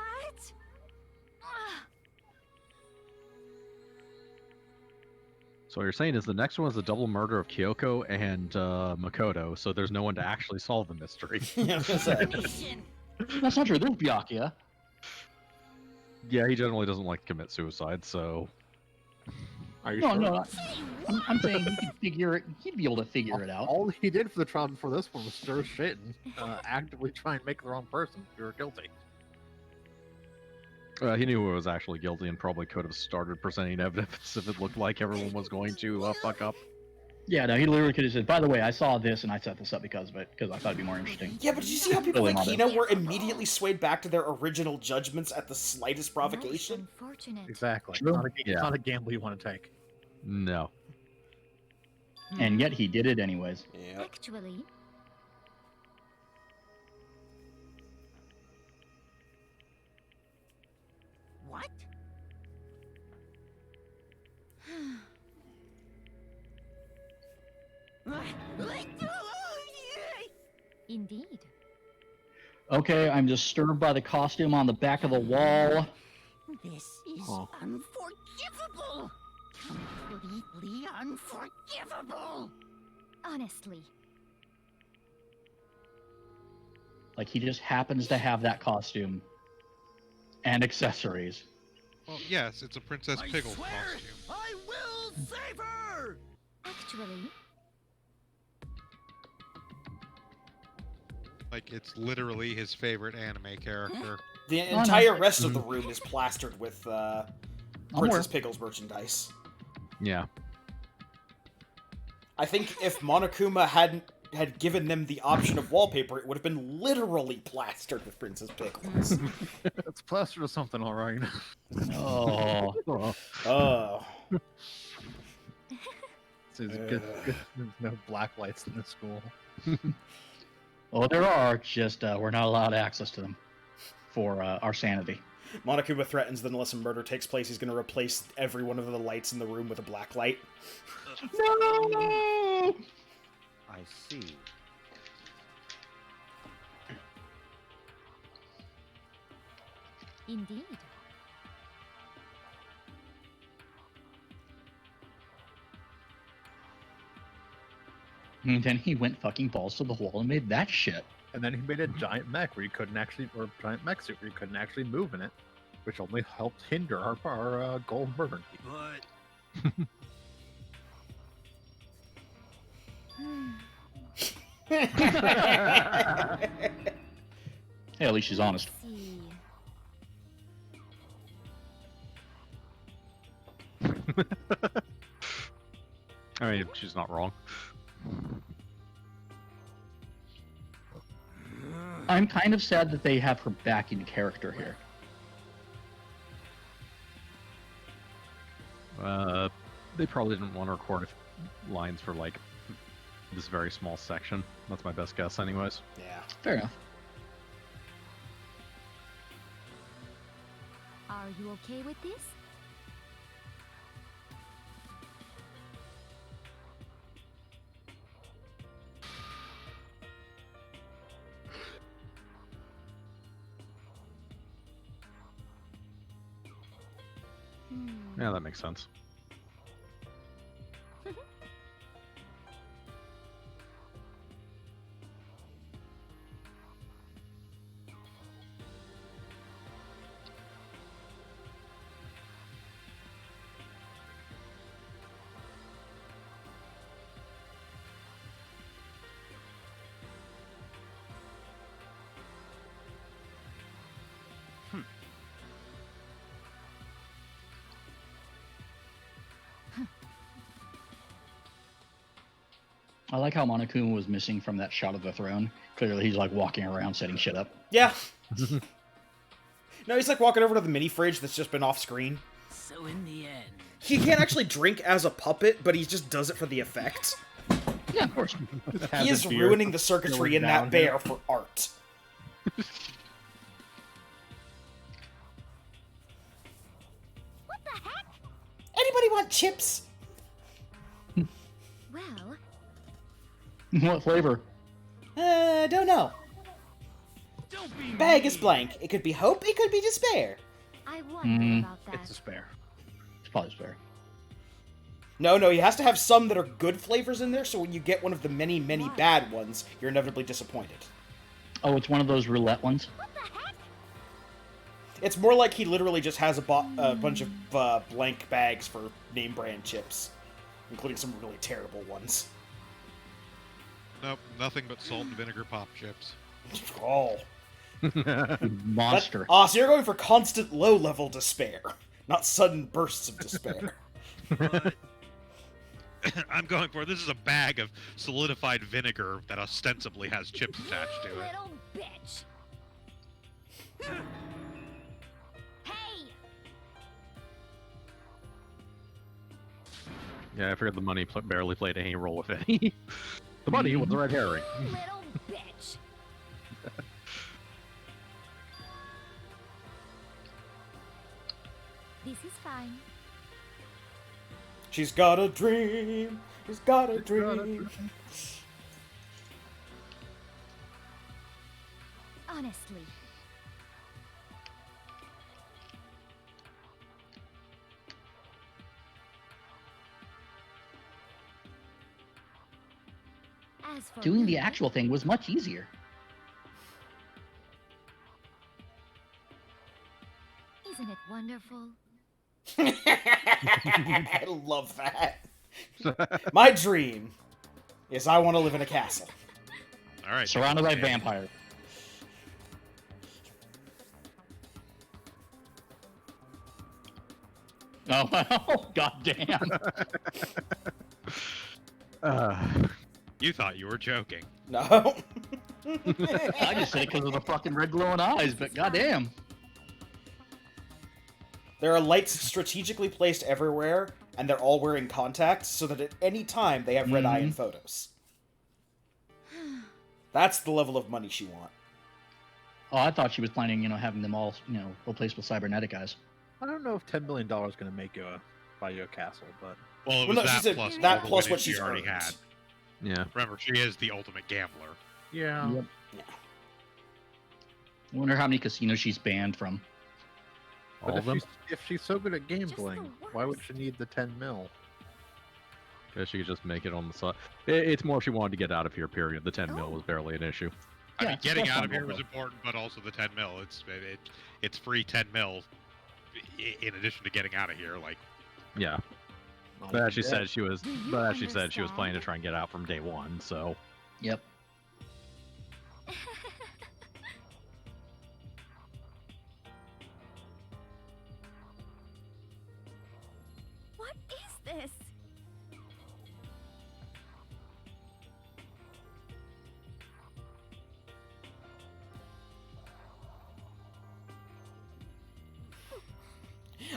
So what you're saying is the next one is the double murder of Kyoko and Makoto, so there's no one to actually solve the mystery. Yeah, I was gonna say. Mission. That's not true. There's Byakuya. Yeah, he generally doesn't like to commit suicide, so... Are you No, sure? no. I'm saying he could figure it. He'd be able to figure it out. All he did for the trial before this one was stir shit and actively try and make the wrong person feel guilty. He knew he was actually guilty and probably could have started presenting evidence if it looked like everyone was going to fuck up. Yeah, no, he literally could have said, by the way, I saw this and I set this up because of it, because I thought it'd be more interesting. Yeah, but did you see how people Really like not Hina were immediately swayed back to their original judgments at the slightest provocation? most unfortunate. Exactly. True. It's not a gamble you want to take. No. And yet he did it anyways. Yeah. Actually, What? indeed. Okay, I'm disturbed by the costume on the back of the wall. This is unforgivable. Completely unforgivable. Honestly, Like, he just happens to have that costume. And accessories. Well, yes, it's a Princess I Pickle swear costume. I will save her! actually, Like, it's literally his favorite anime character. The no. entire rest of the room is plastered with Princess aware. Pickle's merchandise. Yeah. I think if Monokuma had given them the option of wallpaper, it would have been literally plastered with Princess Pickles. It's plastered with something, all right. Oh. Oh. So it's good, there's no black lights in this school. Oh, there are, just we're not allowed access to them for our sanity. Monokuma threatens that unless a murder takes place, he's going to replace every one of the lights in the room with a black light. No! I see. indeed. And then he went fucking balls to the wall and made that shit. And then he made a giant mech where you couldn't actually, or giant mech suit where you couldn't actually move in it, which only helped hinder our goal of murder. But Hey, at least she's honest. See. I mean, she's not wrong. I'm kind of sad that they have her back in character here. They probably didn't want to record lines for like this very small section. That's my best guess, anyways. Yeah. Fair enough. Are you okay with this? Yeah, that makes sense. I like how Monokuma was missing from that shot of the throne. Clearly, he's like walking around setting shit up. Yeah. No, he's like walking over to the mini fridge that's just been off screen. So in the end, He can't actually drink as a puppet, but he just does it for the effect. Yeah, of course. He is ruining the circuitry in that bear for art. What the heck? Anybody want chips? Well, What flavor? Don't know. Don't be Bag is mean. blank. It could be hope, it could be despair. I wonder about that. It's a spare. It's probably fair. No, he has to have some that are good flavors in there, so when you get one of the many, many bad ones, you're inevitably disappointed. Oh, it's one of those roulette ones? What the heck? It's more like he literally just has a bunch of blank bags for name brand chips, including some really terrible ones. Nope, nothing but salt and vinegar pop chips. Oh. Monster. So you're going for constant low-level despair, not sudden bursts of despair. But I'm going for this is a bag of solidified vinegar that ostensibly has chips attached to it. Little bitch. Hey! Yeah, I figured the money barely played any role, if any. The money was the red herring. Little bitch. This is fine. She's got a dream. She's got a dream. Honestly. As for Doing the me, actual thing was much easier. Isn't it wonderful? I love that. My dream is I want to live in a castle. All right. Surrounded by yeah. vampires. Oh, well, goddamn. You thought you were joking. No. I just said it because of the fucking red glowing eyes, but goddamn. There are lights strategically placed everywhere, and they're all wearing contacts, so that at any time they have red eye in photos. That's the level of money she wants. Oh, I thought she was planning, having them all, replaced with cybernetic eyes. I don't know if $10 million is going to make you buy you a castle, but Well, it Well, was no, she that said plus that all the plus what winnings she's she already earned. had. Yeah. Remember, she is the ultimate gambler. yeah. Yep. I wonder how many casinos she's banned from. But All of them? if she's so good at gambling, why would she need the 10 mil? Because she could just make it on the side. It's more if she wanted to get out of here, period. The 10 mil Oh. was barely an issue. I Yeah, mean, getting that's out of here fine. was important, but also the 10 mil. It's free 10 mil in addition to getting out of here. Like, Yeah. Not But if as she you're said, dead. she was. Do you But as she said, she was planning to understand? try and get out from day one. So Yep.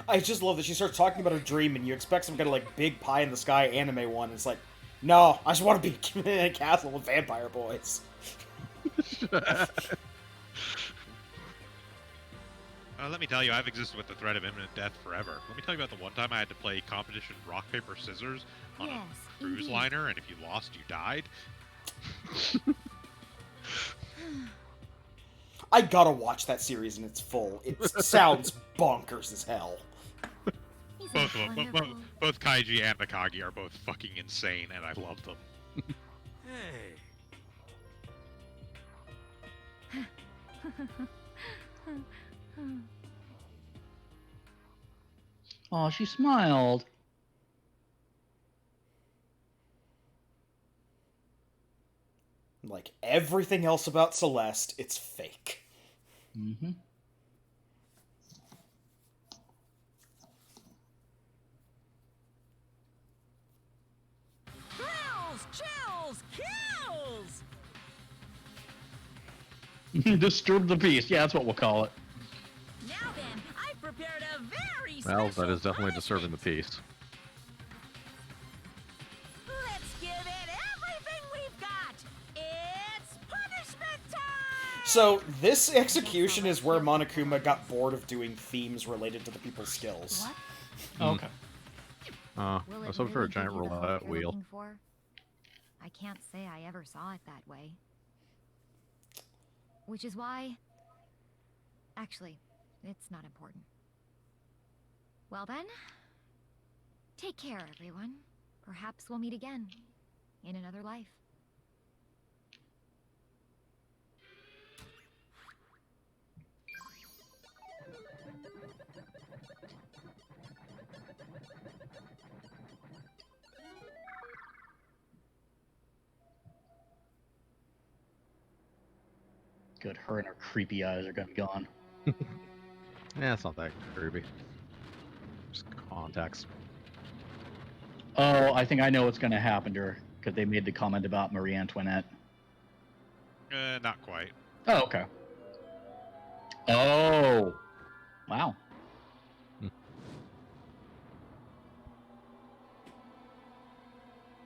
I just love that she starts talking about her dream, and you expect some kind of like big pie in the sky anime one. And it's like, no, I just want to be in a castle with vampire boys. Let me tell you, I've existed with the threat of imminent death forever. Let me tell you about the one time I had to play competition rock, paper, scissors on a cruise liner, and if you lost, you died. I gotta watch that series in its full. It sounds bonkers as hell. Both of them, both Kaiji and Mikagi are both fucking insane, and I love them. Hey. Oh, she smiled. Like everything else about Celeste, it's fake. Mm-hmm. Thrills, chills, kills! Disturb the beast. Yeah, that's what we'll call it. Now then, I've prepared a very Well, special that is definitely disturbing the peace. Let's give it everything we've got! It's punishment time! So, this execution is where Monokuma got bored of doing themes related to the people's skills. What? Okay. I was hoping for a giant roulette wheel. I can't say I ever saw it that way. Which is why... Actually, it's not important. Well then, take care, everyone. Perhaps we'll meet again, in another life. Good, her and her creepy eyes are gonna be gone. Yeah, it's not that creepy. Just context. Oh, I think I know what's gonna happen to her, because they made the comment about Marie Antoinette. Not quite. Oh, okay. Oh! Wow.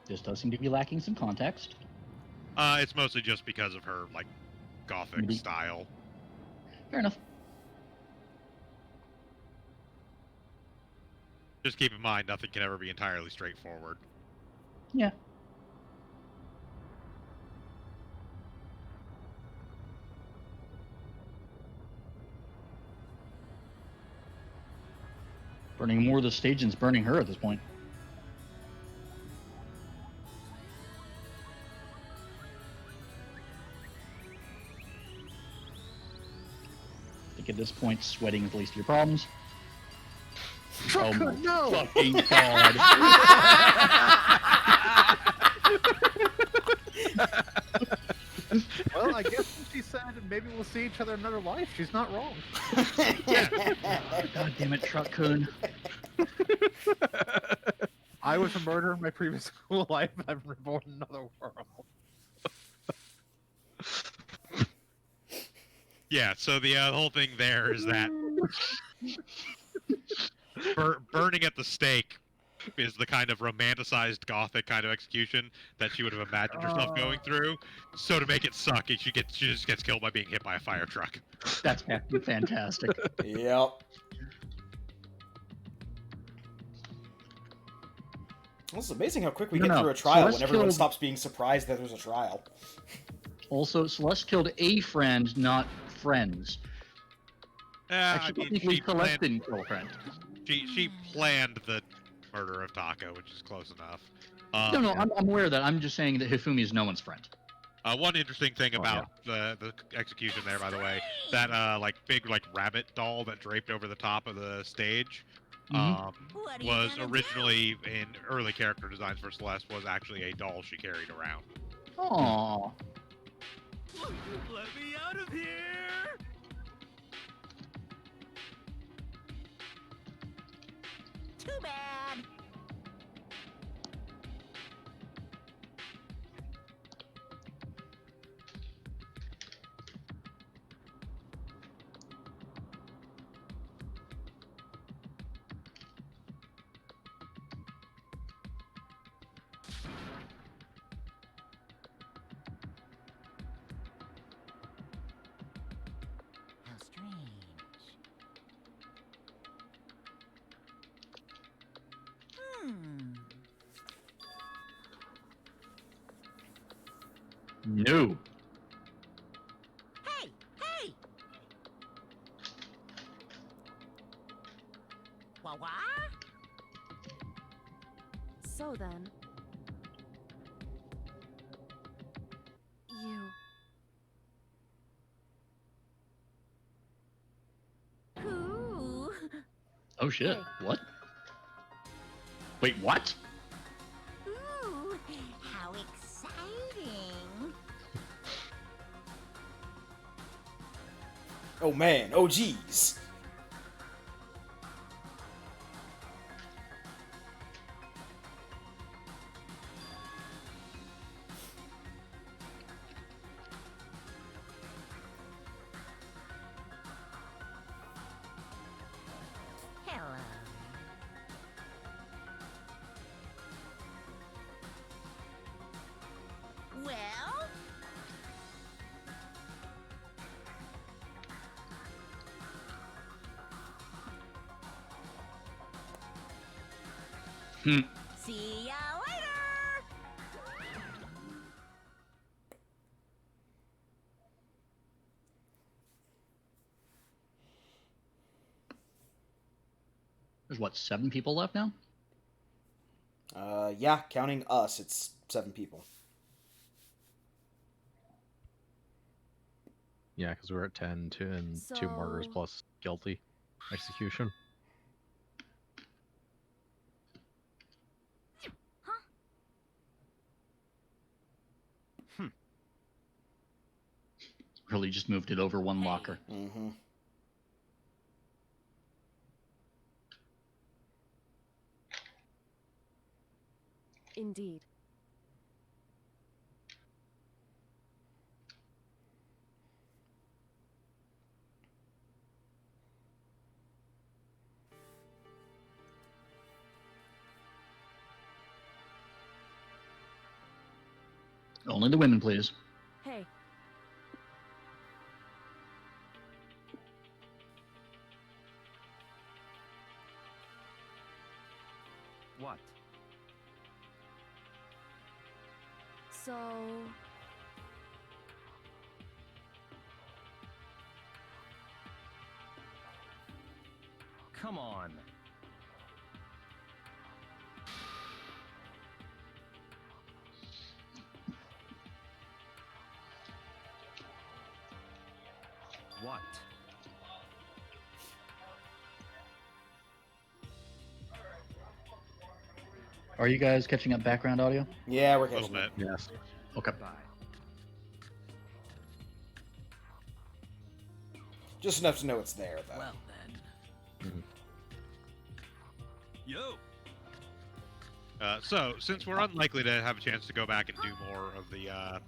This does seem to be lacking some context. It's mostly just because of her, like, gothic Maybe. style. Fair enough. Just keep in mind, nothing can ever be entirely straightforward. Yeah. Burning more of the stage than's burning her at this point. I think at this point, sweating is the least of your problems. Oh my No! fucking god. Well, I guess when she said maybe we'll see each other in another life, she's not wrong. God damn it, Truck-kun. I was a murderer in my previous school life, and I'm reborn in another world. Yeah, so the whole thing there is that burning at the stake is the kind of romanticized gothic kind of execution that she would have imagined herself going through. So to make it suck, she just gets killed by being hit by a fire truck. That's fantastic. Yep. Well, it's amazing how quick we get through a trial when everyone stops being surprised that there's a trial. Also, Celeste killed a friend, not friends. Actually, technically, Celeste didn't kill a friend. She planned the murder of Taka, which is close enough. No, I'm aware of that. I'm just saying that Hifumi is no one's friend. One interesting thing about the execution there, by the way, that like big like rabbit doll that draped over the top of the stage, was originally in early character designs for Celeste was actually a doll she carried around. Aww. Let me out of here! Too bad. No. Hey! Hey! What? So then... You... Ooh. Oh shit. Hey. What? Wait, what? Ooh, how exciting! Oh man, oh geez. Hello. Well, Hmm. see ya later! There's what, 7 people left now? Yeah, counting us, it's 7 people. Yeah, because we're at 10, 2, and 2 murders So- plus guilty execution. Really just moved it over one locker. Mm-hmm. Indeed. Only the women, please. Hey. What? So... Come on. What? Are you guys catching up background audio? Yeah, we're A little catching bit. up. Yes. Okay. Bye. Just enough to know it's there, though. Well then. Yo! So, since we're unlikely to have a chance to go back and do more of the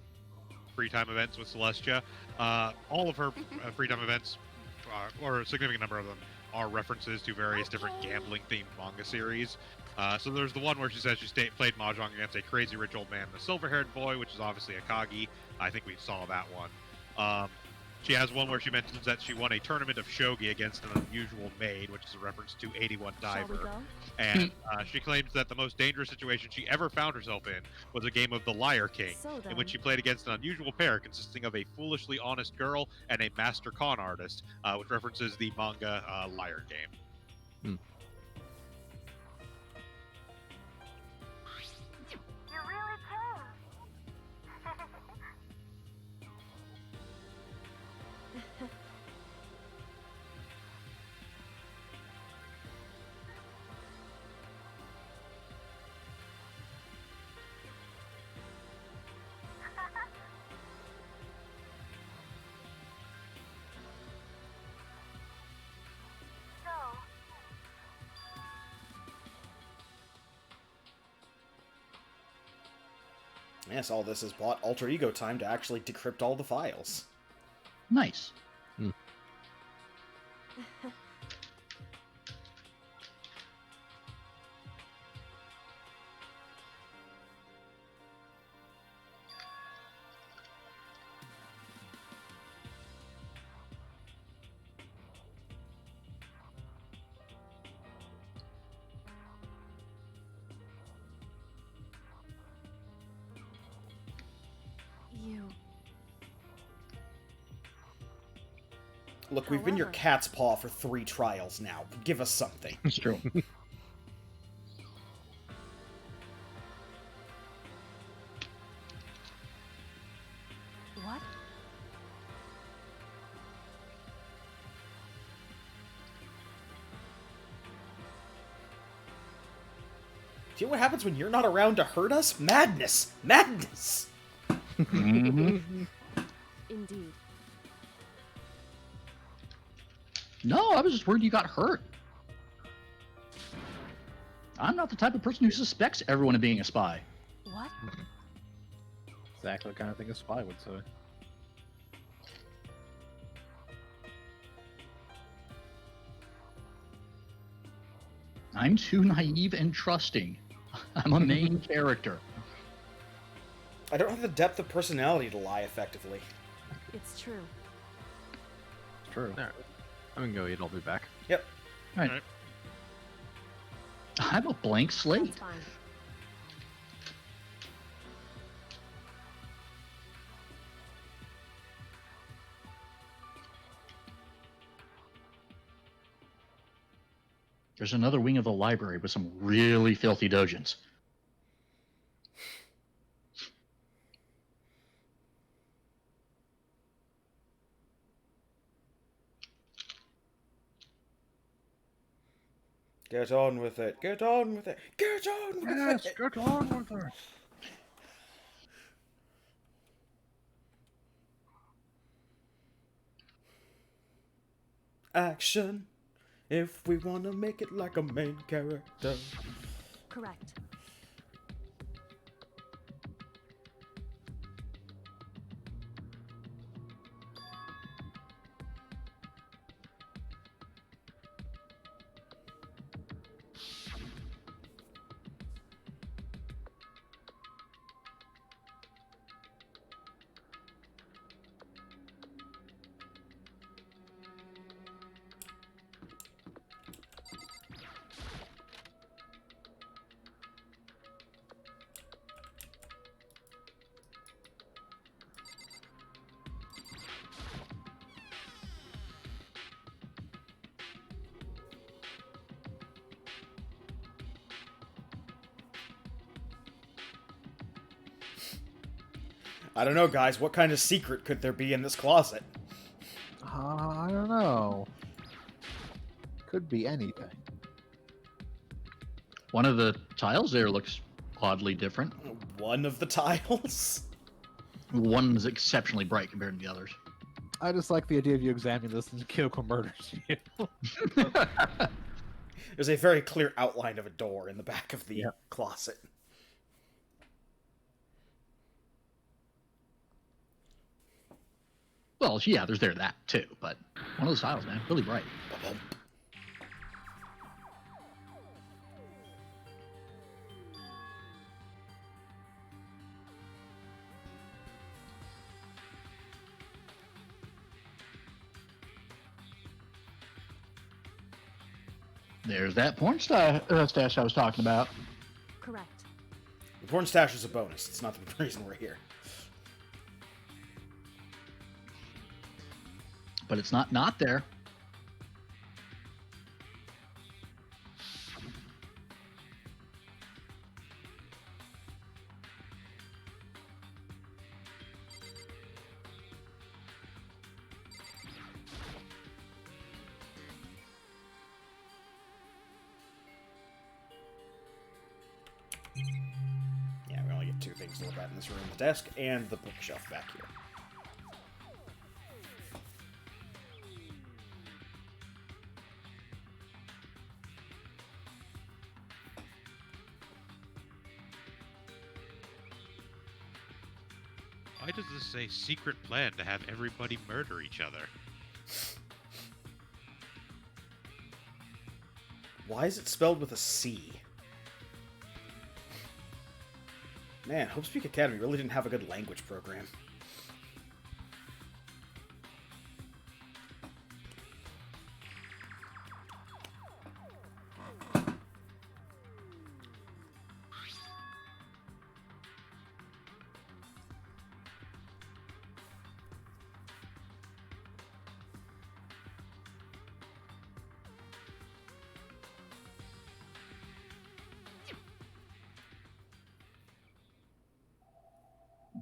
free time events with Celestia, all of her free time events, or a significant number of them, are references to various different gambling-themed manga series. So there's the one where she says she played mahjong against a crazy rich old man and a silver-haired boy, which is obviously Akagi. I think we saw that one. She has one where she mentions that she won a tournament of shogi against an unusual maid, which is a reference to 81 Shall we Diver. go? And she claims that the most dangerous situation she ever found herself in was a game of the Liar King, So in then... which she played against an unusual pair consisting of a foolishly honest girl and a master con artist, which references the manga Liar Game. You really came. So, Yes, all this has bought alter ego time to actually decrypt all the files. Nice. You... Look, we've been your However- cat's paw for 3 trials now. Give us something. It's true. What? See what happens when you're not around to hurt us? Madness! Madness! Mhm. Indeed. No, I was just worried you got hurt. I'm not the type of person who suspects everyone of being a spy. What? Exactly the kind of thing a spy would say. I'm too naive and trusting. I'm a main character. I don't have the depth of personality to lie effectively. It's true. It's true. Alright. I'm gonna go eat. I'll be back. Yep. Right. Alright. I'm a blank slate. That's fine. There's another wing of the library with some really filthy dojins. Get on with it. Get on with it. Get on with Yes, it. get on with it. Action. If we want to make it like a main character. Correct. I don't know, guys. What kind of secret could there be in this closet? I don't know. Could be anything. One of the tiles there looks oddly different. One of the tiles? One's exceptionally bright compared to the others. I just like the idea of you examining this and Kyoko murders you. There's a very clear outline of a door in the back of the Yep. closet. Well, yeah, there's that too, but one of those tiles, man, really bright. There's that porn stash I was talking about. Correct. The porn stash is a bonus. It's not the reason we're here. But it's not there. Yeah, we only get 2 things to look at in this room. The desk and the bookshelf back here. Why does this say secret plan to have everybody murder each other? Why is it spelled with a C? Man, Hopespeak Academy really didn't have a good language program.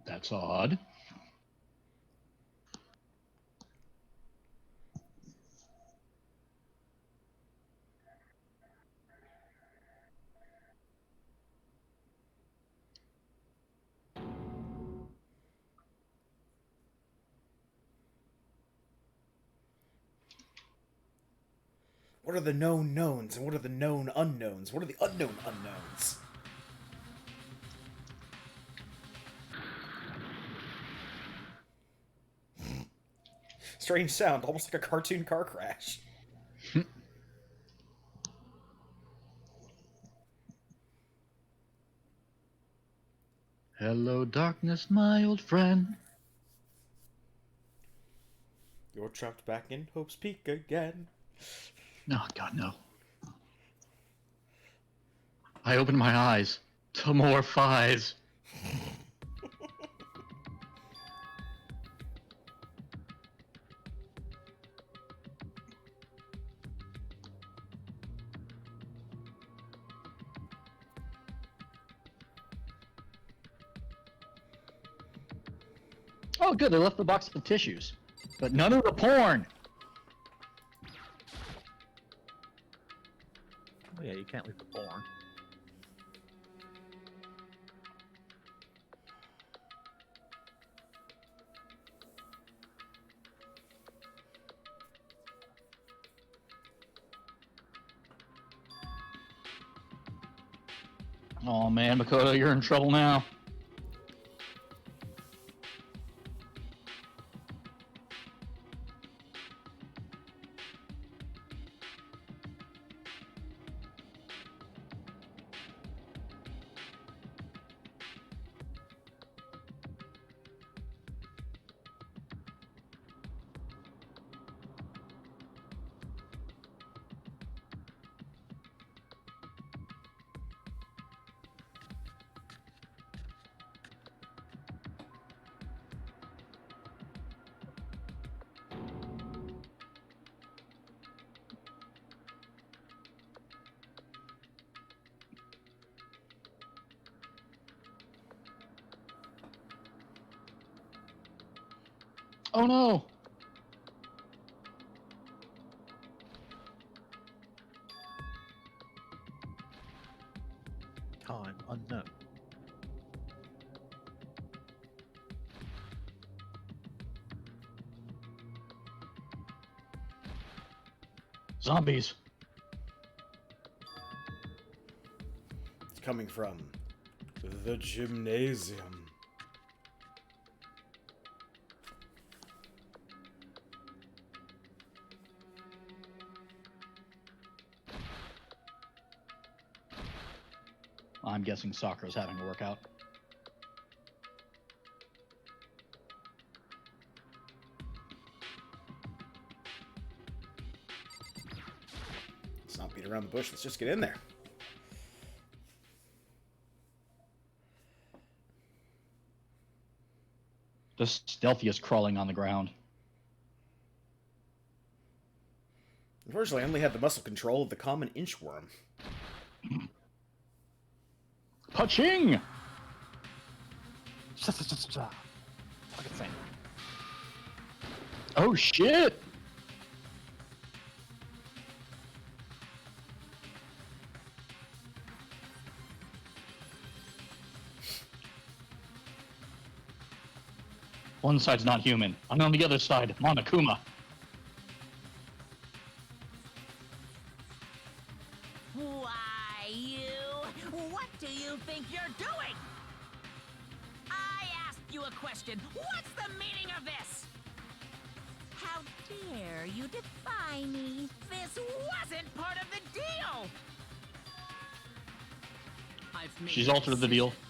That's odd. What are the known knowns and what are the known unknowns? What are the unknown unknowns? Strange sound, almost like a cartoon car crash. Hello, darkness, my old friend. You're trapped back in Hope's Peak again. Oh, God, no. I opened my eyes to more fies. Oh, good. They left the box of tissues, but none of the porn. Oh, yeah, you can't leave the porn. Oh man, Makoto, you're in trouble now. Oh no! Time unknown. Zombies. It's coming from the gymnasium. I'm guessing Sakura's having a workout. Let's not beat around the bush. Let's just get in there. The stealthiest crawling on the ground. Unfortunately, I only had the muscle control of the common inchworm. Paching! Fucking thing. Oh shit! One side's not human. And on the other side, Monokuma. Why, you? What do you think you're doing? I asked you a question. What's the meaning of this? How dare you defy me? This wasn't part of the deal! I've made She's a altered the deal. decision.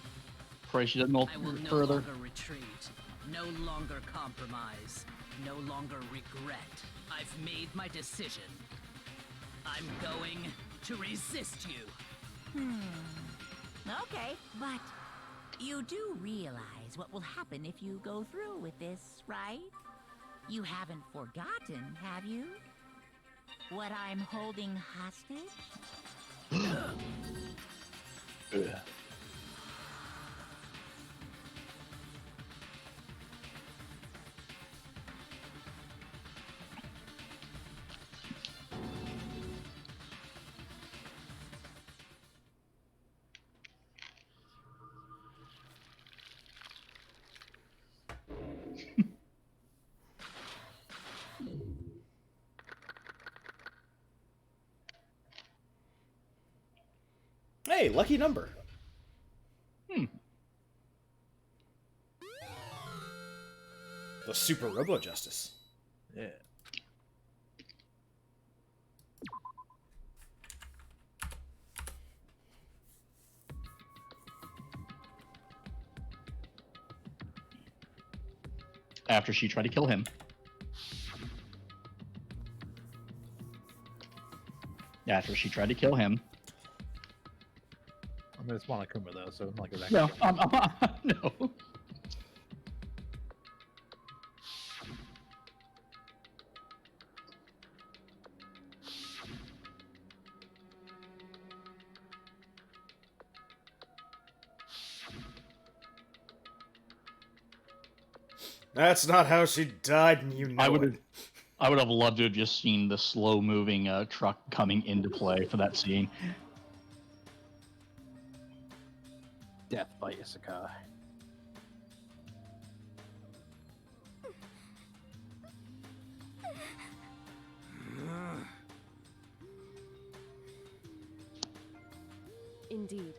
Pray she doesn't alter I will no further. longer retreat, no longer compromise, no longer regret. I've made my decision. I'm going to resist you. Okay, but you do realize what will happen if you go through with this, right? You haven't forgotten, have you? What I'm holding hostage? Hey, lucky number. The Super Robo Justice. Yeah. After she tried to kill him. After she tried to kill him. I mean, it's Monokuma though, so like that. No, no. That's not how she died, and you know I would it. have loved to have just seen the slow-moving truck coming into play for that scene. Death by Isekai. Indeed.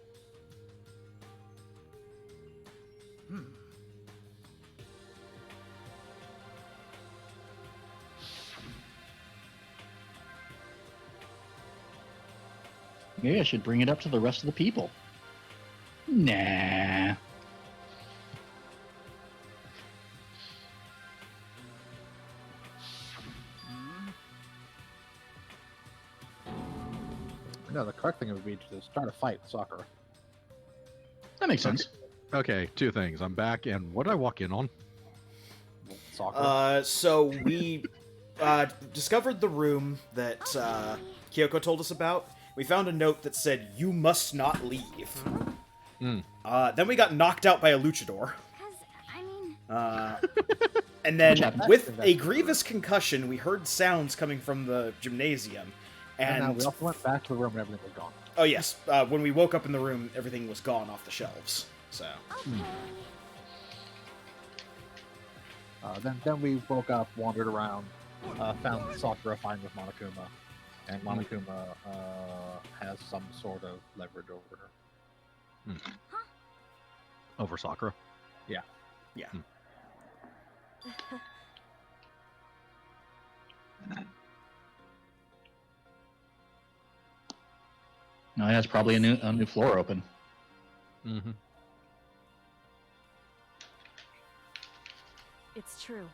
Maybe I should bring it up to the rest of the people. Nah. No, the correct thing would be to start a fight with Sakura. That makes sense. Okay, two things. I'm back, and what did I walk in on? Sakura. So we discovered the room that Kyoko told us about. We found a note that said, "You must not leave." Then we got knocked out by a luchador. And then, with a grievous concussion, we heard sounds coming from the gymnasium. And we also went back to the room and everything was gone. Oh yes, when we woke up in the room, everything was gone off the shelves. So. Then we woke up, wandered around, found Sakura fine with Monokuma, and Monokuma has some sort of leverage over her. Over Sakura? Yeah. Yeah. No, that's probably a new floor open. Mm-hmm. It's true.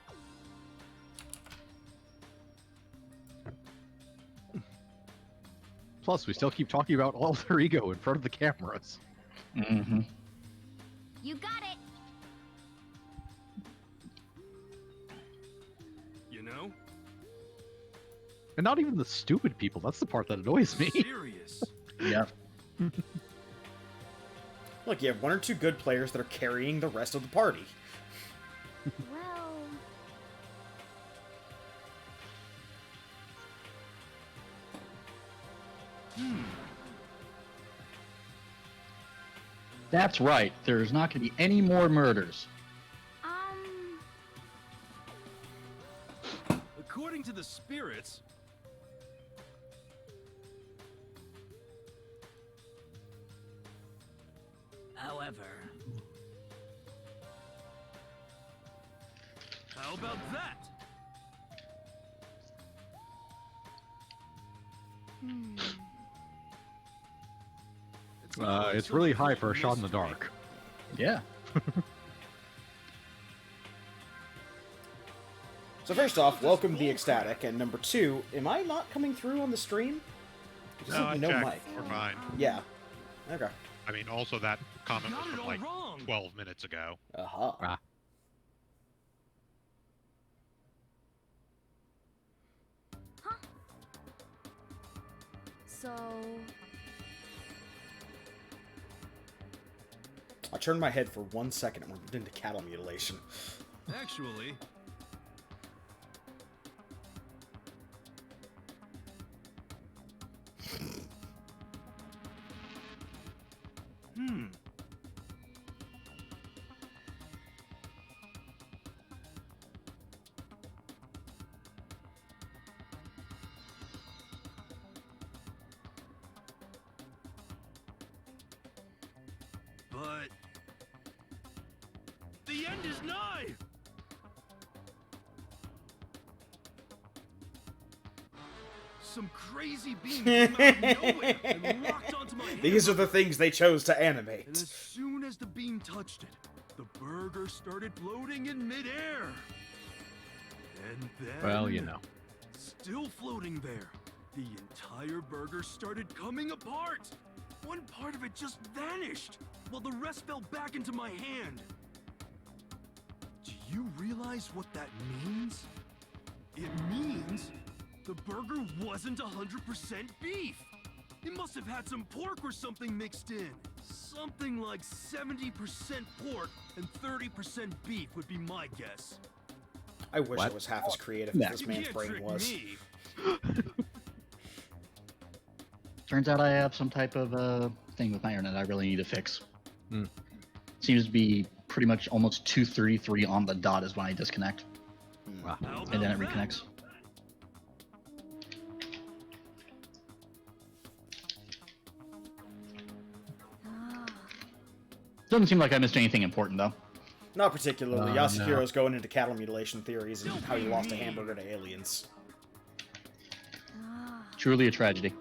Plus, we still keep talking about alter ego in front of the cameras. Mm-hmm. You got it. You know? And not even the stupid people. That's the part that annoys me. Serious. Yeah. Look, you have one or two good players that are carrying the rest of the party. Well, That's right. There's not going to be any more murders. According to the spirits, However, how about that? It's really high for a shot in the dark. Yeah. So first off, welcome the Ecstatic, and number two, am I not coming through on the stream? It No, I said no checked. mic. We're fine. Yeah. Okay. I mean, also that comment Got was it from all like wrong. 12 minutes ago. Aha. So, I turned my head for 1 second and went into cattle mutilation. Actually, but the end is nigh. Some crazy beam came out of nowhere and locked onto my hand. These are the things they chose to And animate. as soon as the beam touched it, the burger started floating in midair. And then, Well, you know. still floating there, the entire burger started coming apart. One part of it just vanished, while the rest fell back into my hand. Do you realize what that means? It means the burger wasn't 100% beef. It must have had some pork or something mixed in. Something like 70% pork and 30% beef would be my guess. I wish What? I was half as creative Yeah. as this You man's can't brain trick was. me. Turns out I have some type of thing with my internet I really need to fix. Hmm. Seems to be pretty much almost 2:33 on the dot is when I disconnect, Wow. How and then it about that? reconnects. Doesn't seem like I missed anything important though. Not particularly. No. Yasuhiro's going into cattle mutilation theories and how he lost a hamburger to aliens. Truly a tragedy.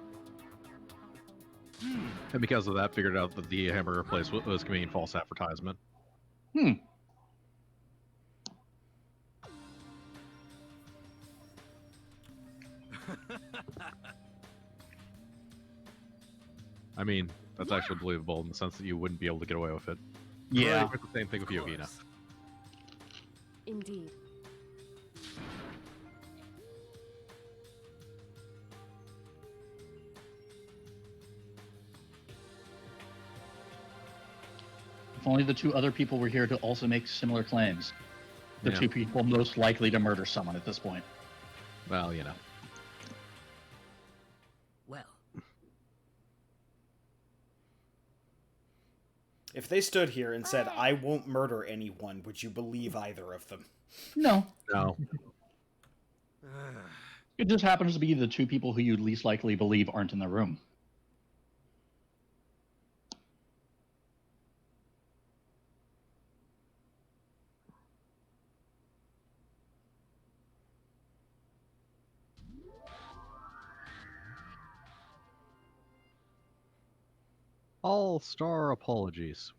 And because of that, figured out that the hamburger place was committing false advertisement. Hmm. I mean, that's actually believable in the sense that you wouldn't be able to get away with it. Yeah. It's the same thing with Yogina. Indeed. If only the two other people were here to also make similar claims. The Yeah. two people most likely to murder someone at this point. Well, you know. Well, If they stood here and said, "I won't murder anyone," would you believe either of them? No. No. It just happens to be the two people who you'd least likely believe aren't in the room. All-star apologies.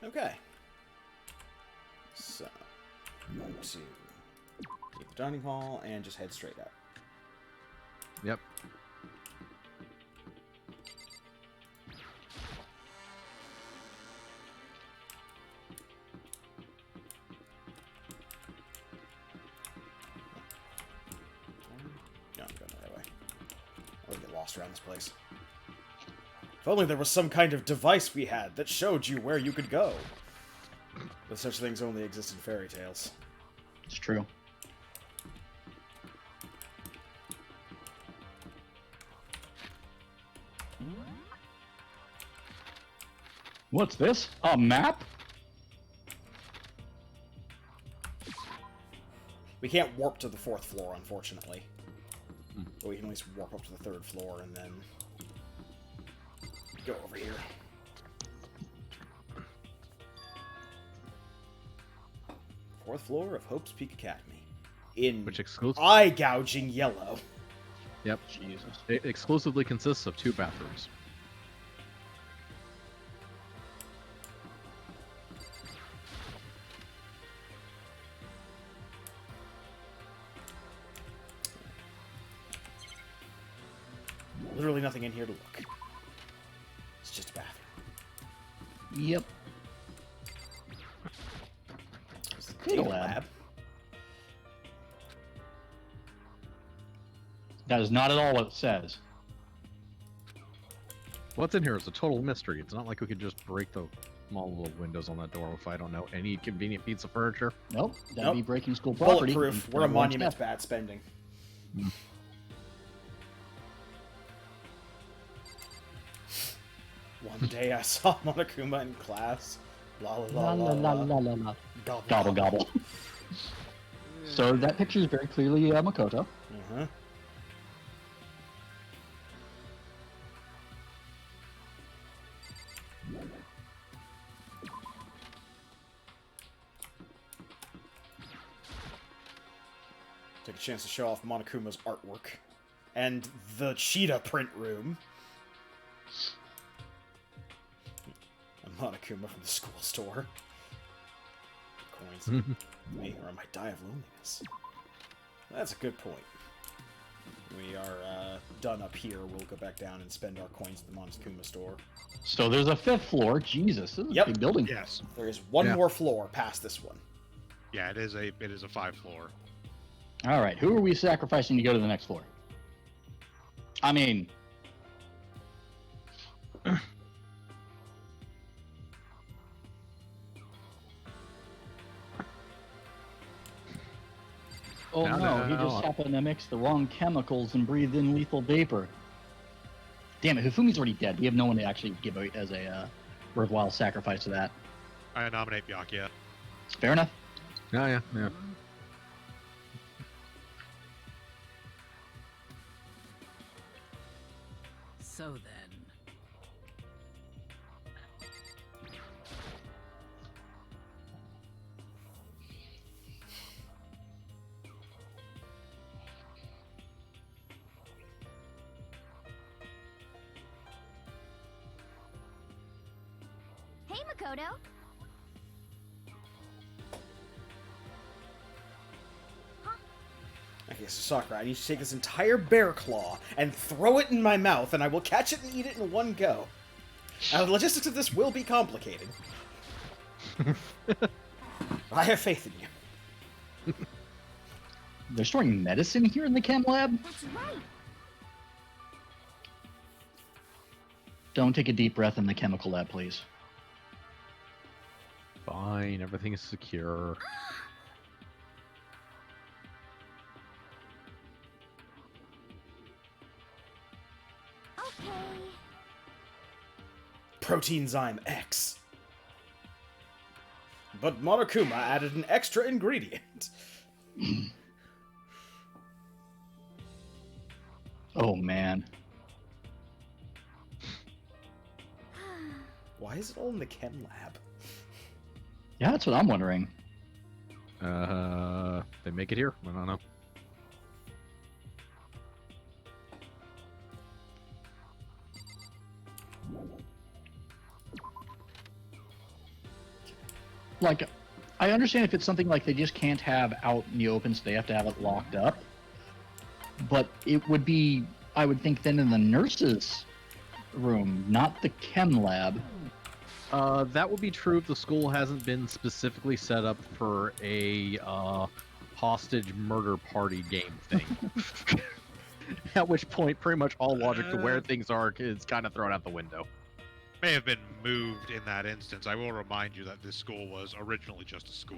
Okay. So, I'm going to leave the dining hall and just head straight out. Yep. No, I'm going the right way. I'll get lost around this place. If only there was some kind of device we had that showed you where you could go. But such things only exist in fairy tales. It's true. What's this? A map? We can't warp to the 4th floor, unfortunately. But we can at least warp up to the 3rd floor and then go over here. Fourth floor of Hope's Peak Academy. In Which exclusive. eye-gouging yellow. Yep. Jesus. It exclusively consists of 2 bathrooms. Literally nothing in here to look. It's just a bathroom. Yep. It's the Data data lab. lab. That is not at all what it says. What's in here is a total mystery. It's not like we could just break the small little windows on that door if I don't know any convenient piece of furniture. Nope. That'd Nope. be breaking school property. Bulletproof. and We're a everyone's monument to death. bad spending. One day I saw Monokuma in class. La la La la la la la la la. la la. Gobble Gobble gobble. So that picture is very clearly Makoto. Uh-huh. Take a chance to show off Monokuma's artwork. And the cheetah print room. A Monokuma from the school store. Coins. Me, or I might die of loneliness. That's a good point. We are done up here. We'll go back down and spend our coins at the Monokuma store. So there's a 5th floor. Jesus, this is a big building. Yes. There is one more floor past this one. Yeah, it is a 5-floor. All right, who are we sacrificing to go to the next floor? I mean, oh no, he just happened to mix the wrong chemicals and breathe in lethal vapor. Damn it, Hifumi's already dead. We have no one to actually give out as a worthwhile sacrifice to that. I nominate Byakuya. Fair enough. Yeah. So then. Hey, Makoto. Okay, so Sakura, I need to take this entire bear claw and throw it in my mouth, and I will catch it and eat it in one go. Now, the logistics of this will be complicated. I have faith in you. They're storing medicine here in the chem lab? That's right. Don't take a deep breath in the chemical lab, please. Fine, everything is secure. Okay. Proteinzyme X. But Monokuma added an extra ingredient. Oh man. Why is it all in the chem lab? Yeah, that's what I'm wondering. They make it here? I don't know. Like, I understand if it's something like they just can't have out in the open, so they have to have it locked up. But it would be, I would think, then in the nurses' room, not the chem lab. That would be true if the school hasn't been specifically set up for a hostage murder party game thing. At which point, pretty much all logic to where things are is kind of thrown out the window. May have been moved in that instance. I will remind you that this school was originally just a school.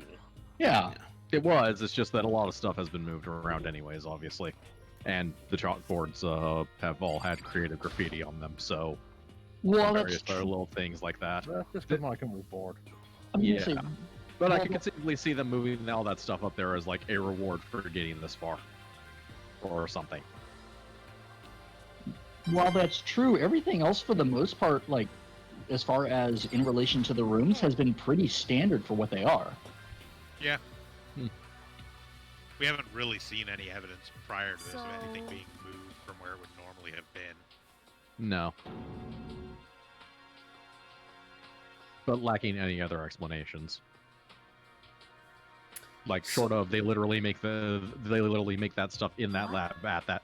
Yeah. It was. It's just that a lot of stuff has been moved around anyways, obviously. And the chalkboards have all had creative graffiti on them, so... Well, various that's other little things like that. That's just because I can move forward. Yeah. But I can conceivably see them moving all that stuff up there as like a reward for getting this far. Or something. While that's true, everything else for the most part, like, as far as in relation to the rooms, has been pretty standard for what they are. Yeah. We haven't really seen any evidence prior to this of anything being moved from where it would normally have been. No. But lacking any other explanations. Like short of they literally make that stuff in that lab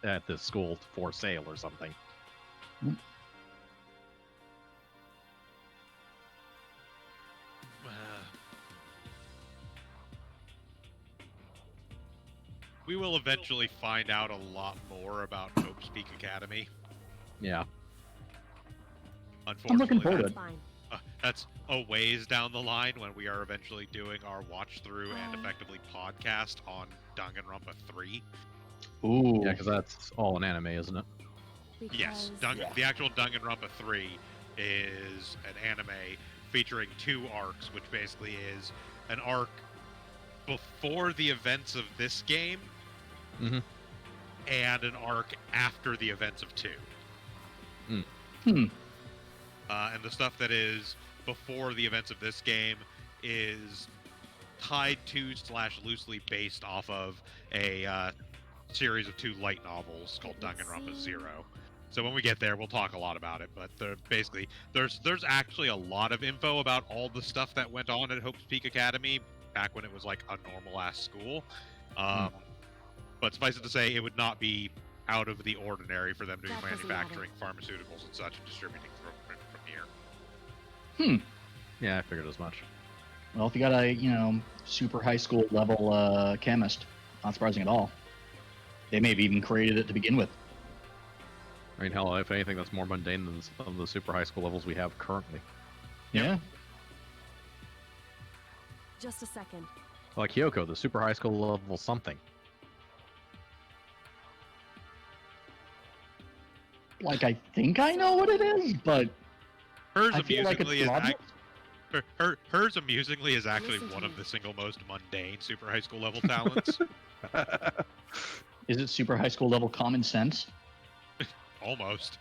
at the school for sale or something. We will eventually find out a lot more about Hope's Peak Academy. Yeah. I'm looking forward to it. That's a ways down the line when we are eventually doing our watch through and effectively podcast on Danganronpa 3. Ooh. Yeah, because that's all an anime, isn't it? Yes, the actual Danganronpa 3 is an anime featuring 2 arcs, which basically is an arc before the events of this game Mm-hmm. and an arc after the events of 2. Hmm. And the stuff that is before the events of this game is tied to / loosely based off of a series of 2 light novels called Danganronpa Zero. So when we get there, we'll talk a lot about it. But basically, there's actually a lot of info about all the stuff that went on at Hope's Peak Academy back when it was like a normal ass school. But suffice it to say, it would not be out of the ordinary for them to be manufacturing pharmaceuticals and such and distributing from here. Yeah, I figured as much. Well, if you got a, super high school level chemist, not surprising at all. They may have even created it to begin with. I mean, hell, if anything, that's more mundane than some of the super high school levels we have currently. Yeah. Just a second. Like Kyoko, the super high school level something. Like, I think I know what it is, but Hers I feel like it's amusingly is logical. hers amusingly is actually one of the single most mundane super high school level talents. Is it super high school level common sense? Almost.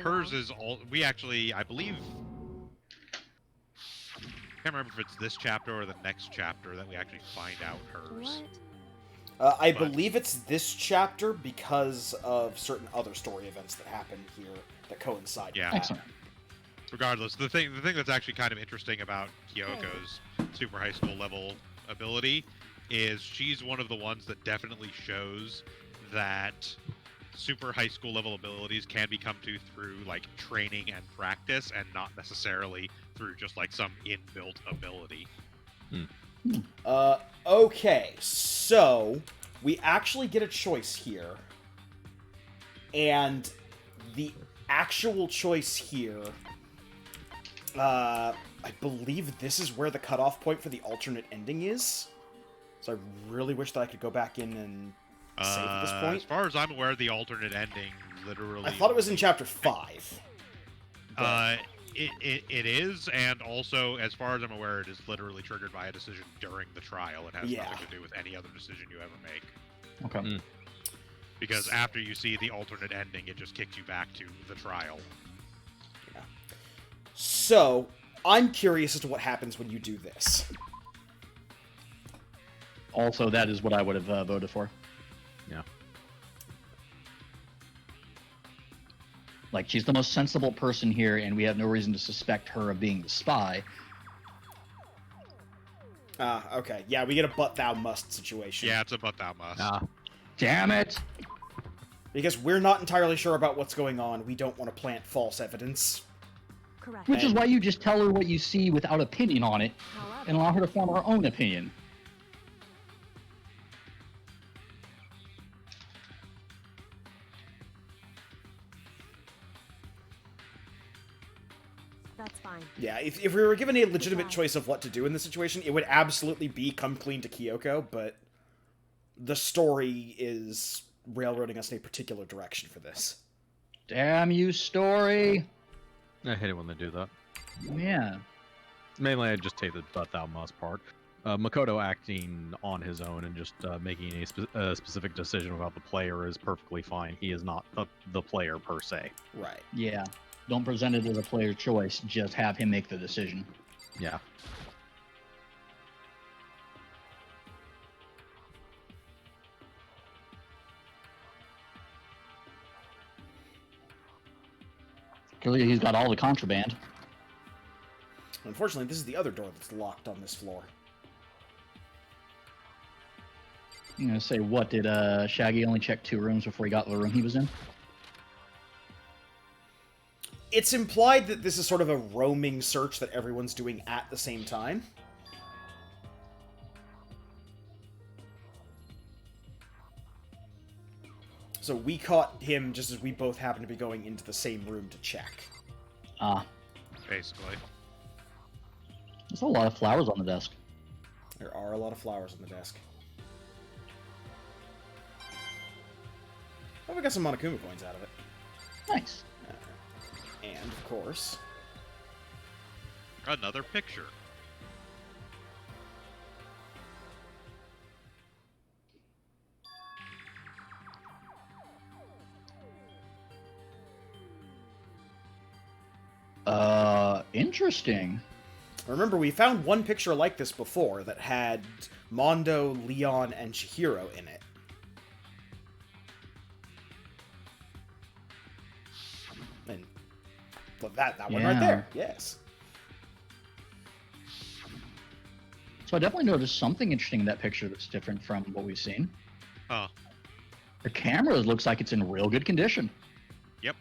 Hers is all. We actually, I believe. I can't remember if it's this chapter or the next chapter that we actually find out hers. I believe it's this chapter because of certain other story events that happen here that coincide. Yeah. Excellent. Regardless, the thing that's actually kind of interesting about Kyoko's super high school level ability is she's one of the ones that definitely shows that super high school level abilities can be come to through like training and practice and not necessarily through just like some inbuilt ability. Okay, so we actually get a choice here. And the actual choice here, I believe this is where the cutoff point for the alternate ending is. So I really wish that I could go back in and save at this point. As far as I'm aware, the alternate ending literally... I thought it was in Chapter 5. It is, and also, as far as I'm aware, it is literally triggered by a decision during the trial. It has nothing to do with any other decision you ever make. Okay. Because after you see the alternate ending, it just kicks you back to the trial. Yeah. So, I'm curious as to what happens when you do this. Also, that is what I would have voted for. Yeah. Like, she's the most sensible person here, and we have no reason to suspect her of being the spy. Okay. Yeah, we get a but thou must situation. Yeah, it's a but thou must. Damn it! Because we're not entirely sure about what's going on, we don't want to plant false evidence. Correct. Which is why you just tell her what you see without opinion on it, and allow her to form her own opinion. That's fine. Yeah, if we were given a legitimate choice of what to do in this situation, it would absolutely be come clean to Kyoko, but the story is railroading us in a particular direction for this. Damn you, story! I hate it when they do that. Yeah. Mainly, I just take the but thou must part. Makoto acting on his own and just making a specific decision about the player is perfectly fine. He is not the player per se. Right. Yeah. Don't present it as a player choice, just have him make the decision. Yeah. Clearly, he's got all the contraband. Unfortunately, this is the other door that's locked on this floor. I'm gonna say, what, did Shaggy only check 2 rooms before he got the room he was in? It's implied that this is sort of a roaming search that everyone's doing at the same time. So we caught him just as we both happened to be going into the same room to check. Ah. Basically. There's a lot of flowers on the desk. There are a lot of flowers on the desk. Oh, we got some Monokuma coins out of it. Nice. And, of course... Another picture. Interesting. Remember, we found one picture like this before that had Mondo, Leon, and Chihiro in it. And that one right there, yes. So I definitely noticed something interesting in that picture that's different from what we've seen. Oh. The camera looks like it's in real good condition. Yep.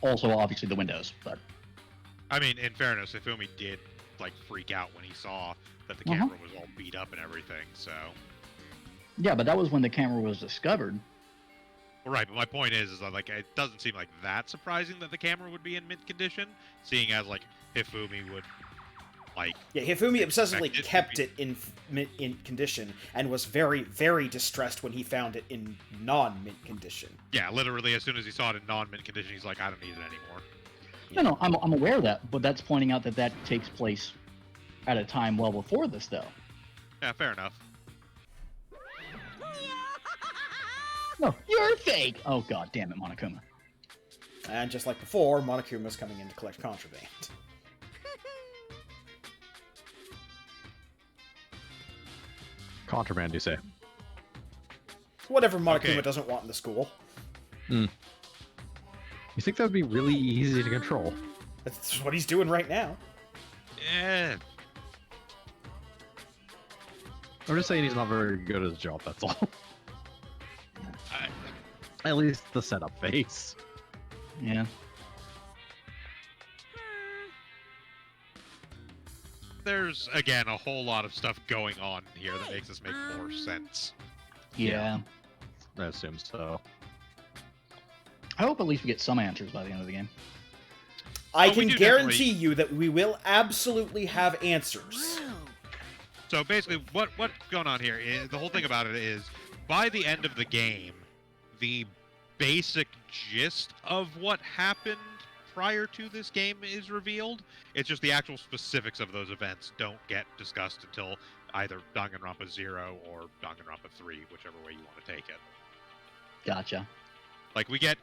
Also, obviously, the windows, but... I mean, in fairness, Ifumi did, like, freak out when he saw that the camera was all beat up and everything, so... Yeah, but that was when the camera was discovered. Well, right, but my point is that, like, it doesn't seem like that surprising that the camera would be in mint condition, seeing as, like, Hifumi would, like... Yeah, Hifumi obsessively kept it in condition, and was very, very distressed when he found it in non-mint condition. Yeah, literally, as soon as he saw it in non-mint condition, he's like, I don't need it anymore. No, I'm aware of that, but that's pointing out that that takes place at a time well before this, though. Yeah, fair enough. No, you're fake! Oh, god damn it, Monokuma. And just like before, Monokuma's coming in to collect contraband. Contraband, you say? Whatever Monokuma doesn't want in the school. Hmm. You think that would be really easy to control? That's what he's doing right now. Yeah. I'm just saying he's not very good at his job, that's all. At least the setup phase. Yeah. There's, again, a whole lot of stuff going on here that makes this make more sense. Yeah. I assume so. I hope at least we get some answers by the end of the game. I can guarantee you that we will absolutely have answers. So basically, what's going on here is, the whole thing about it is, by the end of the game, the basic gist of what happened prior to this game is revealed. It's just the actual specifics of those events don't get discussed until either Danganronpa 0 or Danganronpa 3, whichever way you want to take it. Gotcha. Like, we get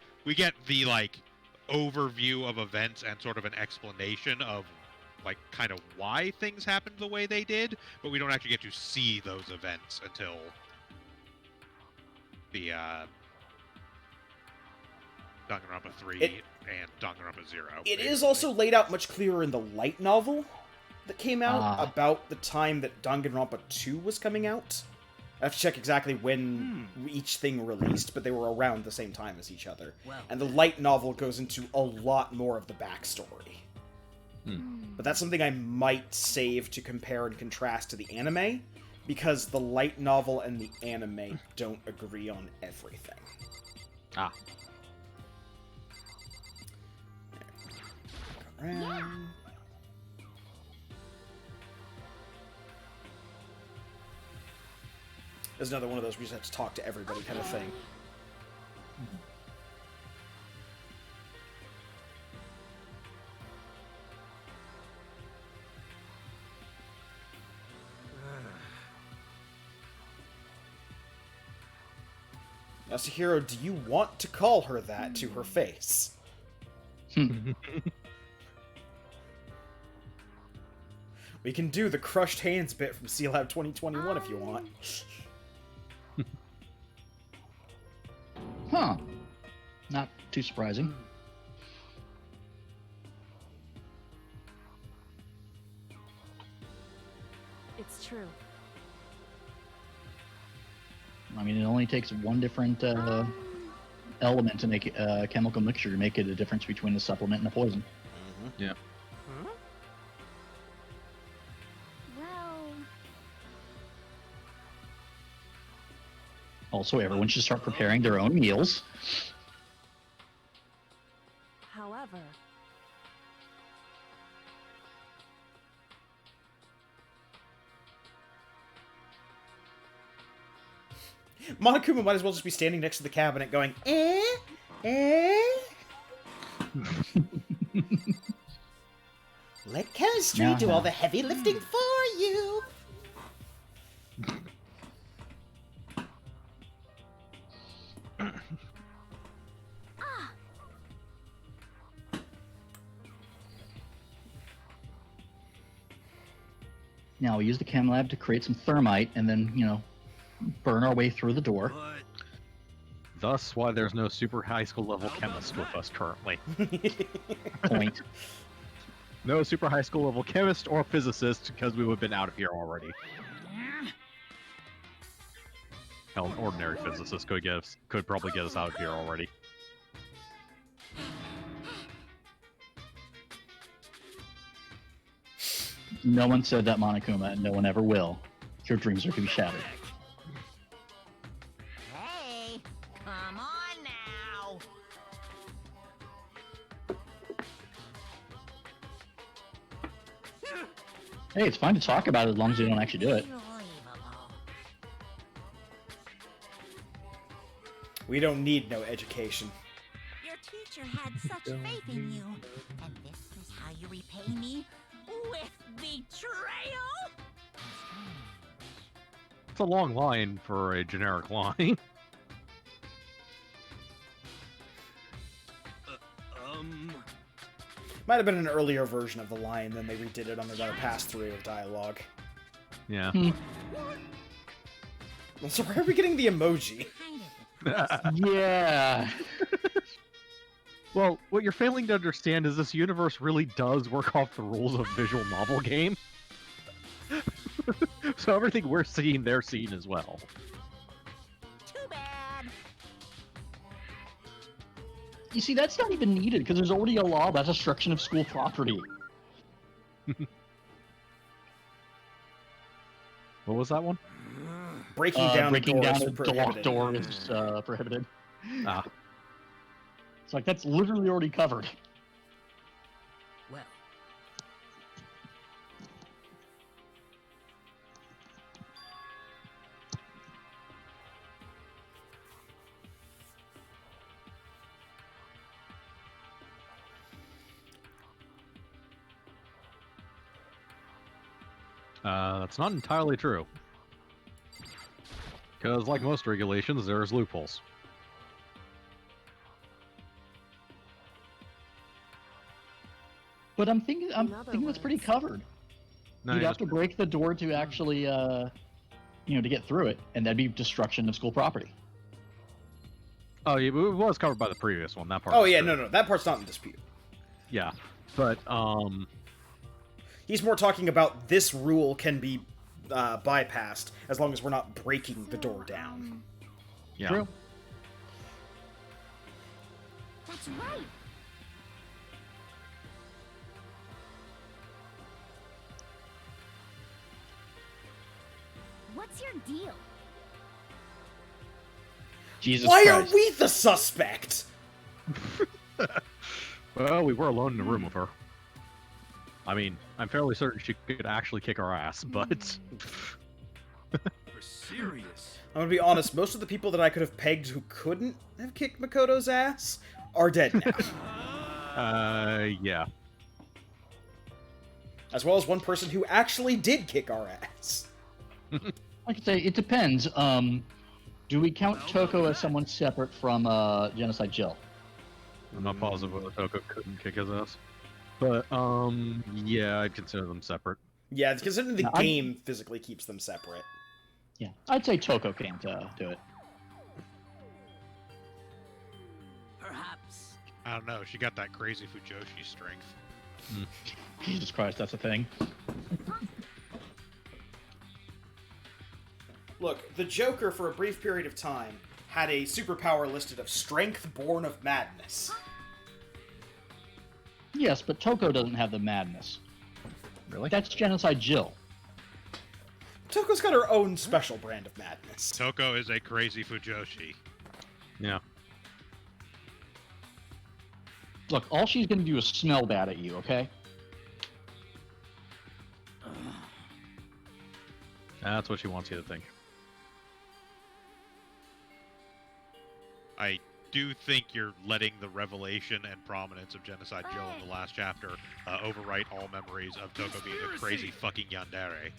the, like, overview of events and sort of an explanation of, like, kind of why things happened the way they did, but we don't actually get to see those events until the, Danganronpa 3 and Danganronpa 0. It is also laid out much clearer in the light novel that came out about the time that Danganronpa 2 was coming out. I have to check exactly when each thing released, but they were around the same time as each other. And the light novel goes into a lot more of the backstory. But that's something I might save to compare and contrast to the anime, because the light novel and the anime don't agree on everything. Ah. Around. There's another one of those where you just have to talk to everybody kind of thing. Now, Chihiro, do you want to call her that to her face? We can do the crushed hands bit from C-Lab 2021 if you want. Huh. Not too surprising. It's true. I mean, it only takes one different element to make it a chemical mixture to make it a difference between a supplement and a poison. Yeah. Also, everyone should start preparing their own meals. However, Monokuma might as well just be standing next to the cabinet going, eh? Let chemistry do all the heavy lifting for you. Now we use the chem lab to create some thermite and then, burn our way through the door. Thus, why there's no super high school level chemist with us currently. Point. No super high school level chemist or physicist, because we would have been out of here already. Hell, an ordinary physicist could probably get us out of here already. No one said that, Monokuma, and no one ever will. Your dreams are to be shattered. Hey, come on now. Hey, it's fine to talk about it as long as you don't actually do it. We don't need no education. Your teacher had such faith in you, and this is how you repay me with betrayal? It's a long line for a generic line. Might have been an earlier version of the line, then they redid it on their pass-through of dialogue. Yeah. So where are we getting the emoji? Yeah. Well, what you're failing to understand is this universe really does work off the rules of visual novel game. So everything we're seeing, they're seeing as well. Too bad. You see, that's not even needed, because there's already a law about destruction of school property. What was that one? Breaking down breaking the down doors a prohibited. door is prohibited. Ah. It's like, that's literally already covered. Well, That's not entirely true. Because, like most regulations, there's loopholes. But I'm thinking that's pretty covered. No, You'd yeah, have to break the door to actually, to get through it, and that'd be destruction of school property. Oh, yeah, but it was covered by the previous one. That part. Oh was yeah, true. no, that part's not in dispute. Yeah, but He's more talking about this rule can be bypassed as long as we're not breaking the door down. yeah. True. That's right. What's your deal? Jesus Why Christ. are we the suspect? Well, we were alone in the room with her. I mean, I'm fairly certain she could actually kick our ass, but... You're serious. I'm gonna be honest, most of the people that I could have pegged who couldn't have kicked Makoto's ass are dead now. Yeah. As well as one person who actually did kick our ass. Like I say, it depends. Do we count Toko as someone separate from Genocide Jill? I'm not positive whether Toko couldn't kick his ass. But, yeah, I'd consider them separate. Yeah, it's considering the No, game physically keeps them separate. Yeah, I'd say Toko can't do it. perhaps. I don't know. She got that crazy Fujoshi strength. Jesus Christ, that's a thing. Look, the Joker, for a brief period of time, had a superpower listed of Strength Born of Madness. Yes, but Toko doesn't have the madness. Really? That's Genocide Jill. Toko's got her own special brand of madness. Toko is a crazy Fujoshi. Yeah. Look, all she's gonna do is smell bad at you, okay? That's what she wants you to think. I do think you're letting the revelation and prominence of Genocide Jill in the last chapter overwrite all memories of Toko being a crazy fucking yandere.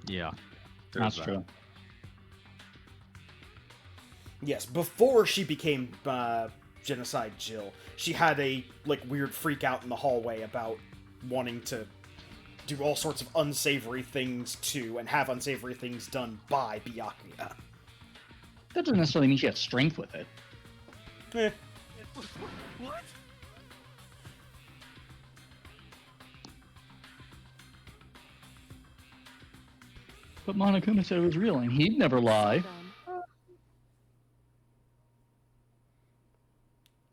Yeah. That's true. Yes, before she became Genocide Jill, she had a weird freak out in the hallway about wanting to do all sorts of unsavory things to, and have unsavory things done by Byakuya. That doesn't necessarily mean she has strength with it. Eh. What? But Monokuma said it was real, and he'd never lie.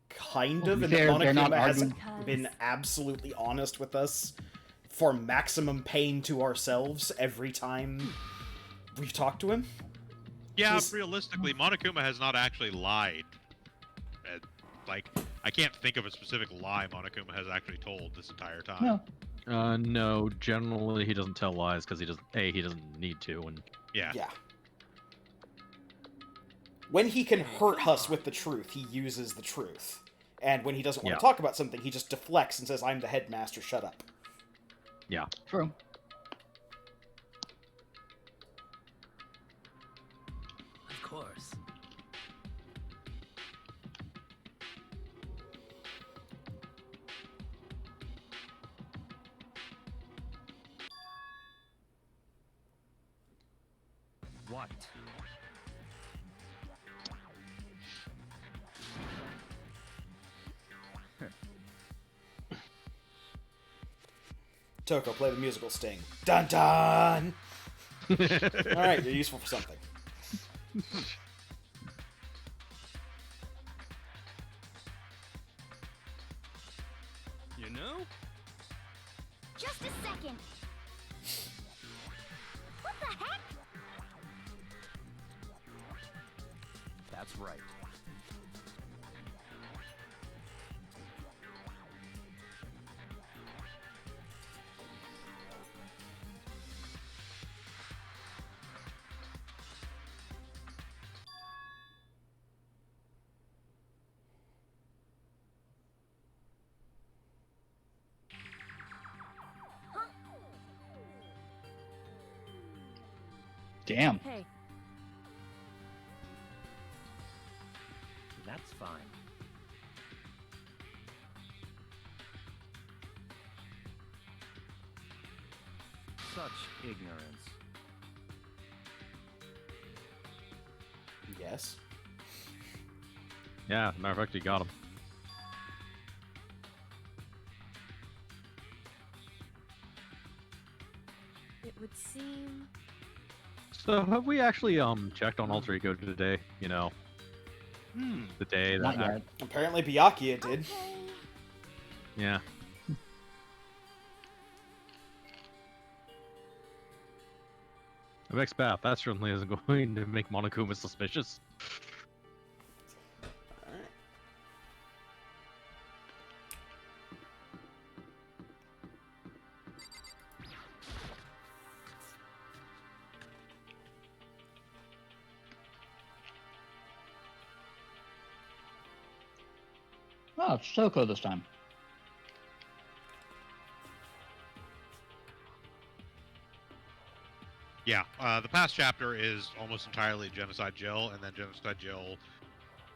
Kind of, and They're not Monokuma has arguing. been absolutely honest with us for maximum pain to ourselves every time we've talked to him. Yeah, realistically, Monokuma has not actually lied. I can't think of a specific lie Monokuma has actually told this entire time. No. No, generally he doesn't tell lies because he doesn't need to, and Yeah. When he can hurt us with the truth, he uses the truth. And when he doesn't want Yeah. to talk about something, he just deflects and says, "I'm the headmaster, shut up." yeah. True. Of course. What? Toko, play the musical sting. Dun dun! Alright, you're useful for something. You know? Just a second. What the heck? That's right. Damn. Hey, That's fine. Such ignorance. Yes. Yeah, matter of fact, you got him. it would seem. So have we actually checked on Alter Ego today? You know, the day Not that yet. Apparently Byakuya did. Okay. yeah. Vex Bath, that certainly isn't going to make Monokuma suspicious. Oh, it's Toko this time. Yeah, the past chapter is almost entirely Genocide Jill, and then Genocide Jill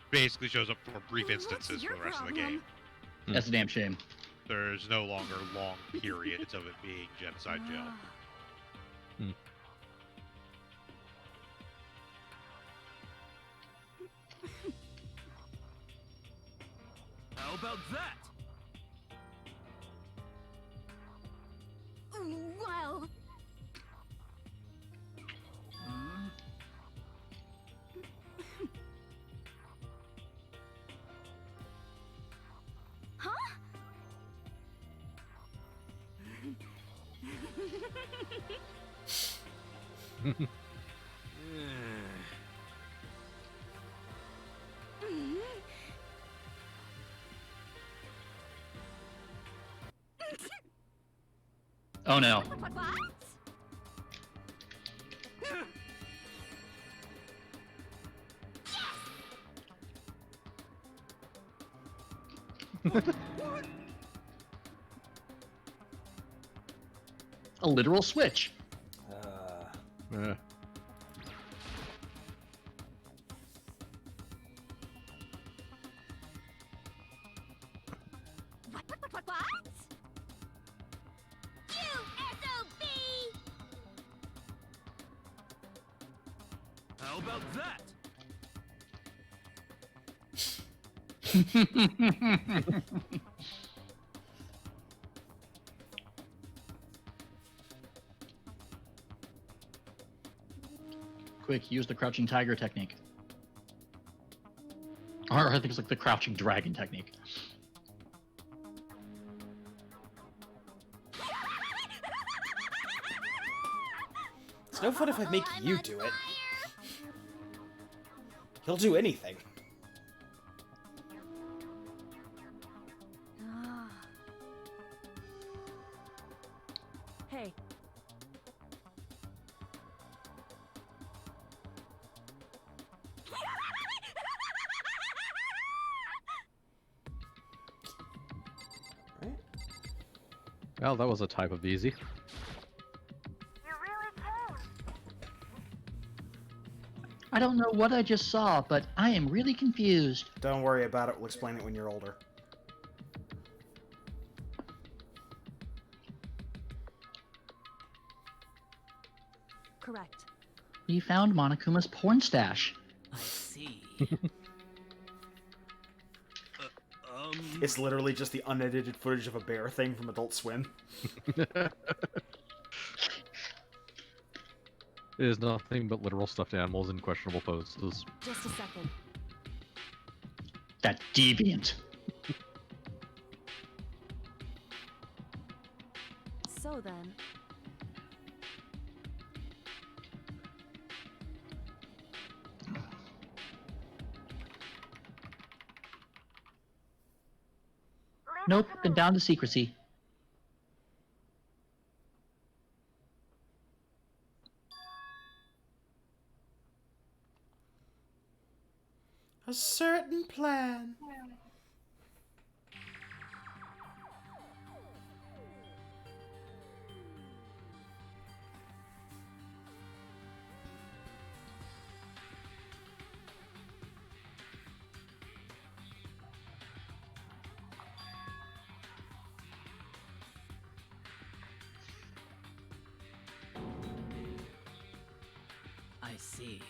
basically shows up for brief instances for the rest of the game. That's a damn shame. There's no longer long periods of it being Genocide Jill. How about that? Well, huh? Oh no. What? A literal switch. Yeah. What? You SOB! How about that? Quick, use the crouching tiger technique. Or I think it's like the crouching dragon technique. It's no fun if I make you do it. He'll do anything. Hey. Well, that was a type of easy. I don't know what I just saw, but I am really confused. Don't worry about it. We'll explain it when you're older. Correct. We found Monokuma's porn stash. I see. It's literally just the unedited footage of a bear thing from Adult Swim. It is nothing but literal stuffed animals in questionable poses. Just a second. That deviant. So then, Nope, been down to secrecy. A certain plan. I see.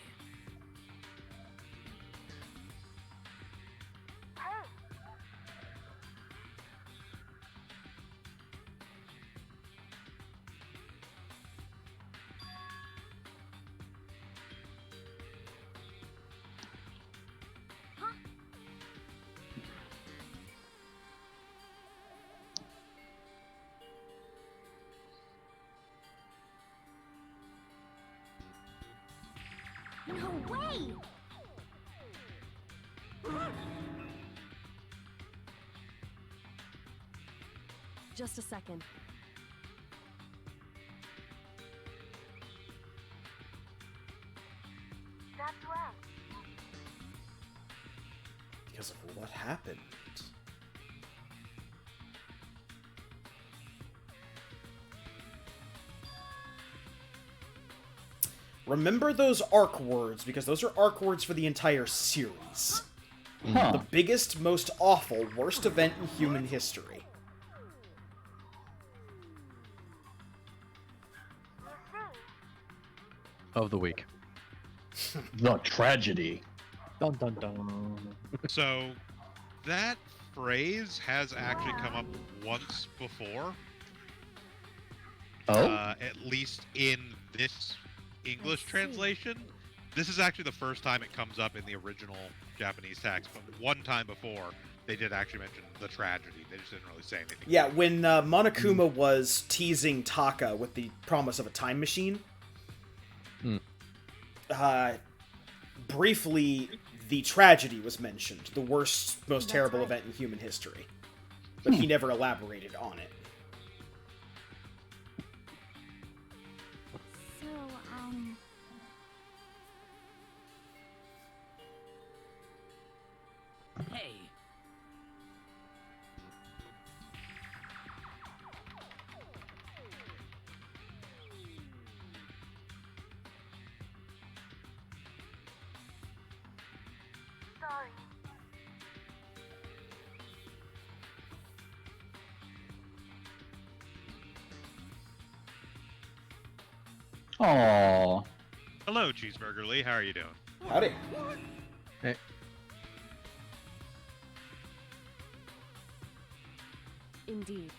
No way! just a second. That's right. Because of what happened. Remember those arc words, because those are arc words for the entire series. Huh. The biggest, most awful, worst event in human history. Of the week. The tragedy. Dun dun dun. So, that phrase has actually come up once before. Oh? At least in this English translation. This is actually the first time it comes up in the original Japanese text, but one time before, they did actually mention the tragedy. They just didn't really say anything. Yeah, when Monokuma was teasing Taka with the promise of a time machine, briefly, the tragedy was mentioned. The worst, most terrible event in human history. But he never elaborated on it. So, Hey, Aww. Hello, Cheeseburger Lee. How are you doing? Howdy. Hey. Indeed.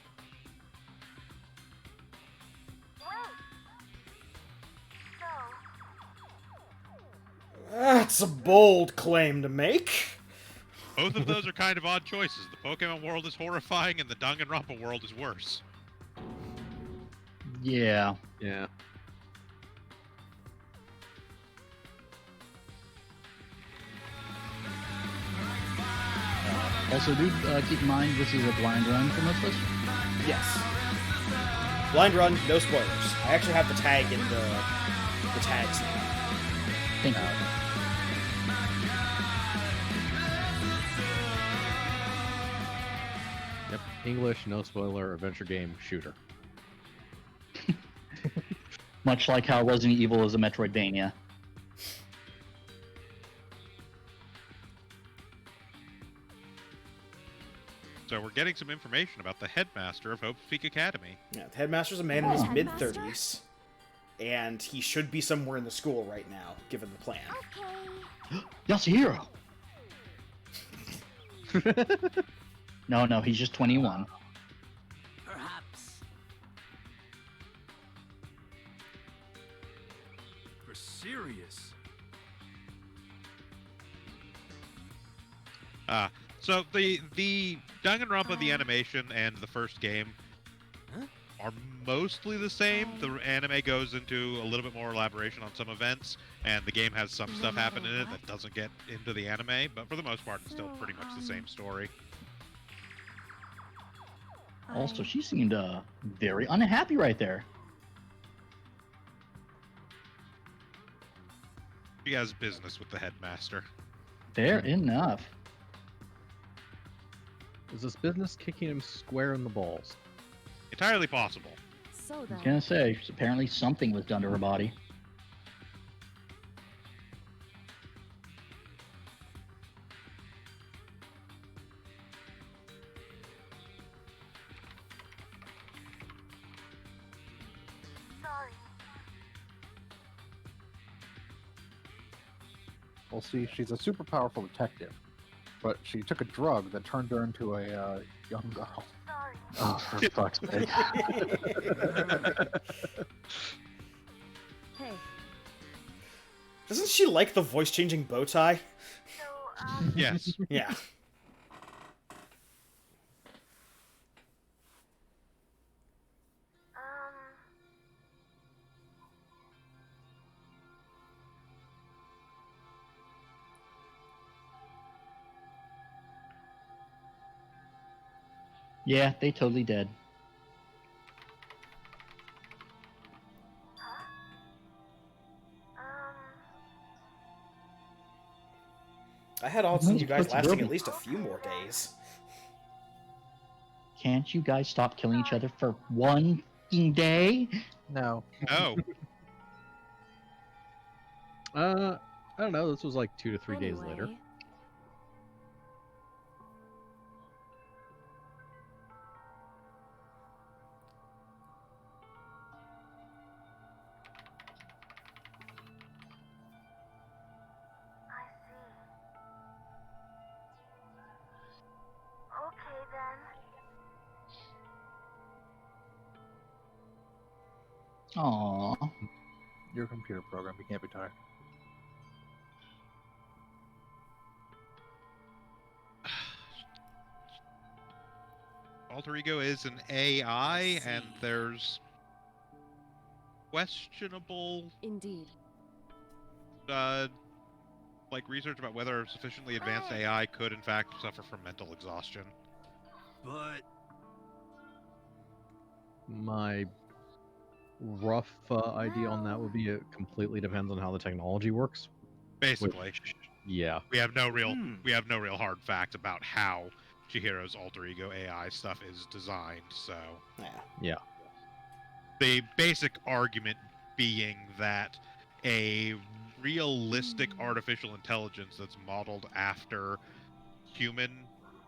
That's a bold claim to make. Both of those are kind of odd choices. The Pokemon world is horrifying, and the Danganronpa world is worse. Yeah. Yeah. Also, do keep in mind this is a blind run for most of us. Yes. Blind run, no spoilers. I actually have the tag in the tags now. Thank you. Yep. English, no spoiler, adventure game, shooter. Much like how Resident Evil is a Metroidvania. So we're getting some information about the headmaster of Hope Peak Academy. Yeah, the headmaster's a man in his mid-30s, and he should be somewhere in the school right now, given the plan. Yasuhiro! No, he's just 21. Perhaps. For serious. So the Danganronpa, the animation, and the first game are mostly the same. The anime goes into a little bit more elaboration on some events, and the game has some stuff happen in it that doesn't get into the anime, but for the most part, it's still pretty much the same story. Also, she seemed very unhappy right there. She has business with the headmaster. Fair enough. Is this business kicking him square in the balls? Entirely possible. So I was then, gonna say, apparently something was done to her body. Well, see, she's a super powerful detective, but she took a drug that turned her into a young girl. Oh, for fuck's sake. hey, Doesn't she like the voice-changing bow tie? Yes. Yeah. Yeah, they totally did. I had odds on you guys What's lasting really- at least a few more days. Can't you guys stop killing each other for one fucking day? No. Oh, I don't know. This was like 2 to 3 days later. anyway, Aww. Your computer program, you can't be tired. Alter Ego is an AI, and there's questionable indeed. like research about whether sufficiently advanced AI could in fact suffer from mental exhaustion. But My rough idea on that would be it completely depends on how the technology works. Basically, Yeah. we have no real hard facts about how Chihiro's alter ego AI stuff is designed. So Yeah. the basic argument being that a realistic artificial intelligence that's modeled after human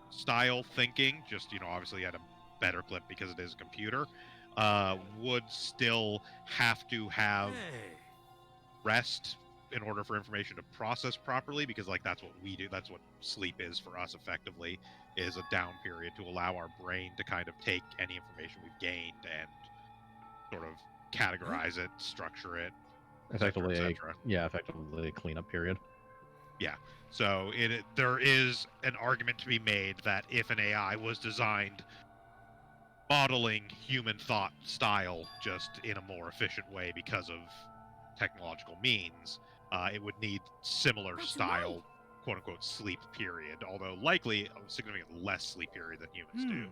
style thinking, just, obviously at a better clip because it is a computer, would still have to have rest in order for information to process properly, because that's what we do. That's what sleep is for us, effectively, is a down period to allow our brain to kind of take any information we've gained and sort of categorize it, structure it, Effectively, et cetera. effectively a cleanup period. Yeah. So there is an argument to be made that if an AI was designed modeling human thought style just in a more efficient way because of technological means, it would need similar style, quote-unquote, sleep period, although likely a significantly less sleep period than humans do.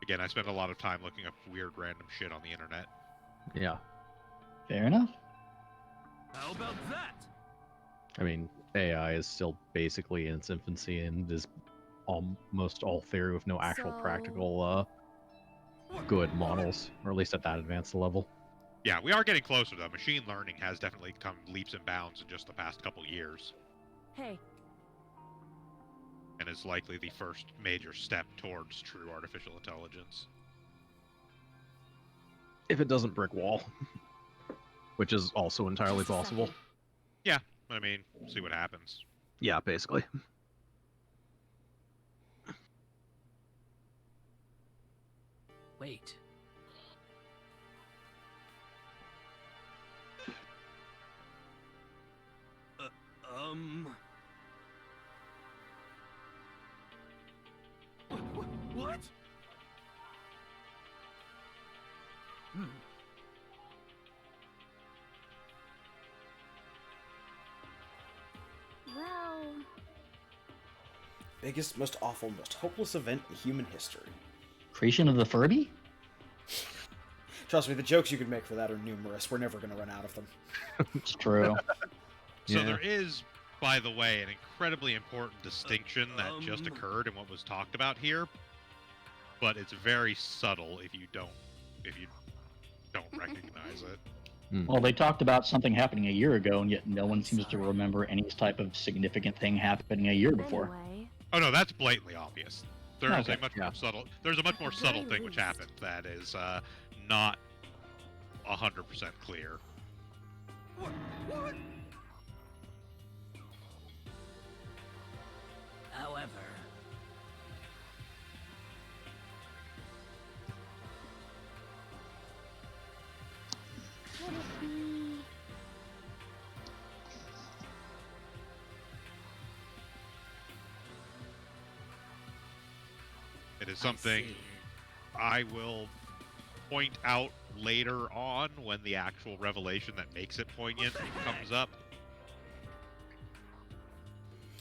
Again, I spend a lot of time looking up weird random shit on the internet. Yeah. Fair enough. How about that? I mean, AI is still basically in its infancy and is almost all theory with no actual practical good models, or at least at that advanced level. Yeah, we are getting closer, though. Machine learning has definitely come leaps and bounds in just the past couple years. Hey. And is likely the first major step towards true artificial intelligence. If it doesn't brick wall. Which is also entirely possible. Yeah, I mean, see what happens. Yeah, basically. Wait. What? Well, Biggest, most awful, most hopeless event in human history. Creation of the Furby? Trust me, the jokes you could make for that are numerous. We're never going to run out of them. It's true. So there is, by the way, an incredibly important distinction that just occurred in what was talked about here, but it's very subtle if you don't recognize it. Well, they talked about something happening a year ago, and yet no one seems to remember any type of significant thing happening a year before. Oh no, that's blatantly obvious. There's Okay, a much more subtle. There's a much more subtle thing which happened that is not 100% clear. What? However, could it be? It is something I will point out later on when the actual revelation that makes it poignant comes up.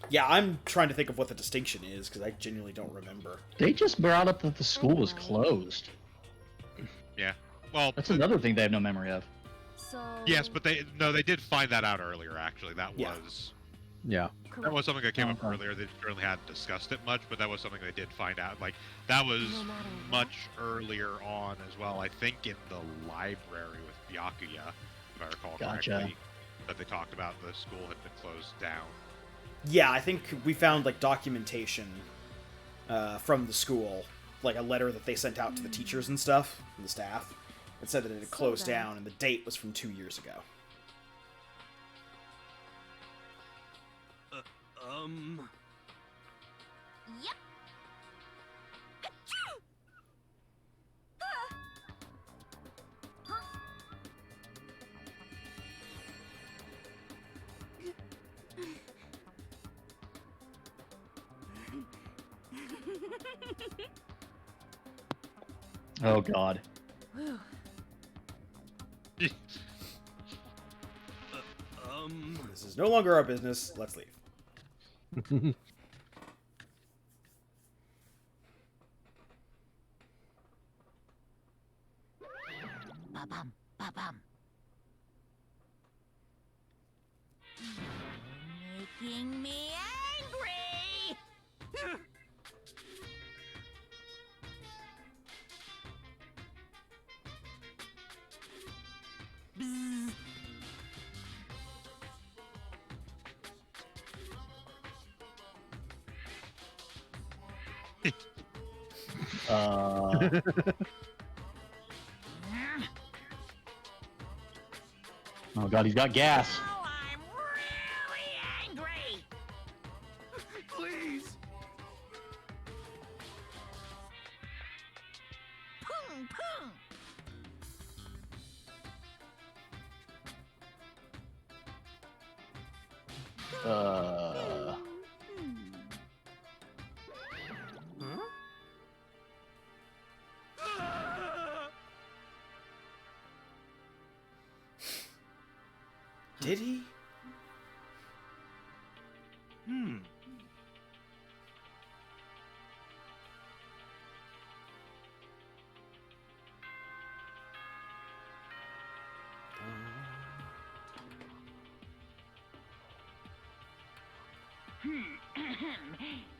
Yeah, I'm trying to think of what the distinction is, because I genuinely don't remember. They just brought up that the school was closed. Yeah. Well, That's another thing they have no memory of. So. Yes, but they did find that out earlier, actually. That was that was something that came up earlier. They certainly hadn't discussed it much, but that was something they did find out. Like, that was much earlier on as well. I think in the library with Byakuya, if I recall correctly, that they talked about the school had been closed down. Yeah, I think we found, like, documentation from the school, like a letter that they sent out to the teachers and stuff, and the staff. It said that it had closed down, and the date was from 2 years ago. Yep. Oh god. This is no longer our business. Let's leave. Ba-bum, ba-bum. Making me angry! Oh god, he's got gas. Oh, I'm really angry. Please. Poom, poom. Did he?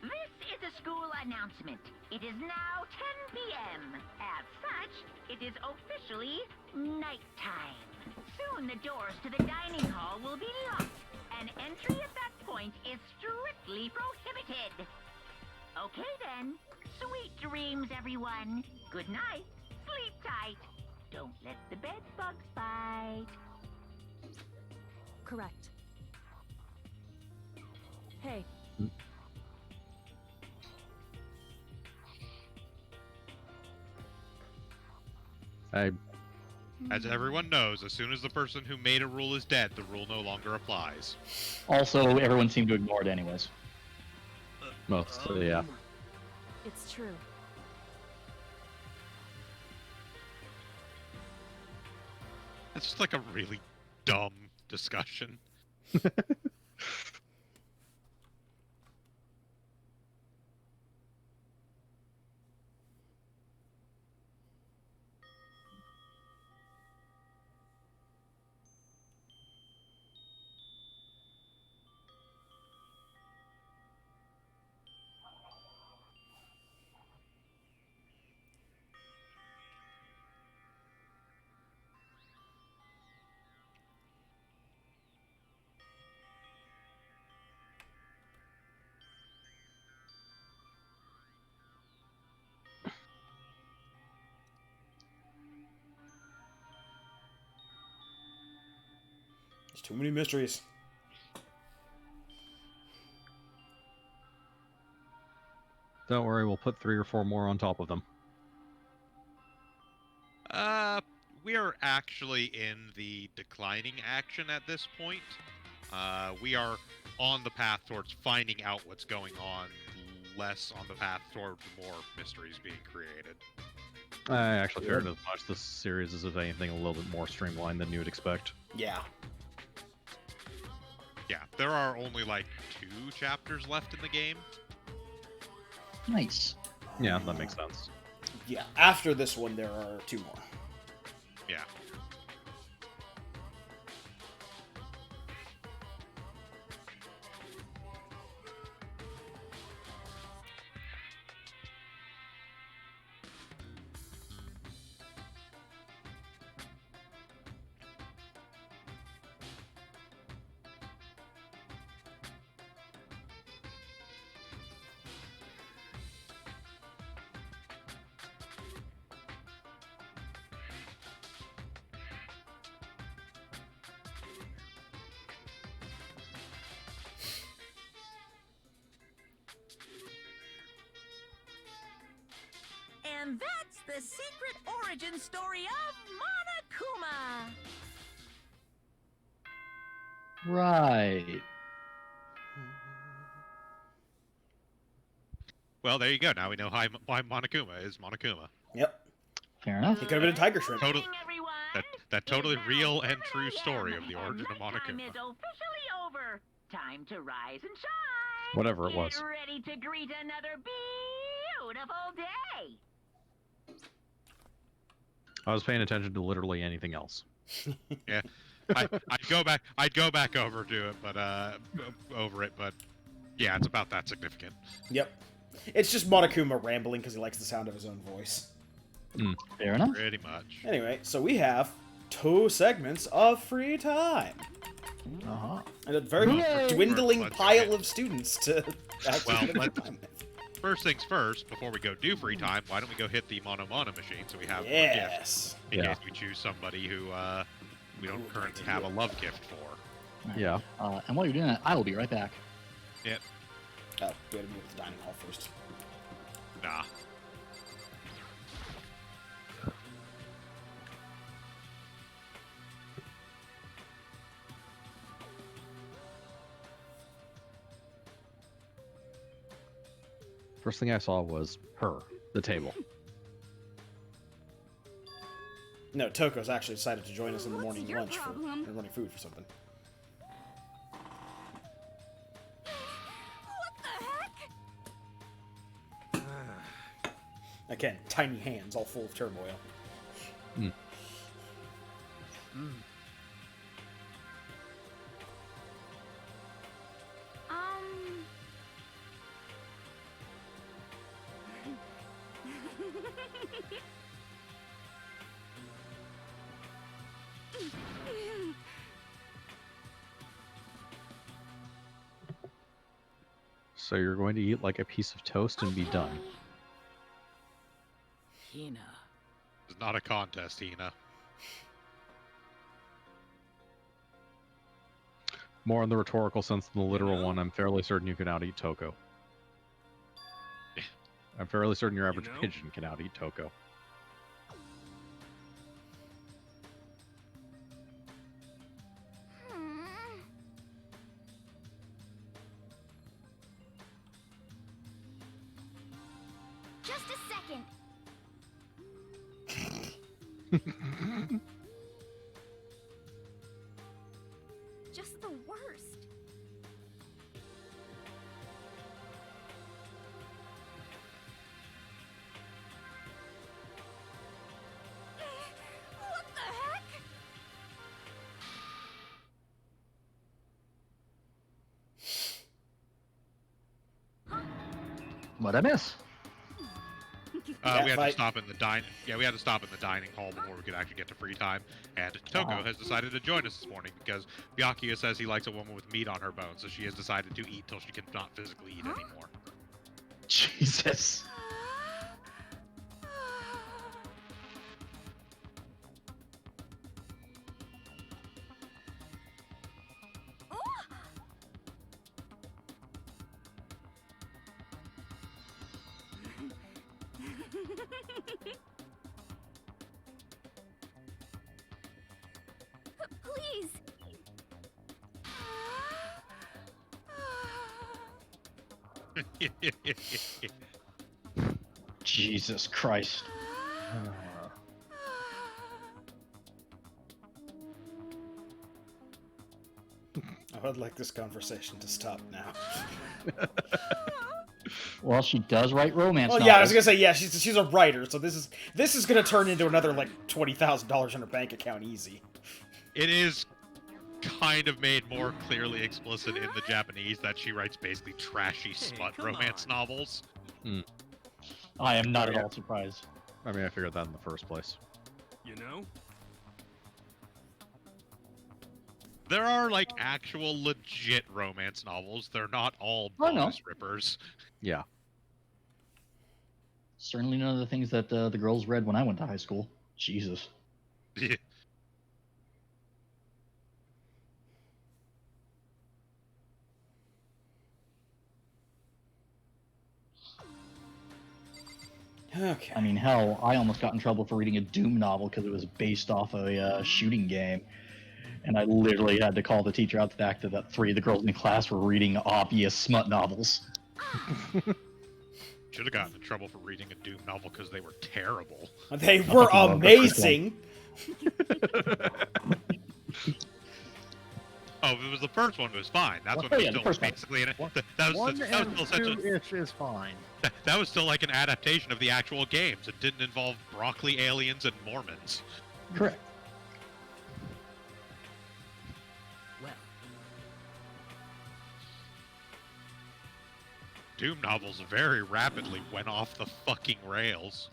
This is a school announcement. It is now 10 p.m. As such, it is officially nighttime. Soon the doors to the dining hall will be locked, and entry at that point is strictly prohibited. Okay then. Sweet dreams, everyone. Good night. Sleep tight. Don't let the bed bugs bite. Correct. Hey, As everyone knows, as soon as the person who made a rule is dead, the rule no longer applies. Also, everyone seemed to ignore it anyways. Mostly, yeah. it's true. It's just like a really dumb discussion. There's too many mysteries. Don't worry, we'll put 3 or 4 more on top of them. We are actually in the declining action at this point. We are on the path towards finding out what's going on, less on the path toward more mysteries being created. I actually feared as much. This series is, if anything, a little bit more streamlined than you would expect. Yeah. Yeah, there are only like 2 chapters left in the game. Nice. Yeah, that makes sense. Yeah. After this one, there are 2 more. Yeah. And that's the secret origin story of Monokuma. Right. Well, there you go. Now we know why Monokuma is Monokuma. Yep. Fair enough. He could have been a tiger shrimp. Totally, that totally real and true story of the origin of Nighttime Monokuma. is officially over. Time to rise and shine. Whatever it was. Get ready to greet another beautiful day. I was paying attention to literally anything else. Yeah, I'd go back over to it, but yeah, it's about that significant. Yep. It's just Monokuma rambling because he likes the sound of his own voice. Fair enough. Pretty much. Anyway, so we have 2 segments of free time. Uh-huh. And a very Yay! dwindling Let's pile get- of students to actually Well, spend time with. first things first, before we go do free time, why don't we go hit the Mono Mono machine so we have more Yes. gifts in case we choose somebody who we don't currently have a love gift for. Yeah. And while you're doing that, I will be right back. Yep. Oh, we had to move to the dining hall first. Nah. First thing I saw was her, the table. No, Toko's actually decided to join us in the What's morning your lunch problem? for morning food for something. What the heck? Again, tiny hands all full of turmoil. Mm. So you're going to eat like a piece of toast and be done. Hina. It's not a contest, Hina. More in the rhetorical sense than the literal one, I'm fairly certain you can out-eat Toko. I'm fairly certain your average pigeon can out-eat Toko. Just a second. Just the worst. What the heck? What'd I miss? We had to stop in the we had to stop in the dining hall before we could actually get to free time. And Toko has decided to join us this morning because Byakuya says he likes a woman with meat on her bones, so she has decided to eat till she cannot physically eat anymore. Jesus. Please. Jesus Christ. I would like this conversation to stop now. Well, she does write romance Well, novels. yeah, I was gonna say, yeah, she's a writer, so this is gonna turn into another like $20,000 in her bank account easy. It is kind of made more clearly explicit in the Japanese that she writes basically trashy smut romance novels. I am not at all surprised. I mean, I figured that in the first place. You know? There are like actual legit romance novels. They're not all Oh, no. bonus rippers. Yeah. Certainly none of the things that the girls read when I went to high school. Jesus. Okay. I mean, hell, I almost got in trouble for reading a Doom novel because it was based off a shooting game. And I literally had to call the teacher out the fact that 3 of the girls in class were reading obvious smut novels. Should have gotten in trouble for reading a Doom novel because they were terrible. They were amazing. Oh, if it was the first one, it was fine. That's what Oh, was yeah, the still first one. basically that was One that was and still such a two-ish is fine. that was still like an adaptation of the actual games. It didn't involve broccoli aliens and Mormons. Correct. Well, Doom novels very rapidly went off the fucking rails.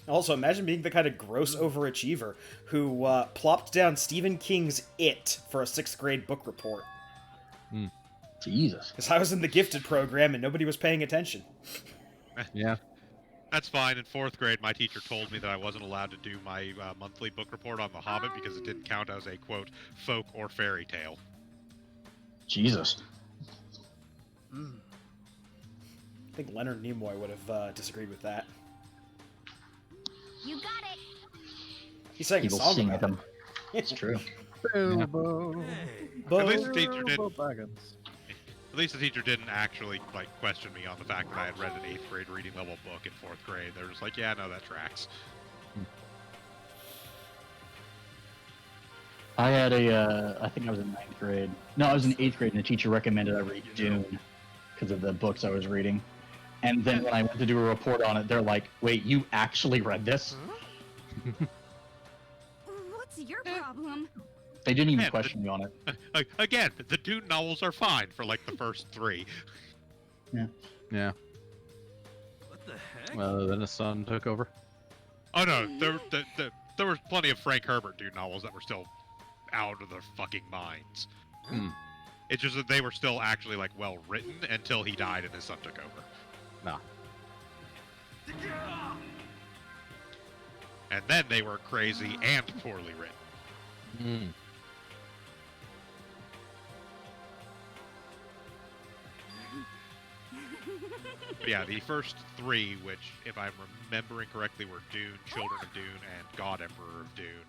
Also, imagine being the kind of gross overachiever who plopped down Stephen King's It for a 6th grade book report. Jesus. Because I was in the gifted program and nobody was paying attention. Yeah. That's fine. In 4th grade, my teacher told me that I wasn't allowed to do my monthly book report on The Hobbit because it didn't count as a, quote, folk or fairy tale. Jesus. I think Leonard Nimoy would have disagreed with that. You got it. He sang a People song sing about at them. It's true. Bilbo. At least the teacher Bilbo didn't. Baggins. At least the teacher didn't actually question me on the fact that I had read an 8th grade reading level book in 4th grade. They were just like, "Yeah, no, that tracks." I had I think I was in 9th grade. No, I was in 8th grade, and the teacher recommended I read Dune because of the books I was reading. And then when I went to do a report on it, they're like, "Wait, you actually read this?" What's your problem? They didn't even Yeah, question me on it. Again, the Dune novels are fine for like the first 3. Yeah. What the heck? Then his son took over. Oh no, there was plenty of Frank Herbert Dune novels that were still out of their fucking minds. It's just that they were still actually like well written until he died and his son took over. Nah. And then they were crazy and poorly written. But yeah, the first 3, which, if I'm remembering correctly, were Dune, Children of Dune, and God Emperor of Dune,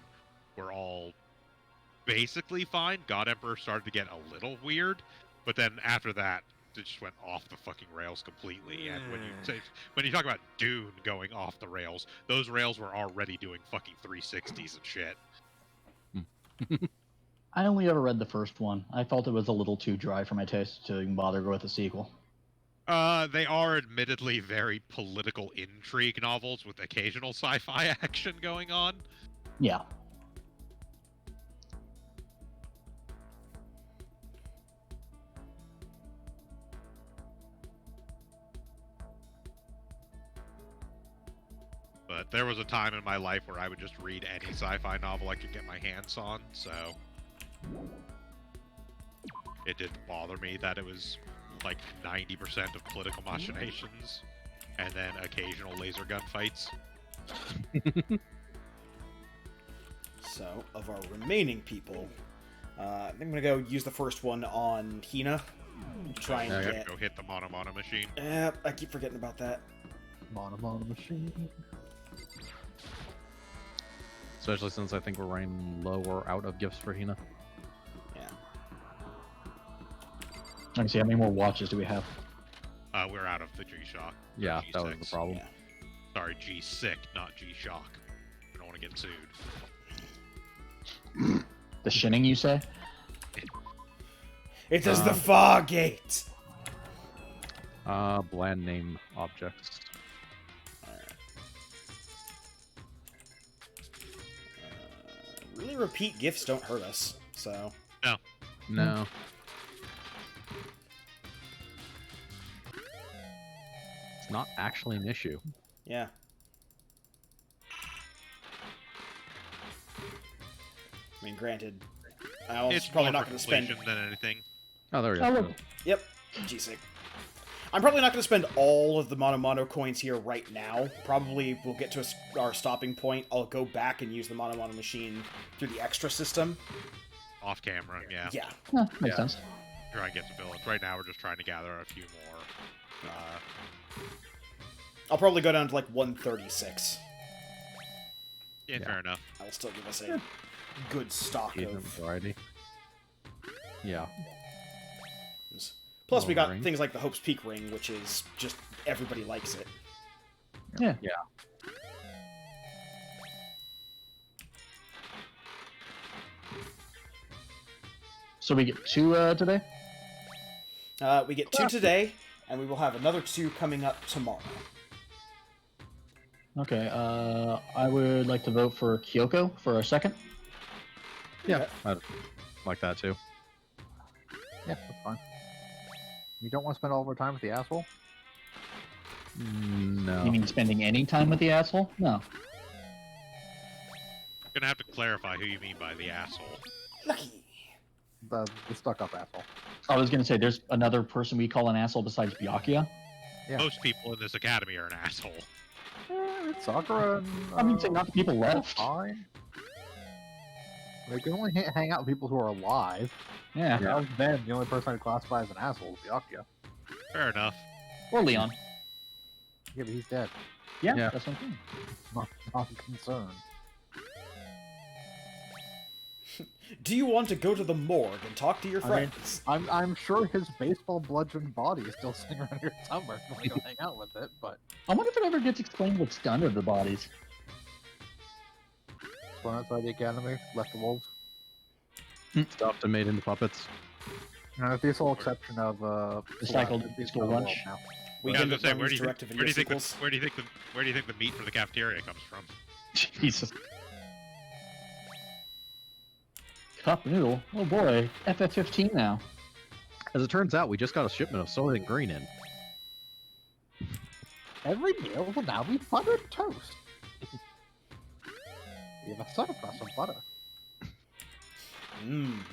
were all basically fine. God Emperor started to get a little weird, but then after that, it just went off the fucking rails completely. And when you talk about Dune going off the rails, those rails were already doing fucking 360s and shit. I only ever read the first one. I felt it was a little too dry for my taste to even bother with the sequel. They are admittedly very political intrigue novels with occasional sci-fi action going on. Yeah. But there was a time in my life where I would just read any sci-fi novel I could get my hands on, so it didn't bother me that it was like 90% of political machinations and then occasional laser gun fights. So, of our remaining people, I think I'm gonna go use the first one on Hina. Try and I get. gotta go hit the mono machine. Yeah, I keep forgetting about that. Mono machine. Especially since I think we're running low or out of gifts for Hina. Yeah. Let me see, how many more watches do we have? We're out of the G-Shock. Yeah, G6. that was the problem. Yeah. Sorry, G-Sick, not G-Shock. I don't want to get sued. The Shinning, you say? It is the Fargate! Bland name objects. Really, repeat gifts don't hurt us, so. No. No. It's not actually an issue. Yeah. I mean, granted, I'm It's probably more not for going to spend. completion than anything. Oh, there we Oh, go. look. Yep, G6. I'm probably not going to spend all of the mono coins here right now. Probably we'll get to our stopping point. I'll go back and use the mono machine through the extra system. Off camera, yeah. Yeah. Makes sense. Try and get the villains. Right now, we're just trying to gather a few more. I'll probably go down to like 136. Yeah, fair enough. That'll still give us a good stock Agent of. variety. Yeah. Plus, we got ring. things like the Hope's Peak ring, which is just everybody likes it. Yeah. Yeah. So we get 2 today? We get 2 today, and we will have another 2 coming up tomorrow. Okay, I would like to vote for Kyoko for a second. Yeah, I'd like that too. Yeah, that's fine. You don't want to spend all of our time with the asshole? No. You mean spending any time with the asshole? No. Gonna have to clarify who you mean by the asshole. Lucky. The stuck-up asshole. I was gonna say, there's another person we call an asshole besides Byakuya. Yeah. Most people in this academy are an asshole. Sakura and... I mean, say not the people left. Fine. They can only hang out with people who are alive. Yeah. Other than them, the only person I'd classify as an asshole is Byakuya. Fair enough. Or Leon. Yeah, but he's dead. Yeah, Yeah. that's what I'm saying. Not concerned. Do you want to go to the morgue and talk to your friends? I'm sure his baseball bludgeon body is still sitting around your somewhere when you hang out with it, but... I wonder if it ever gets explained what's done to the bodies. One outside the academy, left the wolves. Stuffed and made into puppets. With the sole exception of Recycled school lunch. Now. We Yeah, I can was gonna say, run where these do you direct-to-video think sequels. where do you think the meat for the cafeteria comes from? Jesus. Cup noodle? Oh boy, FF15 now. As it turns out, we just got a shipment of Soylent Green in. Every meal will now be buttered toast. You have a surplus of butter.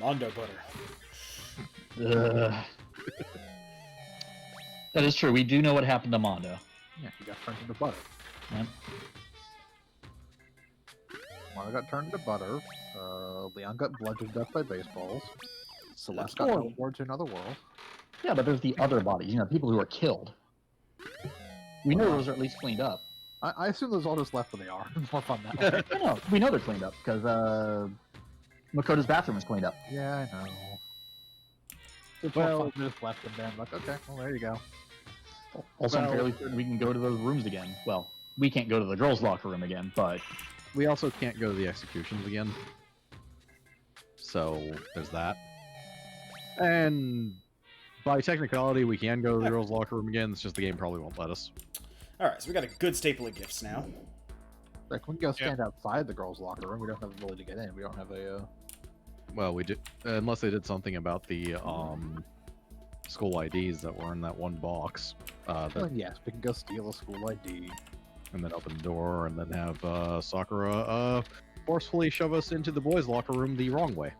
Mondo butter. That is true. We do know what happened to Mondo. Yeah, he got turned into butter. Yep. Mondo got turned into butter. Leon got bludgeoned to death by baseballs. Celeste got Story. teleported to another world. Yeah, but there's the other bodies. You know, people who are killed. We know those are at least cleaned up. I assume those all just left where they are. It's more fun that way. No, we know they're cleaned up because Makoto's bathroom is cleaned up. Yeah, I know. It's Well- more fun to just left them there. I'm like, okay, well, there you go. Also, I'm Well- fairly certain we can go to those rooms again. Well, we can't go to the girls' locker room again, but We also can't go to the executions again. So, there's that. And by technicality, we can go to the girls' locker room again. It's just the game probably won't let us. Alright, so we got a good staple of gifts now. Like, we can go stand outside the girls' locker room. We don't have the ability to get in. We don't have a, Well, we did, unless they did something about the school IDs that were in that one box. Well, yes, we can go steal a school ID. And then open the door, and then have Sakura forcefully shove us into the boys' locker room the wrong way.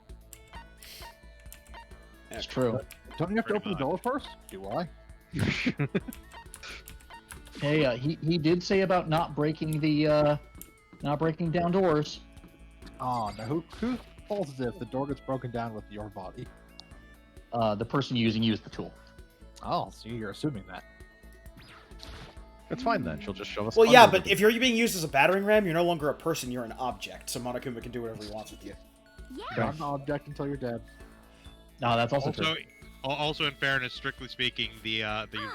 it's true. Don't you have to Pretty open the door first? Do I? Hey, he did say about not breaking the not breaking down doors. Oh, now who falls as if the door gets broken down with your body? The person used the tool. Oh, so you're assuming that. It's fine then. She'll just shove us. Well, yeah, under but the- if you're being used as a battering ram, you're no longer a person, you're an object, so Monokuma can do whatever he wants with you. You're not an object until you're dead. No, that's also Also, true. also in fairness, strictly speaking, the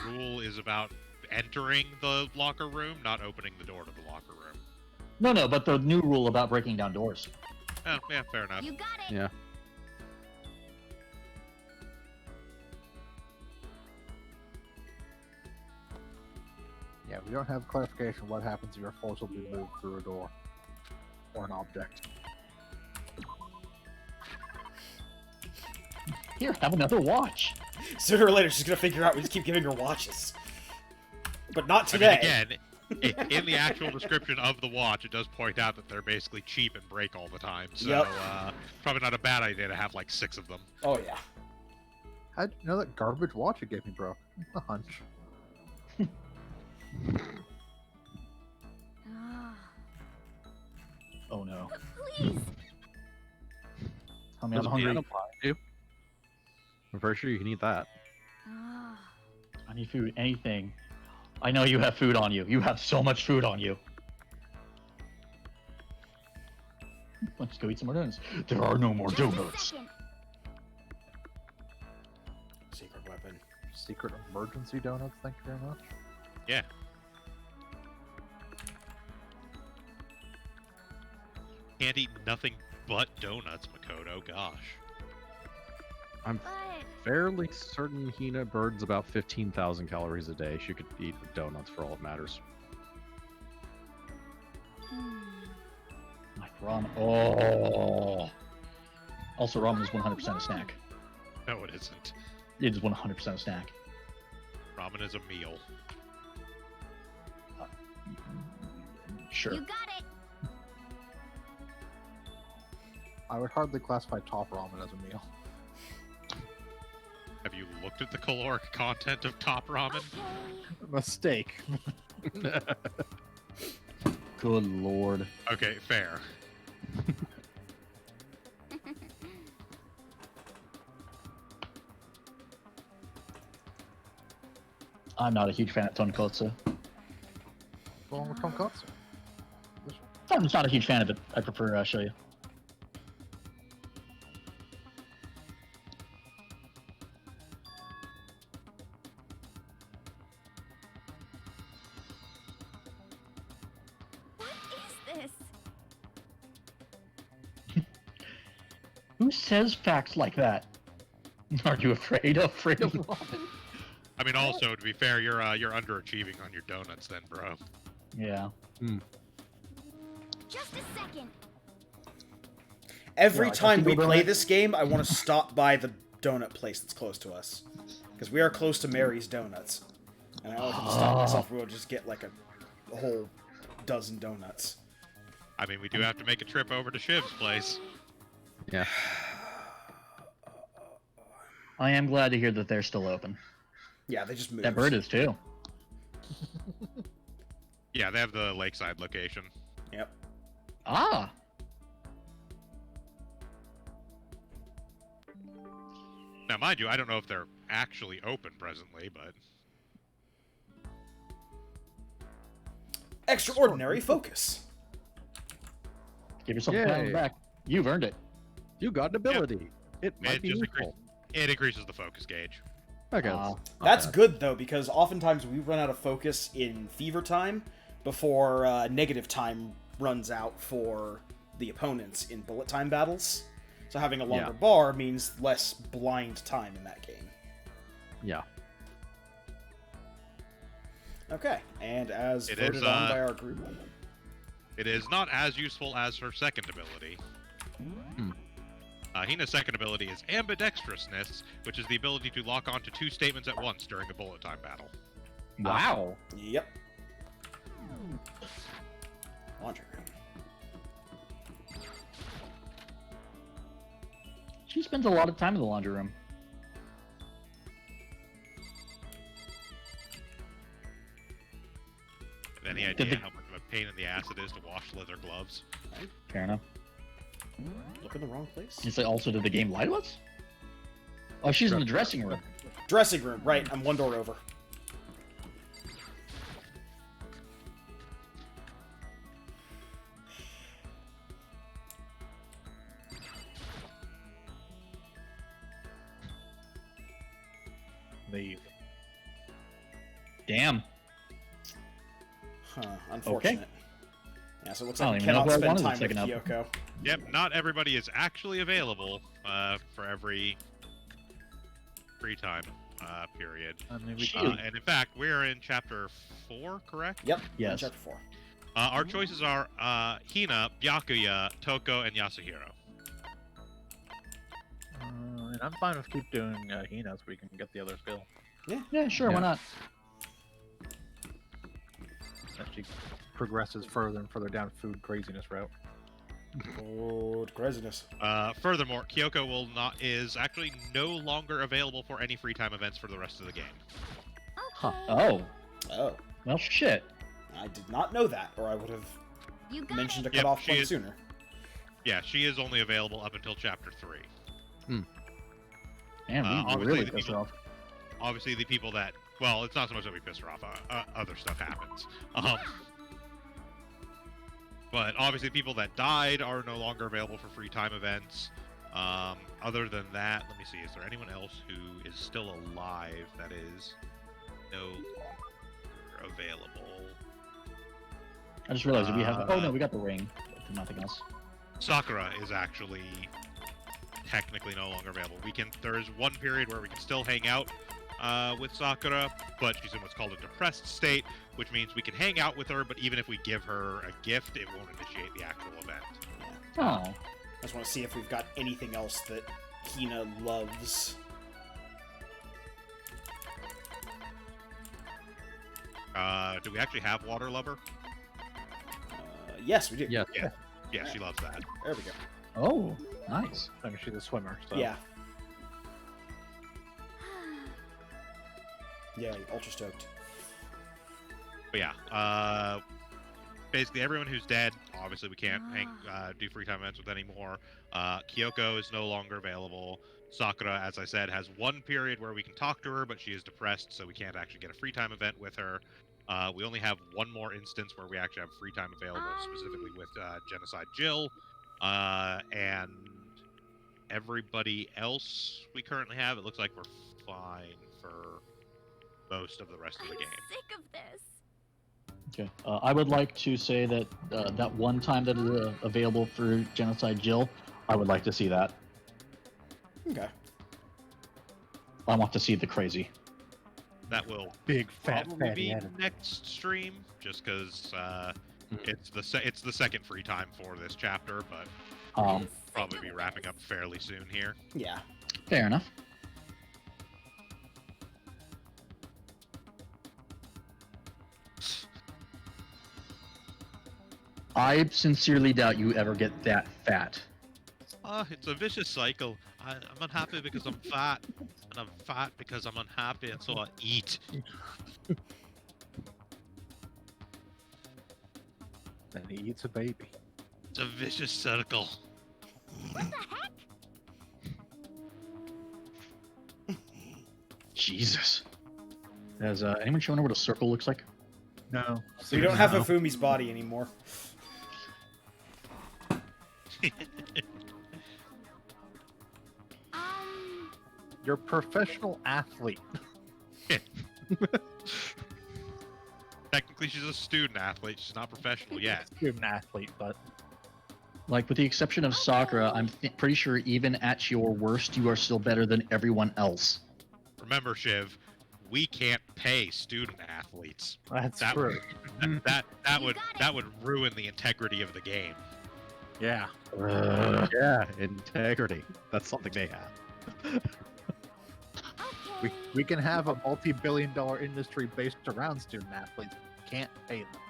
rule is about entering the locker room, not opening the door to the locker room. No, but the new rule about breaking down doors. Oh, yeah, fair enough. You got it. Yeah. Yeah, we don't have clarification what happens if you're forcibly moved through a door. Or an object. Here, have another watch. Sooner or later, she's gonna figure out we just keep giving her watches. But not I mean, today. again, in the actual description of the watch, it does point out that they're basically cheap and break all the time. So, Yep. probably not a bad idea to have like 6 of them. Oh, yeah. How'd you know that garbage watch you gave me broke? A hunch. Ah, Oh no. please. Tell me I'm There's a hungry. piano pie, too. I'm pretty sure you can eat that. Ah, I need food. Anything. I know you have food on you. You have so much food on you. Let's go eat some more donuts. There are no more just a donuts. second. Secret weapon. Secret emergency donuts, thank you very much. Yeah. Can't eat nothing but donuts, Makoto. Gosh. I'm But fairly certain Hina burns about 15,000 calories a day. She could eat donuts for all it matters. Like ramen. Oh. Also, ramen is 100% a snack. No, it isn't. It is 100% a snack. Ramen is a meal. Sure. you got it. I would hardly classify top ramen as a meal. Have you looked at the caloric content of top ramen? Mistake. Good lord. Okay, fair. I'm not a huge fan of tonkotsu. Well, with tonkatsu. I'm just not a huge fan of it. I prefer shoyu. What is this? Who says facts like that? Are you afraid of ramen? I mean, also, to be fair, you're underachieving on your donuts then, bro. Yeah. Just a second. Every Yeah, time we Goblin. play this game, I want to stop by the donut place that's close to us. Because we are close to Mary's Donuts. And I always have to stop myself. We'll just get like a whole dozen donuts. I mean, we do have to make a trip over to Shiv's place. Yeah. I am glad to hear that they're still open. Yeah, they just moved. That bird is too. Yeah, they have the lakeside location. Yep. Ah. Now, mind you, I don't know if they're actually open presently, but... Extraordinary focus. Give yourself a pat on the Yay. back. You've earned it. You got an ability. It might It be just useful. it increases the focus gauge. Okay. That's good, though, because oftentimes we run out of focus in fever time before negative time runs out for the opponents in bullet time battles. So having a longer bar means less blind time in that game. Yeah. Okay, and as It voted is, on by our group. It is not as useful as her second ability. Hina's second ability is ambidextrousness, which is the ability to lock onto two statements at once during a bullet time battle. Wow. Yep. Laundry room. She spends a lot of time in the laundry room. Any idea how much of a pain in the ass it is to wash leather gloves? Fair enough. Look in the wrong place. You say also, did the game lie to us? Oh, she's in the dressing room. Dressing room, right. I'm one door over. Leave. Damn. Huh, unfortunate. Yeah, so it looks I like we don't even know cannot who I spend wanted to time with second up. Kyoko. Yep, not everybody is actually available for every free time period. I mean, we And in fact, we're in chapter 4, correct? Yep, Yes. chapter 4. Our choices are Hina, Byakuya, Toko, and Yasuhiro. and I'm fine with keep doing Hina so we can get the other skill. Yeah, sure, why not? As she progresses further and further down food craziness route. Oh, craziness. Furthermore, Kyoko is actually no longer available for any free time events for the rest of the game. Huh. Oh. Oh. Well, shit. I did not know that, or I would have You got mentioned a it. Yep, cutoff she point is- sooner. Yeah, she is only available up until chapter 3. Man, we obviously really the pissed her people- off. Obviously, the people that... Well, it's not so much that we piss her off. Other stuff happens. But obviously, people that died are no longer available for free time events. Other than that, let me see. Is there anyone else who is still alive that is no longer available? I just realized that we have. Oh no, we got the ring. But nothing else. Sakura is actually technically no longer available. There's one period where we can still hang out with Sakura, but she's in what's called a depressed state, which means we can hang out with her, but even if we give her a gift, it won't initiate the actual event. Oh. I just want to see if we've got anything else that Hina loves. Do we actually have Water Lover? Yes, we do. Yeah. Yeah, she loves that. There we go. Oh, nice. I mean, she's a swimmer, so. Yeah. Yeah, ultra stoked. But yeah, basically everyone who's dead, obviously we can't do free time events with anymore. Kyoko is no longer available. Sakura, as I said, has one period where we can talk to her, but she is depressed, so we can't actually get a free time event with her. We only have one more instance where we actually have free time available, specifically with Genocide Jill. And everybody else we currently have, it looks like we're fine for most of the rest of the game. Sick of this. Okay. I would like to say that that one time that is available for Genocide Jill, I would like to see that. Okay. I want to see the crazy. That will Big fat probably fatty be head. next stream, just because it's the second free time for this chapter, but probably be wrapping up fairly soon here. Yeah. Fair enough. I sincerely doubt you ever get that fat. It's a vicious cycle. I'm unhappy because I'm fat, and I'm fat because I'm unhappy, and so I eat. And he eats a baby. It's a vicious circle. What the heck? Jesus. Has anyone shown her what a circle looks like? No. So you don't have Hifumi's body anymore. You're a professional athlete. Technically, she's a student athlete. She's not professional yet. Student athlete, but Like, with the exception of Sakura, I'm pretty sure even at your worst, you are still better than everyone else. Remember, Shiv, we can't pay student athletes. that's That true. that would ruin the integrity of the game. Yeah. Yeah, integrity. That's something they have. We can have a multi-billion-dollar industry based around student athletes. Can't pay them.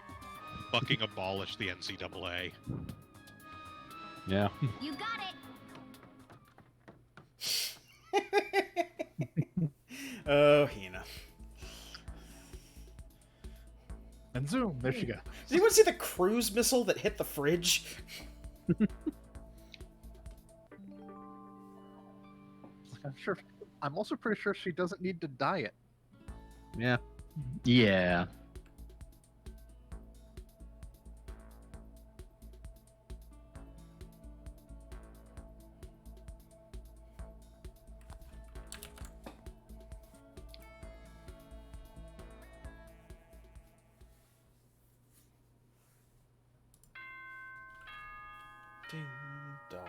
Fucking abolish the NCAA. Yeah. You got it. Oh, Hina. And zoom, there she goes. Did anyone see the cruise missile that hit the fridge? I'm also pretty sure she doesn't need to diet. Yeah. Yeah. Ding dong.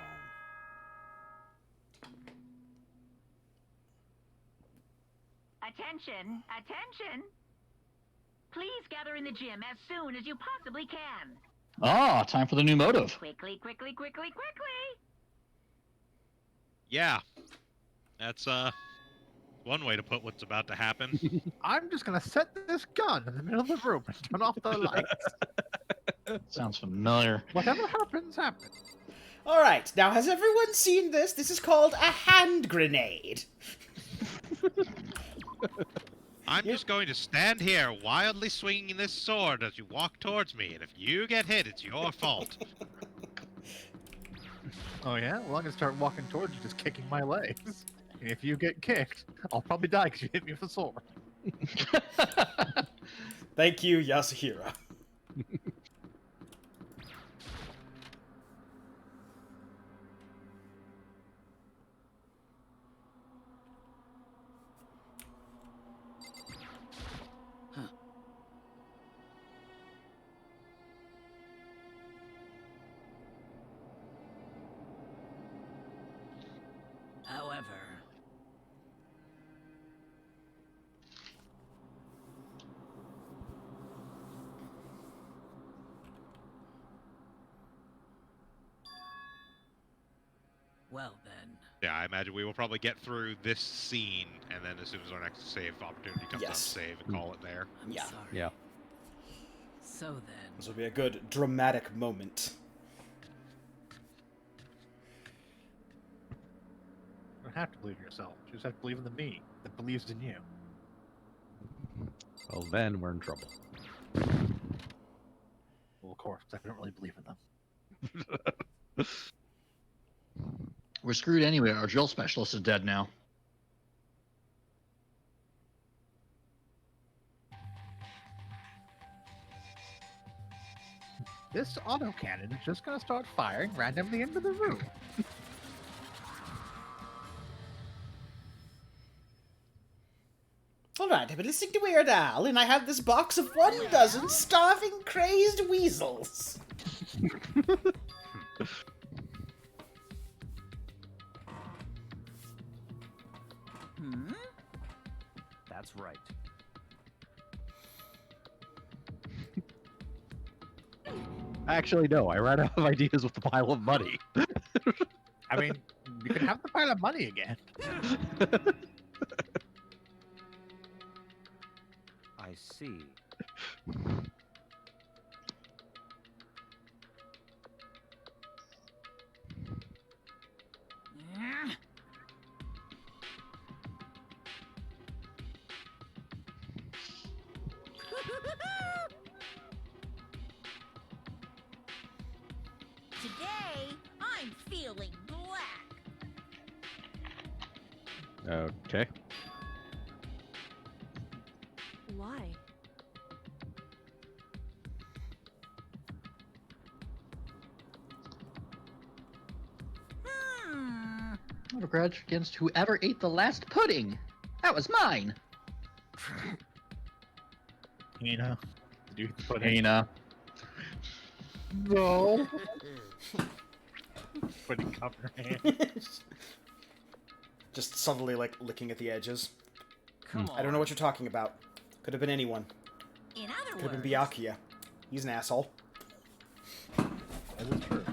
Attention! Attention! Please gather in the gym as soon as you possibly can. Ah, time for the new motive. Quickly, quickly, quickly, quickly! Yeah, that's one way to put what's about to happen. I'm just gonna set this gun in the middle of the room and turn off the lights. Sounds familiar. Whatever happens, happens. Alright, now has everyone seen this? This is called a hand grenade. I'm just going to stand here wildly swinging this sword as you walk towards me, and if you get hit, it's your fault. Oh yeah? Well, I'm gonna start walking towards you, just kicking my legs. And if you get kicked, I'll probably die because you hit me with a sword. Thank you, Yasuhira. However, well then. Yeah, I imagine we will probably get through this scene, and then as soon as our next save opportunity comes up, Yes. save and call it there. I'm Yeah. sorry. Yeah. So then, This will be a good dramatic moment. don't have to believe in yourself. You just have to believe in the me that believes in you. Well, then we're in trouble. Well, of course, I don't really believe in them. We're screwed anyway. Our drill specialist is dead now. This autocannon is just going to start firing randomly into the room. Alright, I've been listening to Weird Al, and I have this box of 12 starving, crazed weasels. That's right. Actually, no. I ran out of ideas with the pile of money. I mean, you can have the pile of money again. I see. Today, I'm feeling black. Okay. Why? What a grudge against whoever ate the last pudding. That was mine. Hina, did you eat the pudding? Hina. No. Pudding cup in her hand. Just subtly, like, licking at the edges. Come on. I don't know what you're talking about. Could have been anyone. In other Could have words, been Byakuya. He's an asshole. That is true.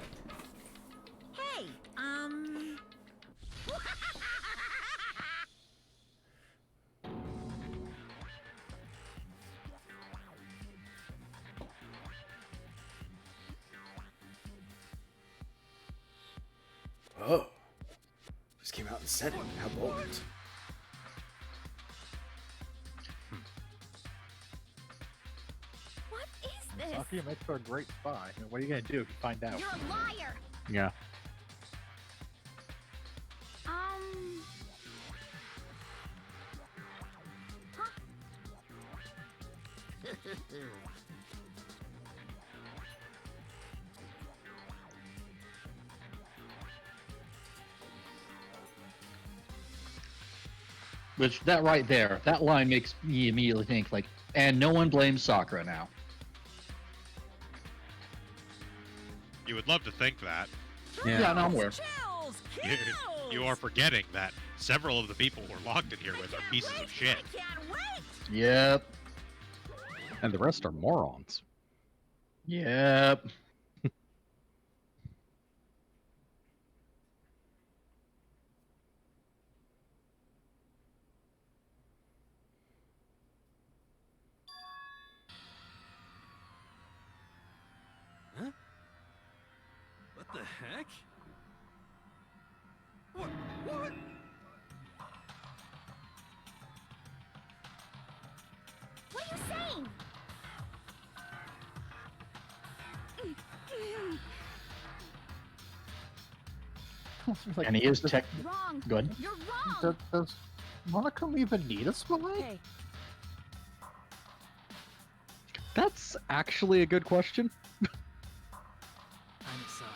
hey, Oh. Just came out and said it. How bold. What is this? Sakuya makes her a great spy. And what are you going to do if you find out? You're a liar. Yeah. Which, that right there, that line makes me immediately think, like, and no one blames Sakura now. You would love to think that. Yeah, no, I'm aware. chills, You, kills. you are forgetting that several of the people we're locked in here with are pieces of shit. I can't wait. Yep. And the rest are morons. Yep. Huh? What the heck? What? What? What are you saying? Like, And he is tech. Wrong. Good. You're wrong. Does Monokuma even need a spy? Hey, That's actually a good question. I'm sorry.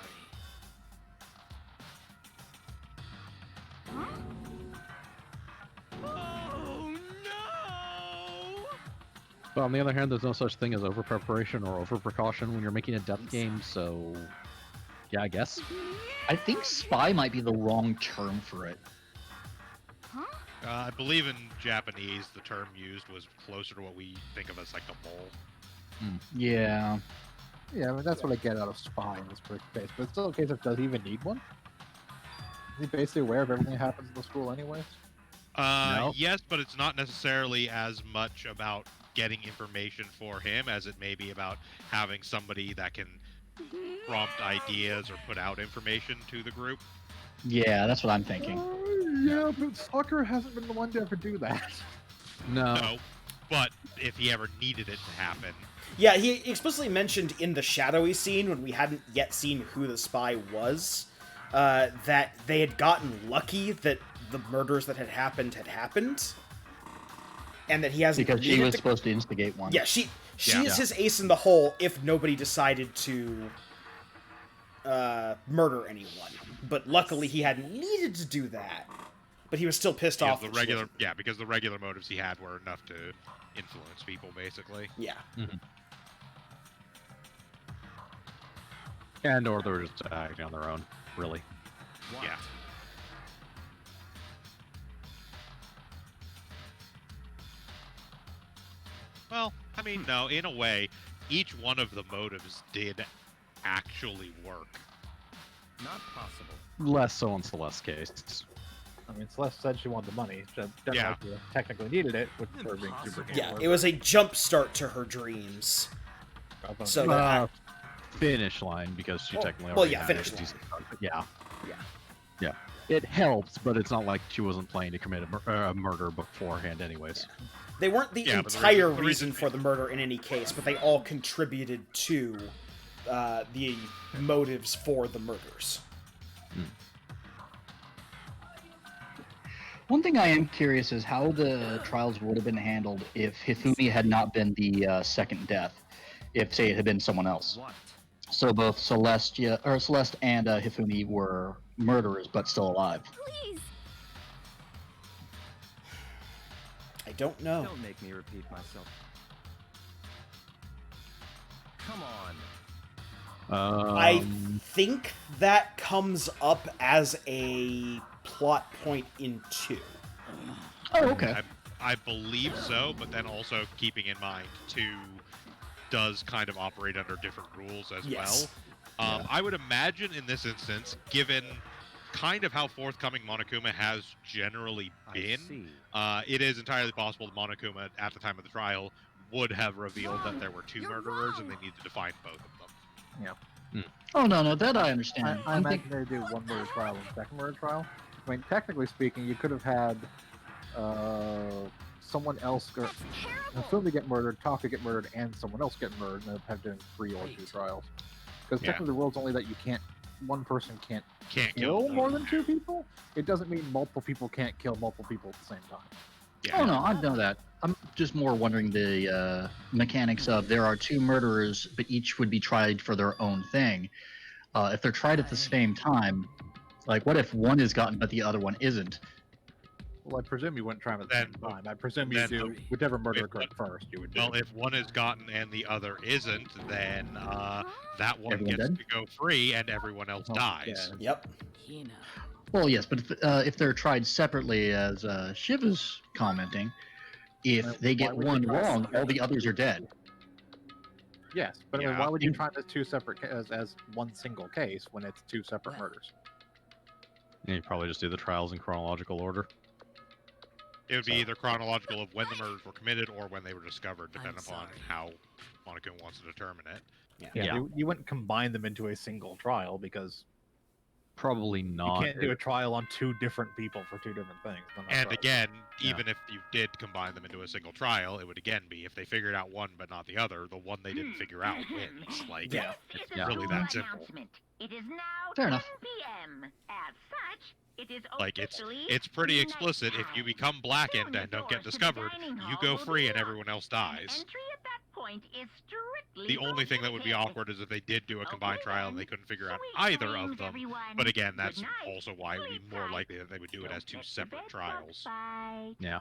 Oh no! But on the other hand, there's no such thing as over preparation or over precaution when you're making a depth game, so yeah, I guess. I think spy might be the wrong term for it. I believe in Japanese, the term used was closer to what we think of as like a mole. Yeah. Yeah, I mean, that's what I get out of spy in this case. But it's still a case of does he even need one? Is he basically aware of everything that happens in the school anyways? No. Yes, but it's not necessarily as much about getting information for him as it may be about having somebody that can prompt ideas or put out information to the group. Yeah, that's what I'm thinking. Yeah, but Sucker hasn't been the one to ever do that. No, but if he ever needed it to happen. Yeah, he explicitly mentioned in the shadowy scene, when we hadn't yet seen who the spy was, that they had gotten lucky that the murders that had happened, and that he hasn't. Because she was supposed to instigate one. Yeah, she is his ace in the hole if nobody decided to murder anyone. But luckily, he hadn't needed to do that. But he was still pissed off. Because the regular motives he had were enough to influence people, basically. Yeah. Mm-hmm. And or they were just acting on their own, really. Yeah. Well, I mean, no, in a way, each one of the motives did actually work. Not possible. Less so in Celeste's case. I mean, Celeste said she wanted the money. She technically needed it, with her being super Yeah, gambler, it was a jump start to her dreams. So that finish line, because she technically well, already yeah, had finish a line. decent start, but yeah. Yeah. It helps, but it's not like she wasn't planning to commit a murder beforehand anyways. They weren't the entire reason for the murder in any case, but they all contributed to the motives for the murders. One thing I am curious is how the trials would have been handled if Hifumi had not been the second death. If, say, it had been someone else. What? So both Celeste and Hifumi were murderers, but still alive. Please. I don't know. Don't make me repeat myself. Come on. I think that comes up as a plot point in 2. Oh, okay. I believe so, but then also keeping in mind 2 does kind of operate under different rules as well. I would imagine in this instance, given kind of how forthcoming Monokuma has generally been, it is entirely possible that Monokuma, at the time of the trial, would have revealed that there were 2 murderers and they needed to find both of them. Yeah. Oh, no, that I understand. I imagine they do one murder trial and second murder trial. I mean, technically speaking, you could have had someone else, or Hifumi get murdered, Taka get murdered, and someone else get murdered, and have done 3 or 2 trials. Because technically the rule's only that you can't, one person can't kill more than 2 people. It doesn't mean multiple people can't kill multiple people at the same time. Yeah. Oh, no, I know that. I'm just more wondering the mechanics of there are 2 murderers, but each would be tried for their own thing. If they're tried at the same time, like, what if one is gotten but the other one isn't? Well, I presume you wouldn't try them at the same time. I presume you do whichever murder occurred first. You would do. Well, if one is gotten and the other isn't, then that one Everyone gets dead? to go free and everyone else dies. Yep. Well, yes, but if they're tried separately, as Shiv is commenting, if they get one wrong, all the others are dead. Yes, but I mean, why would you try this 2 separate as one single case when it's 2 separate murders? Yeah, you probably just do the trials in chronological order. It would be either chronological of when the murders were committed or when they were discovered, depending upon how Monokuma wants to determine it. Yeah. You wouldn't combine them into a single trial because probably not. You can't do a trial on 2 different people for 2 different things. And again, even if you did combine them into a single trial, it would again be if they figured out one but not the other, the one they didn't figure out wins. Like, it's really that simple. It is now Fair enough. 10 p.m. As such, it is Like, it's pretty explicit. If you become blackened and don't get discovered, you go free and everyone else dies. Entry at that point is strictly The only thing that would be awkward is if they did do a combined trial and they couldn't figure out either of them. But again, that's also why it would be more likely that they would do it as 2 separate trials. Yeah.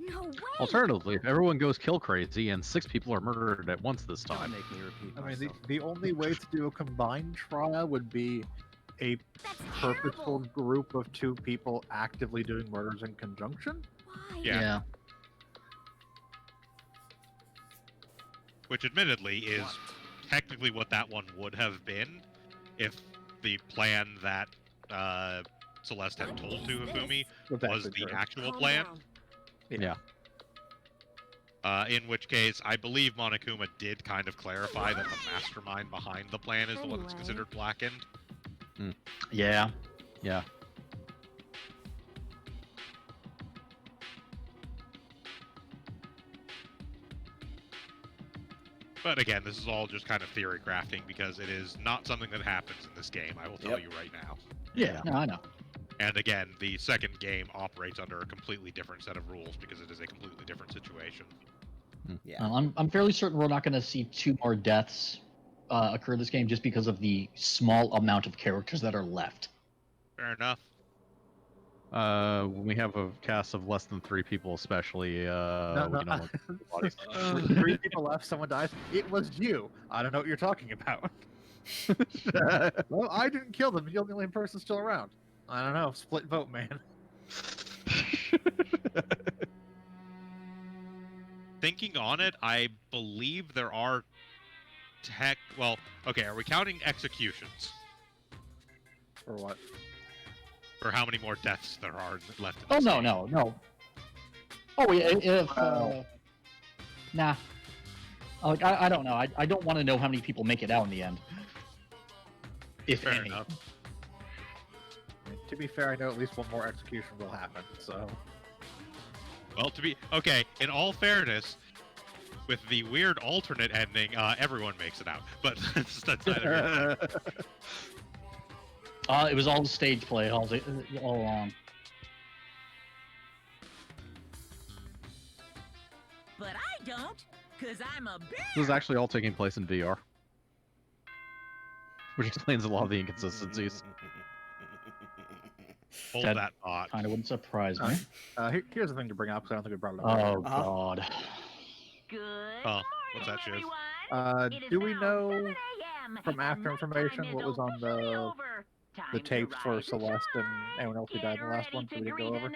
No way. Alternatively, if everyone goes kill crazy and 6 people are murdered at once this Don't time. make me repeat I mean, myself. the only way to do a combined trial would be a purposeful group of 2 people actively doing murders in conjunction. Why? Yeah. Which admittedly is technically what that one would have been if the plan that Celeste had told to Hifumi was the actual plan. Yeah. In which case, I believe Monokuma did kind of clarify that the mastermind behind the plan is the one that's considered blackened. Yeah. Yeah. But again, this is all just kind of theory crafting because it is not something that happens in this game, I will tell you right now. Yeah, no, I know. And again, the second game operates under a completely different set of rules because it is a completely different situation. Yeah. I'm fairly certain we're not going to see 2 more deaths occur this game just because of the small amount of characters that are left. Fair enough. When we have a cast of less than 3 people, especially, we can only bodies. 3 people left, someone dies. It was you. I don't know what you're talking about. Well, I didn't kill them. You're the only person still around. I don't know. Split vote, man. Thinking on it, I believe there are well, okay, are we counting executions? Or what? Or how many more deaths there are left in Oh, this no, game? no. Oh, if... nah. Like, I don't know. I don't want to know how many people make it out in the end. If Fair any. enough. To be fair, I know at least one more execution will happen, so... Well, okay, in all fairness, with the weird alternate ending, everyone makes it out. But that's neither here. It was all stage play all along. But I don't, because I'm a bear. This is actually all taking place in VR. Which explains a lot of the inconsistencies. Hold that thought. Kind of wouldn't surprise me. Here's the thing to bring up, because I don't think we brought it Oh, up. God. Good Oh, what's that, Shiv? Do we know from after information what was on the tapes for Celeste and anyone else who died in the last one? So we didn't go over.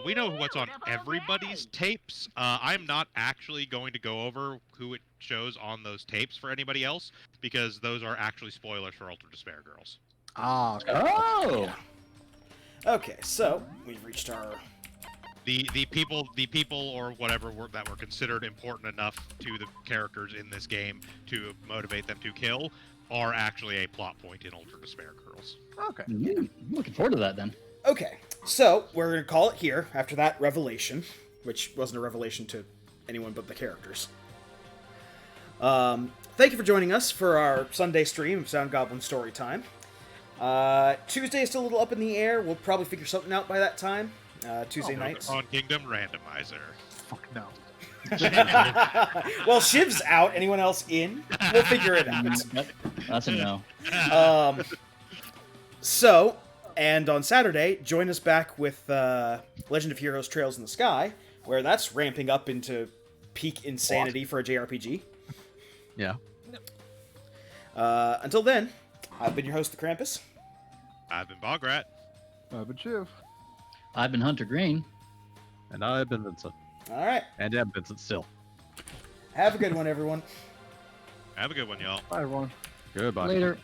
We know what's on everybody's tapes. I'm not actually going to go over who it shows on those tapes for anybody else, because those are actually spoilers for Ultra Despair Girls. Ah. Okay. Oh! Yeah. Okay, so we've reached our... The people or whatever that were considered important enough to the characters in this game to motivate them to kill are actually a plot point in Ultra Despair Girls. Okay. I'm looking forward to that then. Okay, so we're going to call it here after that revelation, which wasn't a revelation to anyone but the characters. Thank you for joining us for our Sunday stream of SoundGoblin Storytime. Tuesday is still a little up in the air. We'll probably figure something out by that time. Tuesday nights. On Kingdom Randomizer. Fuck no. Well, Shiv's out. Anyone else in? We'll figure it out. That's a no. So, and on Saturday, join us back with Legend of Heroes Trails in the Sky, where that's ramping up into peak insanity for a JRPG. Yeah. Until then, I've been your host, the Krampus. I've been Bograt. I've been Shiv. I've been Hunter Green. And I've been Vincent. All right. And I'm Vincent still. Have a good one, everyone. Have a good one, y'all. Bye, everyone. Goodbye. Later.